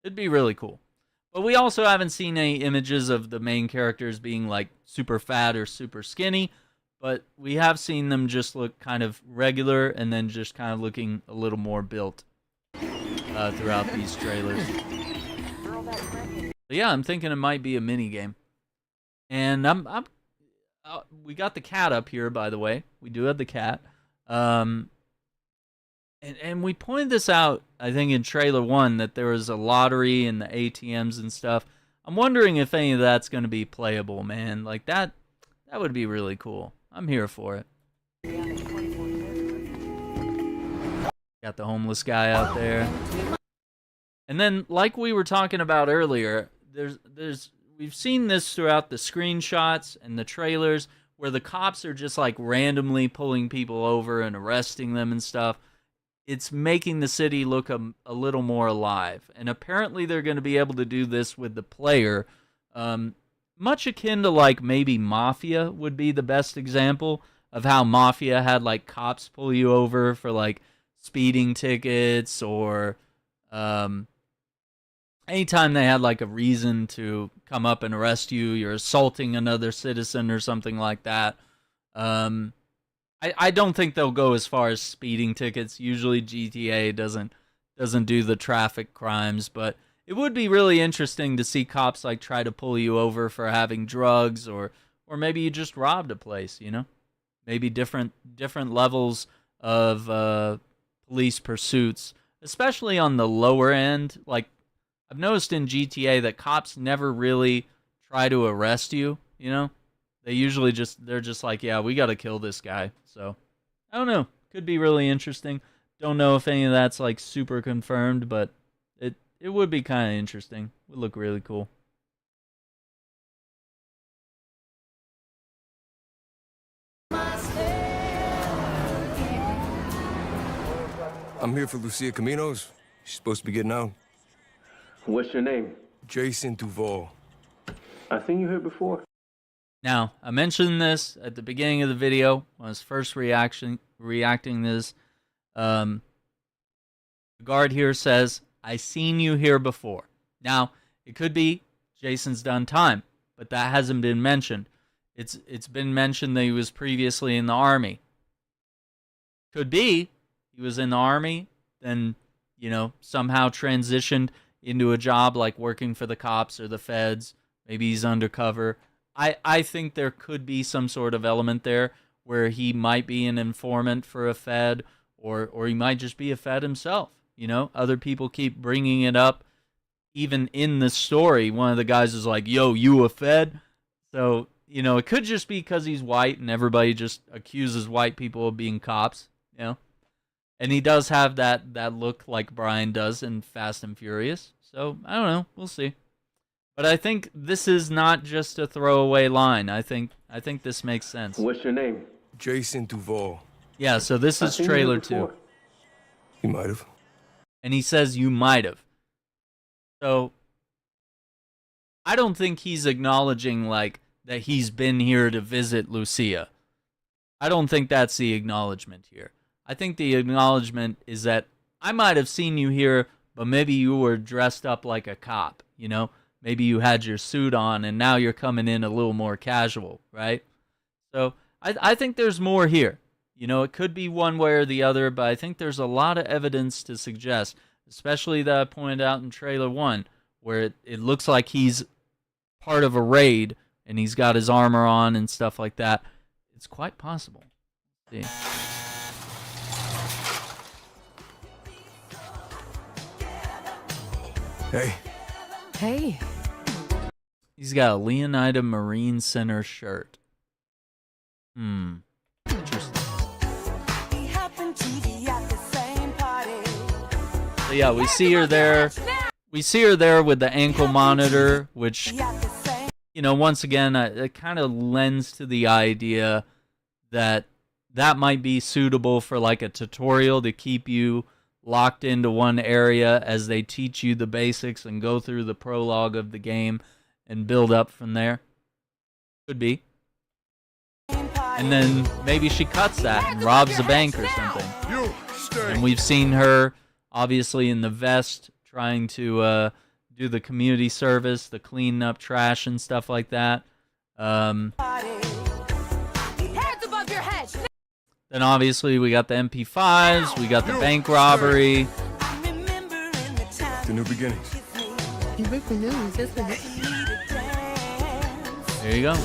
S1: It'd be really cool. But we also haven't seen any images of the main characters being like super fat or super skinny, but we have seen them just look kind of regular and then just kind of looking a little more built throughout these trailers. But yeah, I'm thinking it might be a mini game. And we got the cat up here, by the way. We do have the cat. And we pointed this out, I think, in trailer 1, that there was a lottery in the ATMs and stuff. I'm wondering if any of that's going to be playable, man. Like, that would be really cool. I'm here for it. Got the homeless guy out there. And then, like we were talking about earlier, we've seen this throughout the screenshots and the trailers where the cops are just, like, randomly pulling people over and arresting them and stuff. It's making the city look a little more alive. And apparently they're going to be able to do this with the player. Much akin to, like, maybe Mafia would be the best example of how Mafia had, like, cops pull you over for, like, speeding tickets or anytime they had, like, a reason to come up and arrest you, you're assaulting another citizen or something like that. I don't think they'll go as far as speeding tickets. Usually GTA doesn't do the traffic crimes, but it would be really interesting to see cops like try to pull you over for having drugs or maybe you just robbed a place, you know? Maybe different levels of police pursuits, especially on the lower end. Like, I've noticed in GTA that cops never really try to arrest you, you know? They usually they're just like, yeah, we got to kill this guy. So, I don't know. Could be really interesting. Don't know if any of that's like super confirmed, but it would be kind of interesting. Would look really cool.
S3: I'm here for Lucia Caminos. She's supposed to be getting out.
S4: What's your name?
S3: Jason Duval.
S4: I think you heard before.
S1: Now, I mentioned this at the beginning of the video when I was first reacting this. The guard here says, I seen you here before. Now, it could be Jason's done time, but that hasn't been mentioned. It's been mentioned that he was previously in the Army. Could be he was in the Army, then, you know, somehow transitioned into a job like working for the cops or the feds. Maybe he's undercover. I think there could be some sort of element there where he might be an informant for a Fed, or he might just be a Fed himself. You know, other people keep bringing it up. Even in the story, one of the guys is like, yo, you a Fed? So, you know, it could just be because he's white and everybody just accuses white people of being cops, you know? And he does have that look like Brian does in Fast and Furious. So, I don't know. We'll see. But I think this is not just a throwaway line. I think this makes sense.
S4: What's your name?
S3: Jason Duval.
S1: Yeah, so this is trailer 2.
S3: He might have.
S1: And he says you might have. So I don't think he's acknowledging like that he's been here to visit Lucia. I don't think that's the acknowledgement here. I think the acknowledgement is that I might have seen you here, but maybe you were dressed up like a cop, you know? Maybe you had your suit on and now you're coming in a little more casual, right? So I think there's more here. You know, it could be one way or the other, but I think there's a lot of evidence to suggest, especially that I pointed out in trailer 1, where it looks like he's part of a raid and he's got his armor on and stuff like that. It's quite possible. Let's see.
S3: Hey.
S5: Hey.
S1: He's got a Leonida Marine Center shirt. Interesting. So yeah, we see her there. We see her there with the ankle monitor, which you know, once again, it kind of lends to the idea that that might be suitable for like a tutorial to keep you locked into one area as they teach you the basics and go through the prologue of the game and build up from there. Could be. And then maybe she cuts that and robs a bank or something. And we've seen her, obviously, in the vest trying to do the community service, the cleaning up trash and stuff like that. Heads above your head. Then obviously we got the MP5s, we got the bank robbery.
S3: The new beginnings.
S5: You break the news, isn't it?
S1: There you go.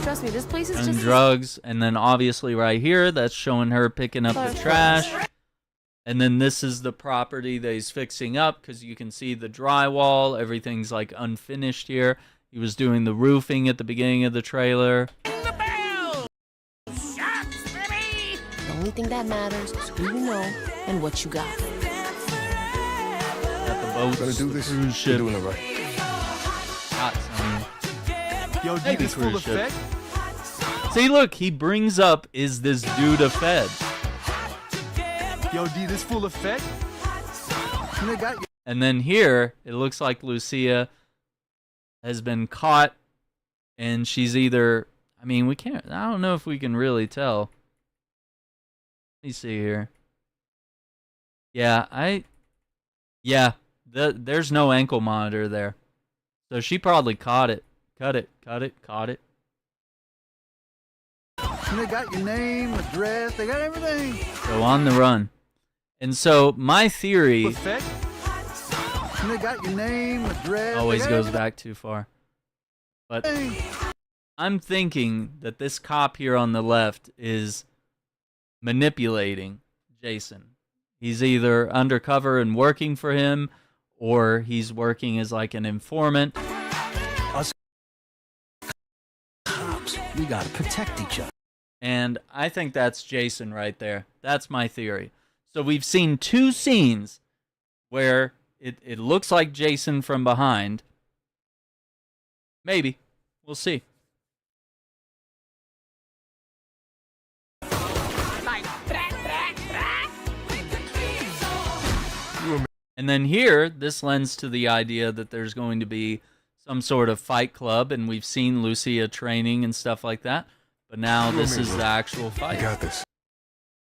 S5: Trust me, this place is
S1: And
S5: just
S1: drugs. And then obviously right here, that's showing her picking up the trash. And then this is the property that he's fixing up because you can see the drywall. Everything's like unfinished here. He was doing the roofing at the beginning of the trailer.
S5: the only thing that matters is who you know and what you got.
S1: Got the boats,
S3: Gonna do
S1: the
S3: this.
S1: cruise
S3: You're
S1: ship.
S3: doing it right.
S1: Yachts, I mean.
S2: Yo, D,
S1: Maybe
S2: this full
S1: cruise ship.
S2: effect.
S1: See, look, he brings up, is this dude a Fed?
S2: Yo, D, this full effect. And they got you.
S1: And then here, it looks like Lucia has been caught, and she's either, I mean, I don't know if we can really tell. Let me see here. Yeah, there's no ankle monitor there. So she probably caught it. Caught it.
S2: And they got your name, address, they got everything.
S1: So on the run. And so my theory
S2: Effect. And they got your name, address.
S1: always
S2: they got
S1: goes back too far. But
S2: everything.
S1: I'm thinking that this cop here on the left is manipulating Jason. He's either undercover and working for him, or he's working as like an informant.
S2: Us cops, we gotta protect each other.
S1: And I think that's Jason right there. That's my theory. So we've seen two scenes where it looks like Jason from behind. Maybe. We'll see. And then here, this lends to the idea that there's going to be some sort of fight club, and we've seen Lucia training and stuff like that. But now this is the actual
S3: I
S1: fight.
S3: got this.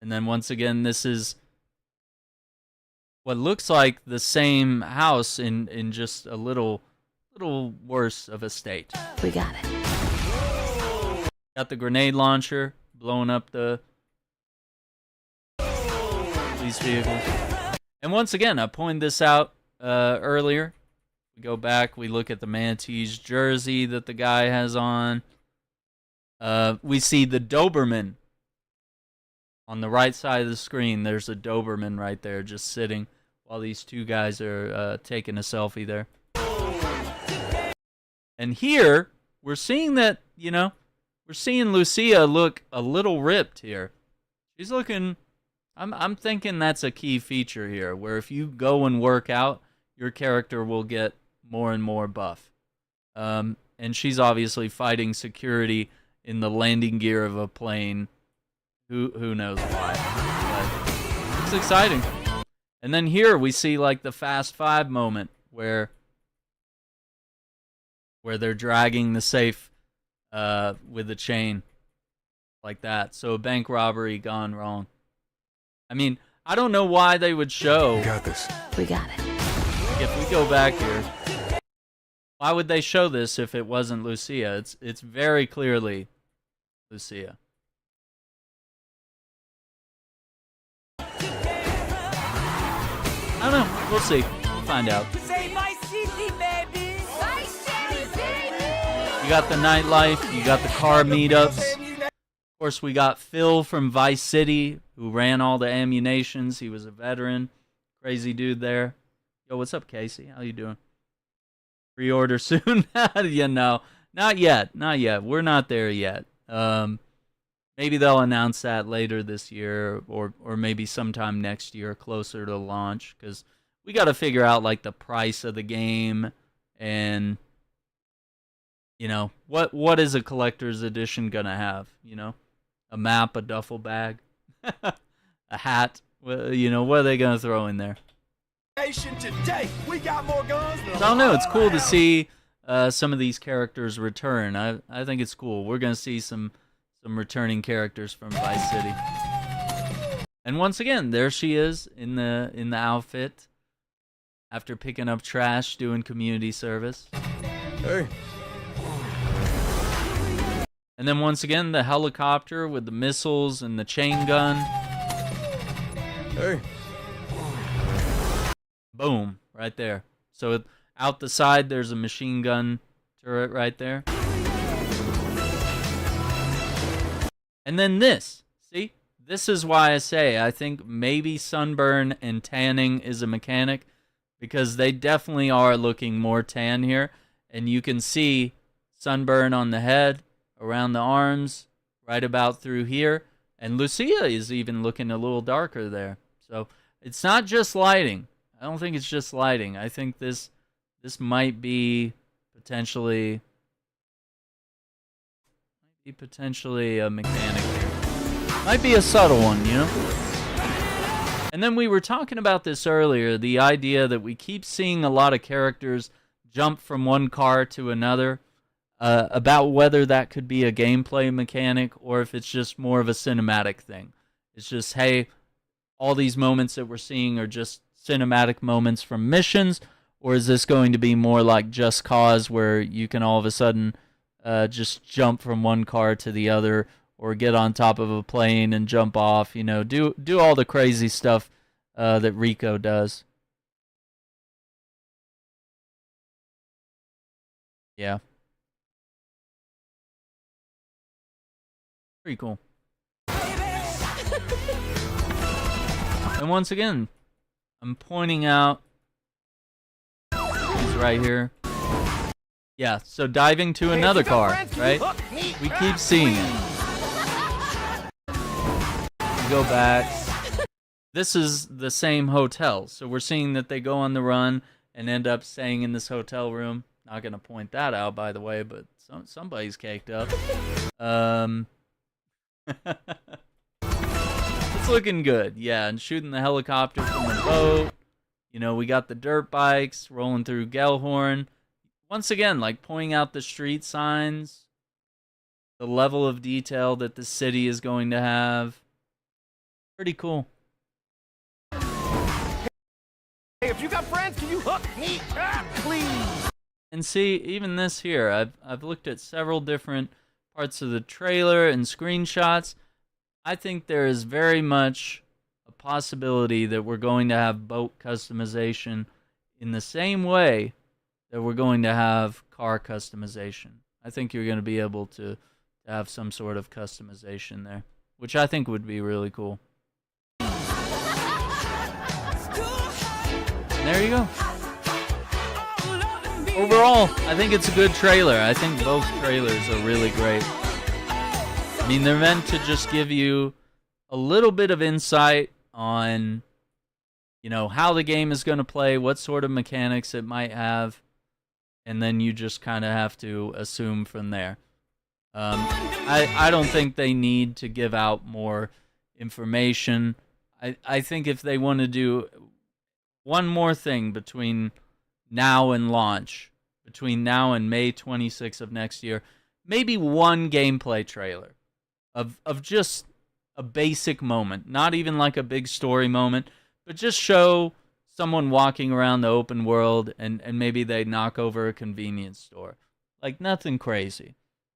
S1: And then once again, this is what looks like the same house in just a little worse of a state.
S5: We got it.
S1: Got the grenade launcher blowing up the police vehicles. And once again, I pointed this out earlier. We go back, we look at the Manatees jersey that the guy has on. We see the Doberman on the right side of the screen. There's a Doberman right there just sitting while these two guys are taking a selfie there. And here, we're seeing that, we're seeing Lucia look a little ripped here. She's looking, I'm thinking that's a key feature here, where if you go and work out, your character will get more and more buff. And she's obviously fighting security in the landing gear of a plane. Who knows why. But it's exciting. And then here we see like the Fast Five moment where they're dragging the safe with a chain like that. So a bank robbery gone wrong. I mean, I don't know why they would show.
S3: I got this.
S5: We got it.
S1: If we go back here, why would they show this if it wasn't Lucia? It's very clearly Lucia. I don't know. We'll see. We'll find out.
S7: Say Vice City, baby. Vice City, baby.
S1: You got the nightlife. You got the car meetups. Of course, we got Phil from Vice City, who ran all the ammunitions. He was a veteran. Crazy dude there. Yo, what's up, Casey? How you doing? Pre-order soon? You know, not yet. Not yet. We're not there yet. Maybe they'll announce that later this year, or maybe sometime next year, closer to launch, because we got to figure out like the price of the game and You know, what is a collector's edition gonna have? You know, a map, a duffel bag, a hat. You know, what are they gonna throw in there?
S7: Today, we got more guns than
S1: I don't know. It's cool to see some of these characters return. I think it's cool. We're gonna see some returning characters from Vice City. And once again, there she is in the outfit after picking up trash, doing community service.
S3: Hey.
S1: And then once again, the helicopter with the missiles and the chain gun.
S3: Hey.
S1: Boom, right there. So out the side, there's a machine gun turret right there. And then this. See? This is why I say I think maybe sunburn and tanning is a mechanic, because they definitely are looking more tan here. And you can see sunburn on the head, around the arms, right about through here. And Lucia is even looking a little darker there. So it's not just lighting. I don't think it's just lighting. I think this might be potentially a mechanic here. Might be a subtle one, you know? And then we were talking about this earlier, the idea that we keep seeing a lot of characters jump from one car to another, about whether that could be a gameplay mechanic or if it's just more of a cinematic thing. It's just, hey, all these moments that we're seeing are just cinematic moments from missions, or is this going to be more like Just Cause, where you can all of a sudden just jump from one car to the other, or get on top of a plane and jump off, you know, do all the crazy stuff that Rico does. Yeah. Pretty cool. And once again, I'm pointing out, he's right here. Yeah, so diving to another car, right? We keep seeing it. We go back. This is the same hotel, so we're seeing that they go on the run and end up staying in this hotel room. Not gonna point that out, by the way, but somebody's caked up. It's looking good, yeah, and shooting the helicopter from the boat. You know, we got the dirt bikes rolling through Gellhorn. Once again, like pointing out the street signs, the level of detail that the city is going to have. Pretty cool.
S7: Hey, if you got friends, can you hook me up, please?
S1: And see, even this here, I've looked at several different parts of the trailer and screenshots. I think there is very much a possibility that we're going to have boat customization in the same way that we're going to have car customization. I think you're going to be able to have some sort of customization there, which I think would be really cool. And there you go. Overall, I think it's a good trailer. I think both trailers are really great. I mean, they're meant to just give you a little bit of insight on, you know, how the game is going to play, what sort of mechanics it might have, and then you just kind of have to assume from there. I don't think they need to give out more information. I think if they want to do one more thing between now and launch, between now and May 26th of next year, maybe one gameplay trailer of just a basic moment, not even like a big story moment, but just show someone walking around the open world and maybe they knock over a convenience store. Like nothing crazy,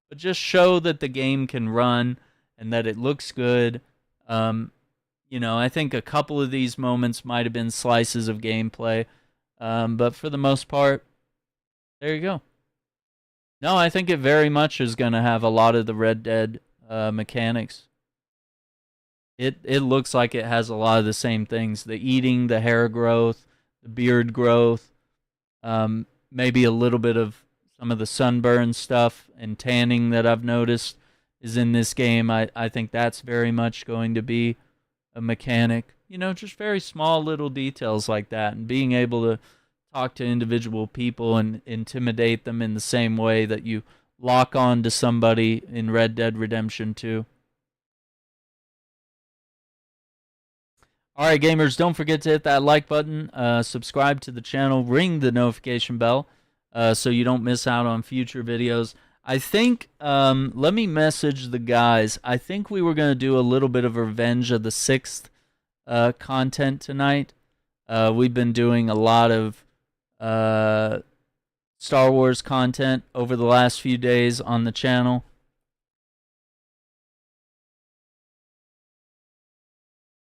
S1: but just show that the game can run and that it looks good. You know, I think a couple of these moments might have been slices of gameplay, but for the most part, there you go. No, I think it very much is going to have a lot of the Red Dead mechanics. It looks like it has a lot of the same things. The eating, the hair growth, the beard growth, maybe a little bit of some of the sunburn stuff and tanning that I've noticed is in this game. I think that's very much going to be a mechanic. You know, just very small little details like that, and being able to talk to individual people and intimidate them in the same way that you lock on to somebody in Red Dead Redemption 2. Alright, gamers, don't forget to hit that like button, subscribe to the channel, ring the notification bell so you don't miss out on future videos. I think, let me message the guys. I think we were going to do a little bit of Revenge of the Sixth content tonight. We've been doing a lot of Star Wars content over the last few days on the channel.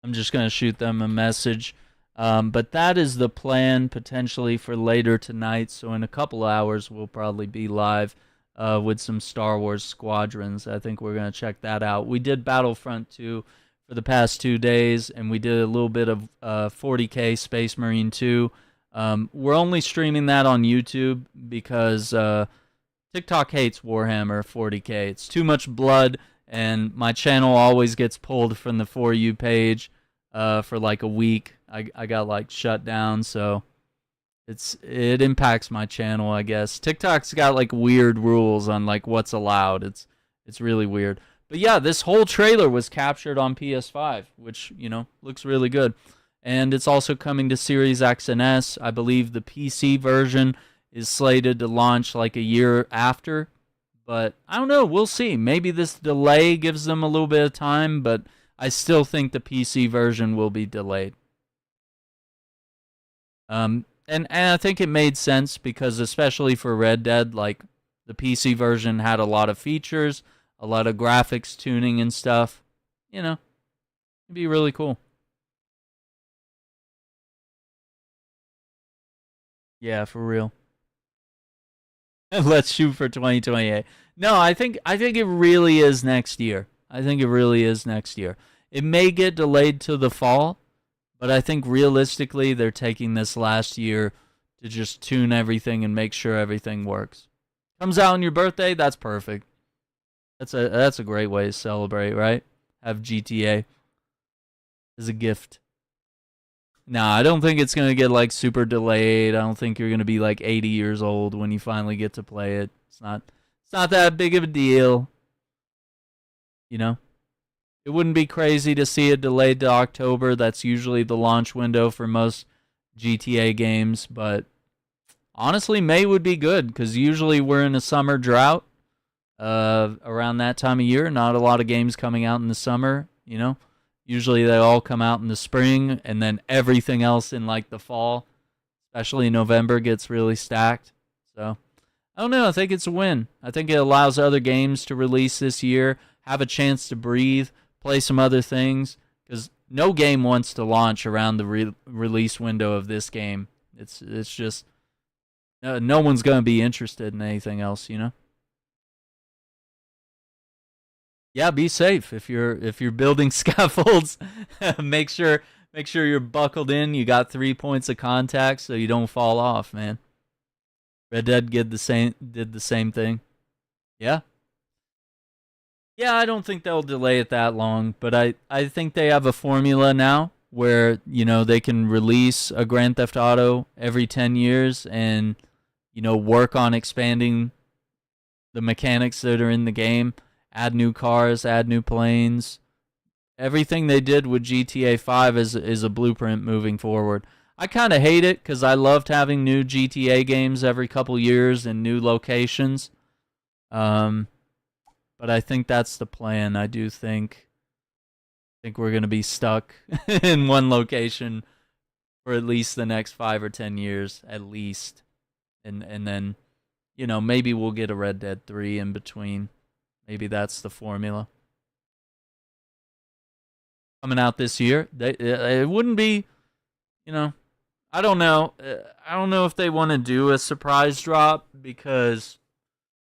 S1: I'm just going to shoot them a message. But that is the plan potentially for later tonight. So in a couple hours, we'll probably be live with some Star Wars Squadrons. I think we're going to check that out. We did Battlefront 2 for the past 2 days, and we did a little bit of 40K Space Marine 2. We're only streaming that on YouTube because TikTok hates Warhammer 40K. It's too much blood. And my channel always gets pulled from the For You page for like a week. I got like shut down, so it impacts my channel, I guess. TikTok's got like weird rules on like what's allowed. It's really weird. But yeah, this whole trailer was captured on PS5, which, you know, looks really good. And it's also coming to Series X and S. I believe the PC version is slated to launch like a year after. But I don't know. We'll see. Maybe this delay gives them a little bit of time, but I still think the PC version will be delayed. And I think it made sense because especially for Red Dead, like the PC version had a lot of features, a lot of graphics tuning and stuff. You know, it'd be really cool. Yeah, for real. Let's shoot for 2028. No, I think it really is next year. I think it really is next year. It may get delayed to the fall, but I think realistically they're taking this last year to just tune everything and make sure everything works. Comes out on your birthday, that's perfect. That's a great way to celebrate, right? Have GTA as a gift. Nah, I don't think it's going to get, like, super delayed. I don't think you're going to be, like, 80 years old when you finally get to play it. It's not that big of a deal. You know? It wouldn't be crazy to see it delayed to October. That's usually the launch window for most GTA games. But, honestly, May would be good, because usually we're in a summer drought around that time of year. Not a lot of games coming out in the summer, you know? Usually they all come out in the spring, and then everything else in like the fall, especially November, gets really stacked. So, I don't know. I think it's a win. I think it allows other games to release this year, have a chance to breathe, play some other things, because no game wants to launch around the release window of this game. It's just no one's going to be interested in anything else, you know? Yeah, be safe if you're building scaffolds. make sure you're buckled in. You got 3 points of contact so you don't fall off, man. Red Dead did the same thing. Yeah. Yeah, I don't think they'll delay it that long, but I think they have a formula now where, you know, they can release a Grand Theft Auto every 10 years and, you know, work on expanding the mechanics that are in the game. Add new cars, add new planes. Everything they did with GTA 5 is a blueprint moving forward. I kind of hate it because I loved having new GTA games every couple years and new locations. But I think that's the plan. I do think we're going to be stuck in one location for at least the next 5 or 10 years, at least. And then, you know, maybe we'll get a Red Dead 3 in between. Maybe that's the formula. Coming out this year, it wouldn't be, you know, I don't know. I don't know if they want to do a surprise drop because,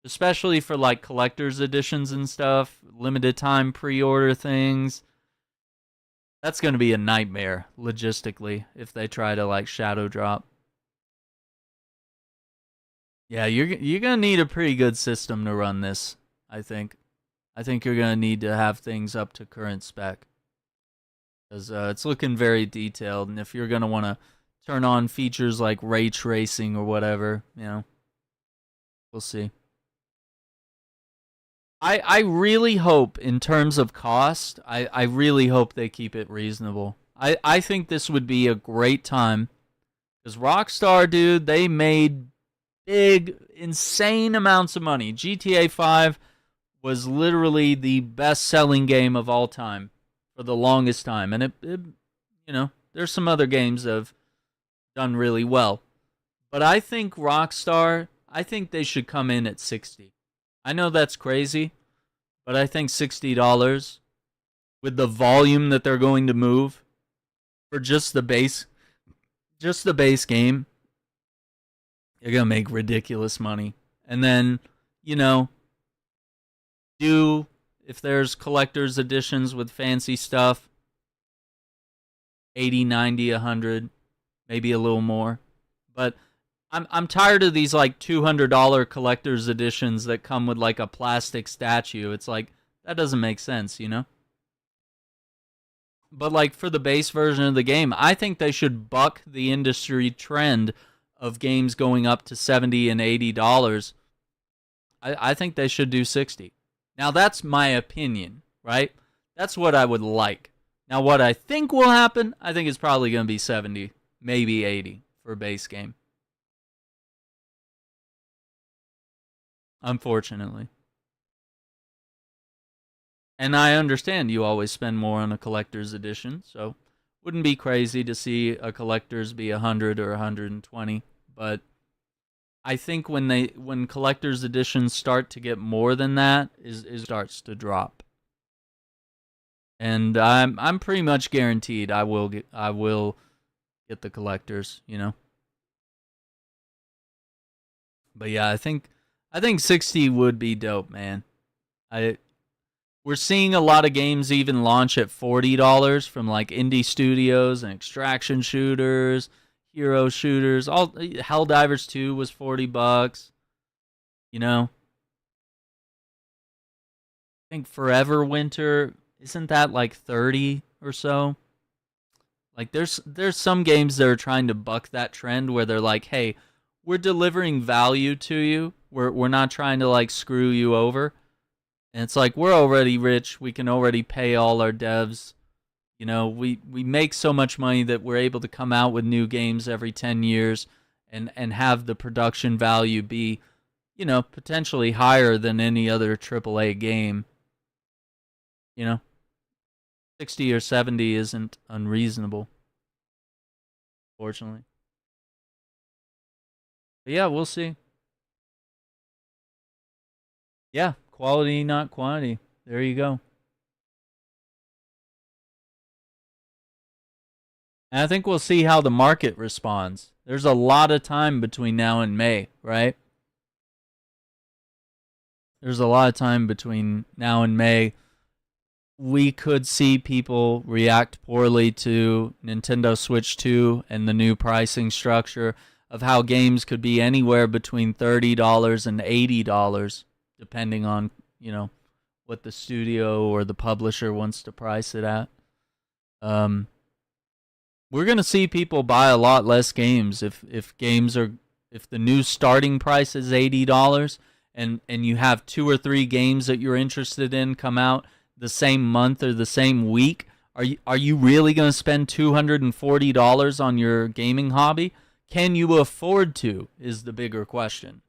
S1: especially for like collector's editions and stuff, limited time pre-order things, that's going to be a nightmare logistically if they try to like shadow drop. Yeah, you're going to need a pretty good system to run this. I think you're going to need to have things up to current spec. Because it's looking very detailed. And if you're going to want to turn on features like ray tracing or whatever, you know, we'll see. I really hope, in terms of cost, I really hope they keep it reasonable. I think this would be a great time, because Rockstar, dude, they made big, insane amounts of money. GTA 5 was literally the best-selling game of all time for the longest time. And there's some other games that have done really well. But I think Rockstar, I think they should come in at 60. I know that's crazy, but I think $60 with the volume that they're going to move for just the base game, you're going to make ridiculous money. And then, if there's collector's editions with fancy stuff, 80, 90, 100, maybe a little more. But I'm tired of these like $200 collector's editions that come with like a plastic statue. It's like, that doesn't make sense, But like for the base version of the game, I think they should buck the industry trend of games going up to $70 and $80. I think they should do 60. Now that's my opinion, right? That's what I would like. Now what I think will happen, I think it's probably going to be 70, maybe 80 for a base game. Unfortunately. And I understand you always spend more on a collector's edition, so wouldn't be crazy to see a collector's be 100 or 120, but I think when collector's editions start to get more than that, it starts to drop. And I'm pretty much guaranteed I will get the collectors, But yeah, I think 60 would be dope, man. We're seeing a lot of games even launch at $40 from like indie studios and extraction shooters, hero shooters. All Helldivers 2 was $40. I think Forever Winter, isn't that like 30 or so? Like there's some games that are trying to buck that trend where they're like, "Hey, we're delivering value to you. We're not trying to like screw you over." And it's like, we're already rich. We can already pay all our devs. We make so much money that we're able to come out with new games every 10 years and have the production value be, potentially higher than any other AAA game. 60 or 70 isn't unreasonable, fortunately. But yeah, we'll see. Yeah, quality, not quantity. There you go. And I think we'll see how the market responds. There's a lot of time between now and May, right? There's a lot of time between now and May. We could see people react poorly to Nintendo Switch 2 and the new pricing structure of how games could be anywhere between $30 and $80. Depending on, what the studio or the publisher wants to price it at. We're going to see people buy a lot less games if the new starting price is $80 and you have 2 or 3 games that you're interested in come out the same month or the same week. Are you really going to spend $240 on your gaming hobby? Can you afford to is the bigger question.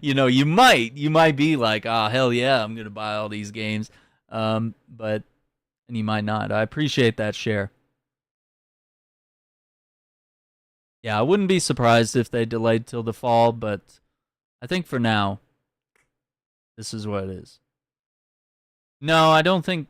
S1: You might be like, hell yeah, I'm going to buy all these games. And you might not. I appreciate that share. Yeah, I wouldn't be surprised if they delayed till the fall, but I think for now, this is what it is. No, I don't think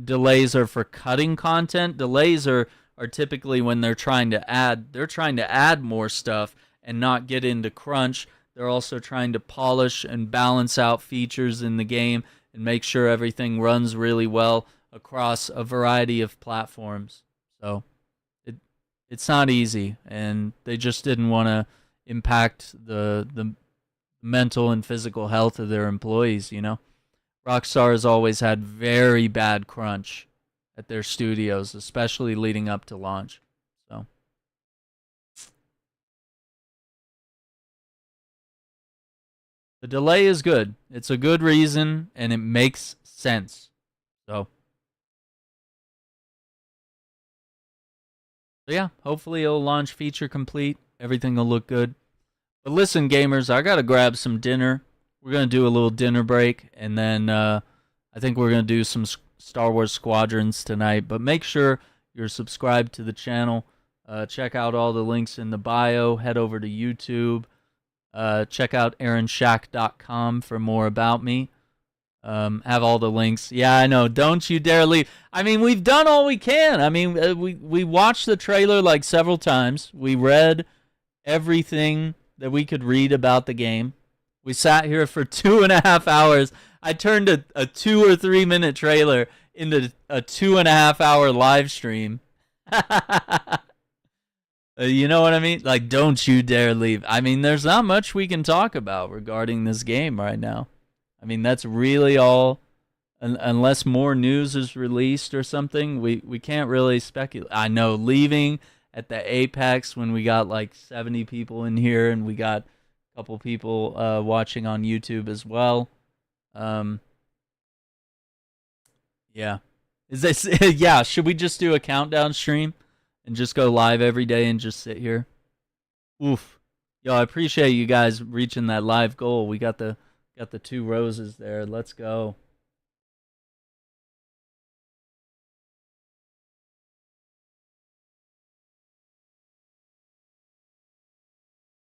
S1: delays are for cutting content. Delays are typically when they're trying to add more stuff and not get into crunch. They're also trying to polish and balance out features in the game and make sure everything runs really well across a variety of platforms. So it's not easy, and they just didn't want to impact the mental and physical health of their employees, Rockstar has always had very bad crunch at their studios, especially leading up to launch. So The delay is good. It's a good reason, and it makes sense. So yeah, hopefully it'll launch feature complete. Everything will look good. But listen, gamers, I got to grab some dinner. We're going to do a little dinner break, and then I think we're going to do some Star Wars Squadrons tonight. But make sure you're subscribed to the channel. Check out all the links in the bio. Head over to YouTube. Check out aaronshack.com for more about me. Have all the links. Yeah, I know. Don't you dare leave. I mean, we've done all we can. I mean, we watched the trailer like several times. We read everything that we could read about the game. We sat here for 2.5 hours. I turned a 2 or 3 minute trailer into a 2.5 hour live stream. You know what I mean? Like, don't you dare leave. I mean, there's not much we can talk about regarding this game right now. I mean, that's really all. Unless more news is released or something, we can't really speculate. I know leaving at the Apex when we got like 70 people in here and we got a couple people watching on YouTube as well. Yeah. Is this yeah, should we just do a countdown stream and just go live every day and just sit here? Oof. Yo, I appreciate you guys reaching that live goal. We got the 2 roses there. Let's go.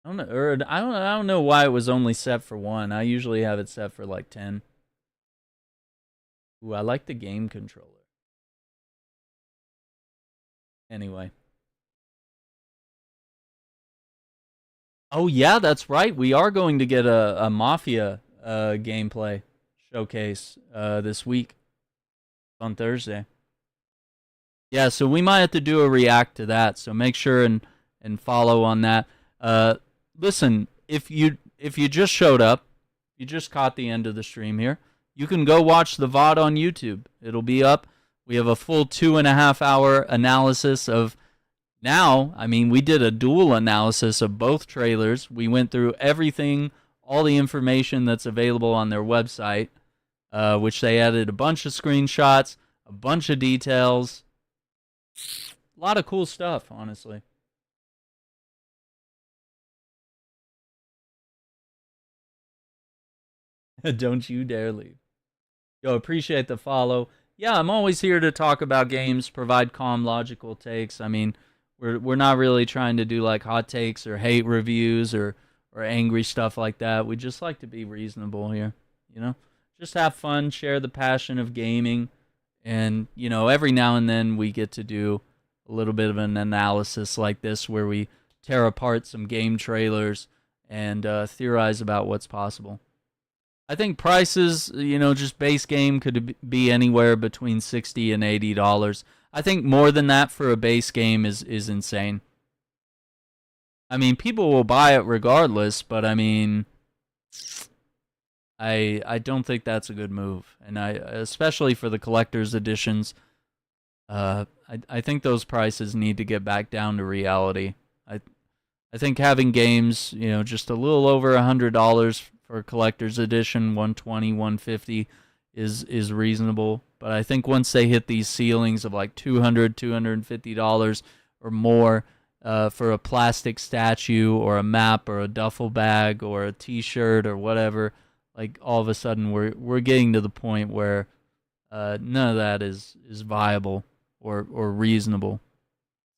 S1: I don't know why it was only set for 1. I usually have it set for like 10. Ooh, I like the game controller. Anyway. Oh yeah, that's right. We are going to get a Mafia gameplay showcase this week on Thursday. Yeah, so we might have to do a react to that. So make sure and follow on that. Listen, if you just showed up, you just caught the end of the stream here, you can go watch the VOD on YouTube. It'll be up. We have a full 2.5 hour analysis of now. I mean, we did a dual analysis of both trailers. We went through everything, all the information that's available on their website, which they added a bunch of screenshots, a bunch of details. A lot of cool stuff, honestly. Don't you dare leave. Yo, appreciate the follow. Yeah, I'm always here to talk about games, provide calm, logical takes. I mean, we're not really trying to do like hot takes or hate reviews or angry stuff like that. We just like to be reasonable here, you know? Just have fun, share the passion of gaming, and, you know, every now and then we get to do a little bit of an analysis like this where we tear apart some game trailers and theorize about what's possible. I think prices, you know, just base game could be anywhere between $60 and $80. I think more than that for a base game is insane. I mean, people will buy it regardless, but I mean, I don't think that's a good move. And especially for the collector's editions, I think those prices need to get back down to reality. I think having games, you know, just a little over $100 for a collector's edition, 120, 150 is reasonable. But I think once they hit these ceilings of like $200, $250 or more for a plastic statue or a map or a duffel bag or a t-shirt or whatever, like all of a sudden we're getting to the point where none of that is viable or reasonable.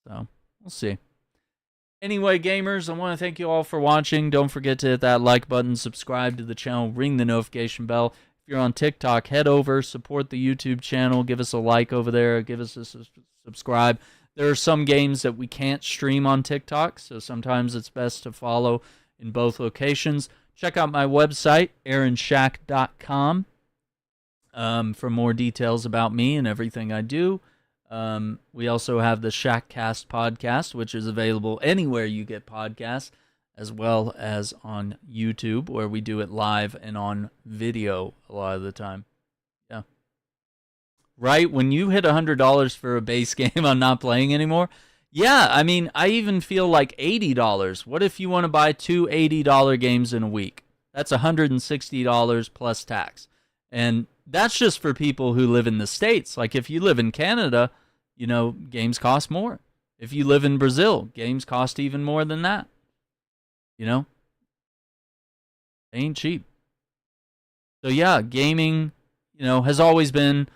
S1: So we'll see. Anyway, gamers, I want to thank you all for watching. Don't forget to hit that like button, subscribe to the channel, ring the notification bell. If you're on TikTok, head over, support the YouTube channel, give us a like over there, give us a subscribe. There are some games that we can't stream on TikTok, so sometimes it's best to follow in both locations. Check out my website, aaronshack.com, for more details about me and everything I do. We also have the Shackcast podcast, which is available anywhere you get podcasts, as well as on YouTube, where we do it live and on video a lot of the time. Yeah. Right? When you hit $100 for a base game I'm not playing anymore, yeah, I mean, I even feel like $80. What if you want to buy two $80 games in a week? That's $160 plus tax. And that's just for people who live in the States. Like if you live in Canada, you know, games cost more. If you live in Brazil, games cost even more than that. You know? They ain't cheap. So yeah, gaming, you know, has always been,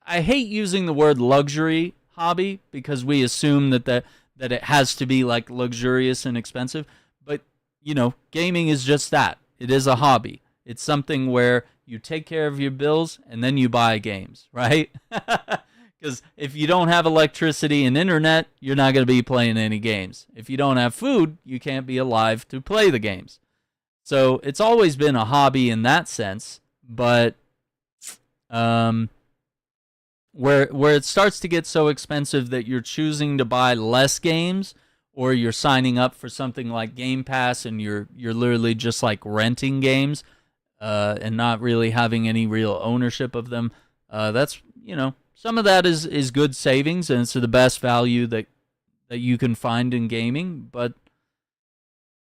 S1: I hate using the word luxury hobby because we assume that it has to be like luxurious and expensive. But, you know, gaming is just that. It is a hobby. It's something where you take care of your bills and then you buy games, right? Because if you don't have electricity and internet, you're not going to be playing any games. If you don't have food, you can't be alive to play the games. So it's always been a hobby in that sense, but where it starts to get so expensive that you're choosing to buy less games, or you're signing up for something like Game Pass and you're literally just like renting games and not really having any real ownership of them. That's, you know, some of that is good savings, and it's the best value that you can find in gaming, but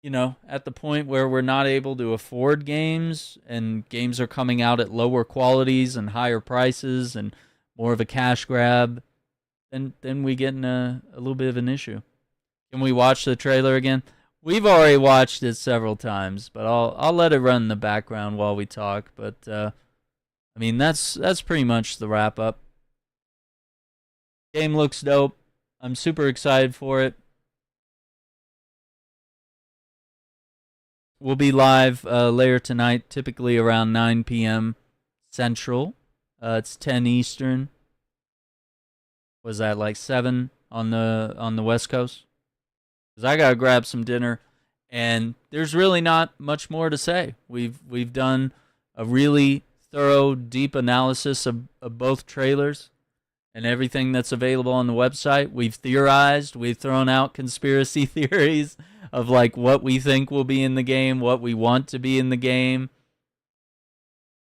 S1: you know, at the point where we're not able to afford games and games are coming out at lower qualities and higher prices and more of a cash grab, then we get in a little bit of an issue. Can we watch the trailer again? We've already watched it several times, but I'll let it run in the background while we talk. But I mean, that's pretty much the wrap up. Game looks dope. I'm super excited for it. We'll be live later tonight, typically around 9 p.m. Central. It's 10 Eastern. Was that like 7 on the West Coast? Because I gotta grab some dinner, and there's really not much more to say. We've done a really thorough, deep analysis of both trailers and everything that's available on the website. We've theorized. We've thrown out conspiracy theories of like what we think will be in the game, what we want to be in the game.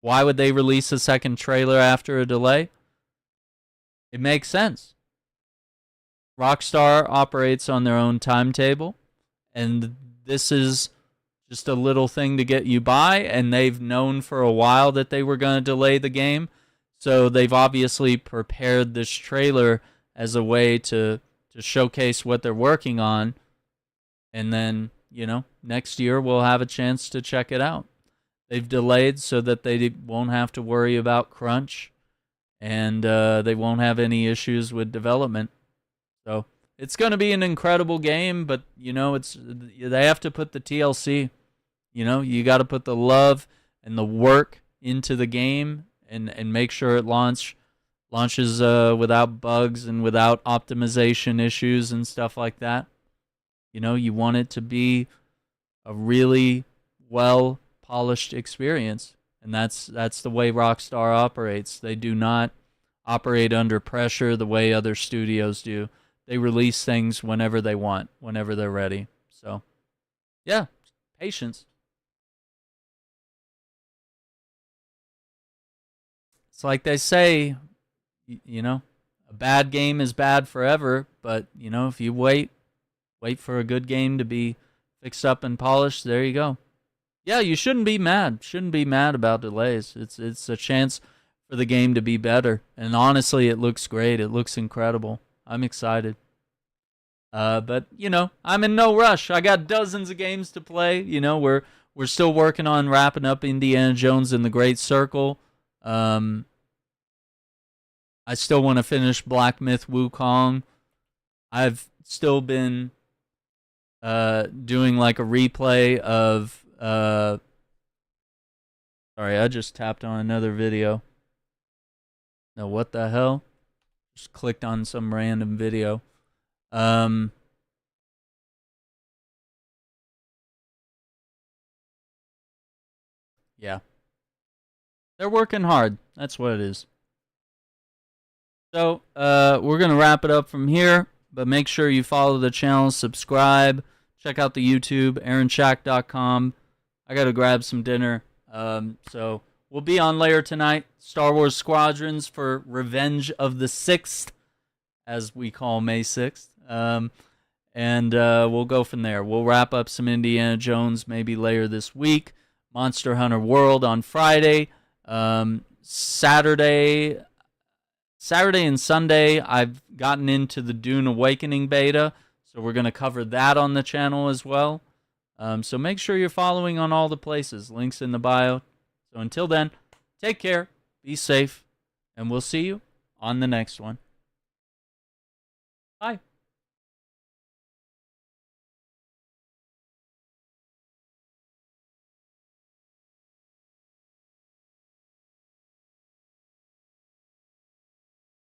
S1: Why would they release a second trailer after a delay? It makes sense. Rockstar operates on their own timetable, and this is just a little thing to get you by, and they've known for a while that they were going to delay the game, so they've obviously prepared this trailer as a way to showcase what they're working on. And then, you know, next year we'll have a chance to check it out. They've delayed so that they won't have to worry about crunch, and they won't have any issues with development. So it's going to be an incredible game, but, you know, they have to put the TLC. You know, you got to put the love and the work into the game and make sure it launches without bugs and without optimization issues and stuff like that. You know, you want it to be a really well-polished experience, and that's the way Rockstar operates. They do not operate under pressure the way other studios do. They release things whenever they want, whenever they're ready. So, yeah, patience. It's like they say, you know, a bad game is bad forever, but, you know, if you wait for a good game to be fixed up and polished, there you go. Yeah, you shouldn't be mad. Shouldn't be mad about delays. It's a chance for the game to be better. And honestly, it looks great. It looks incredible. I'm excited. But, you know, I'm in no rush. I got dozens of games to play. You know, we're still working on wrapping up Indiana Jones and the Great Circle. I still want to finish Black Myth Wukong. I've still been doing like a replay of sorry, I just tapped on another video. No, what the hell? Just clicked on some random video. Yeah. They're working hard. That's what it is. So, we're going to wrap it up from here, but make sure you follow the channel, subscribe, check out the YouTube, AaronShack.com. I got to grab some dinner. So, we'll be on later tonight. Star Wars Squadrons for Revenge of the 6th, as we call May 6th. And we'll go from there. We'll wrap up some Indiana Jones maybe later this week. Monster Hunter World on Friday. Saturday and Sunday, I've gotten into the Dune Awakening beta, so we're going to cover that on the channel as well. So make sure you're following on all the places. Links in the bio. So until then, take care, be safe, and we'll see you on the next one. Bye.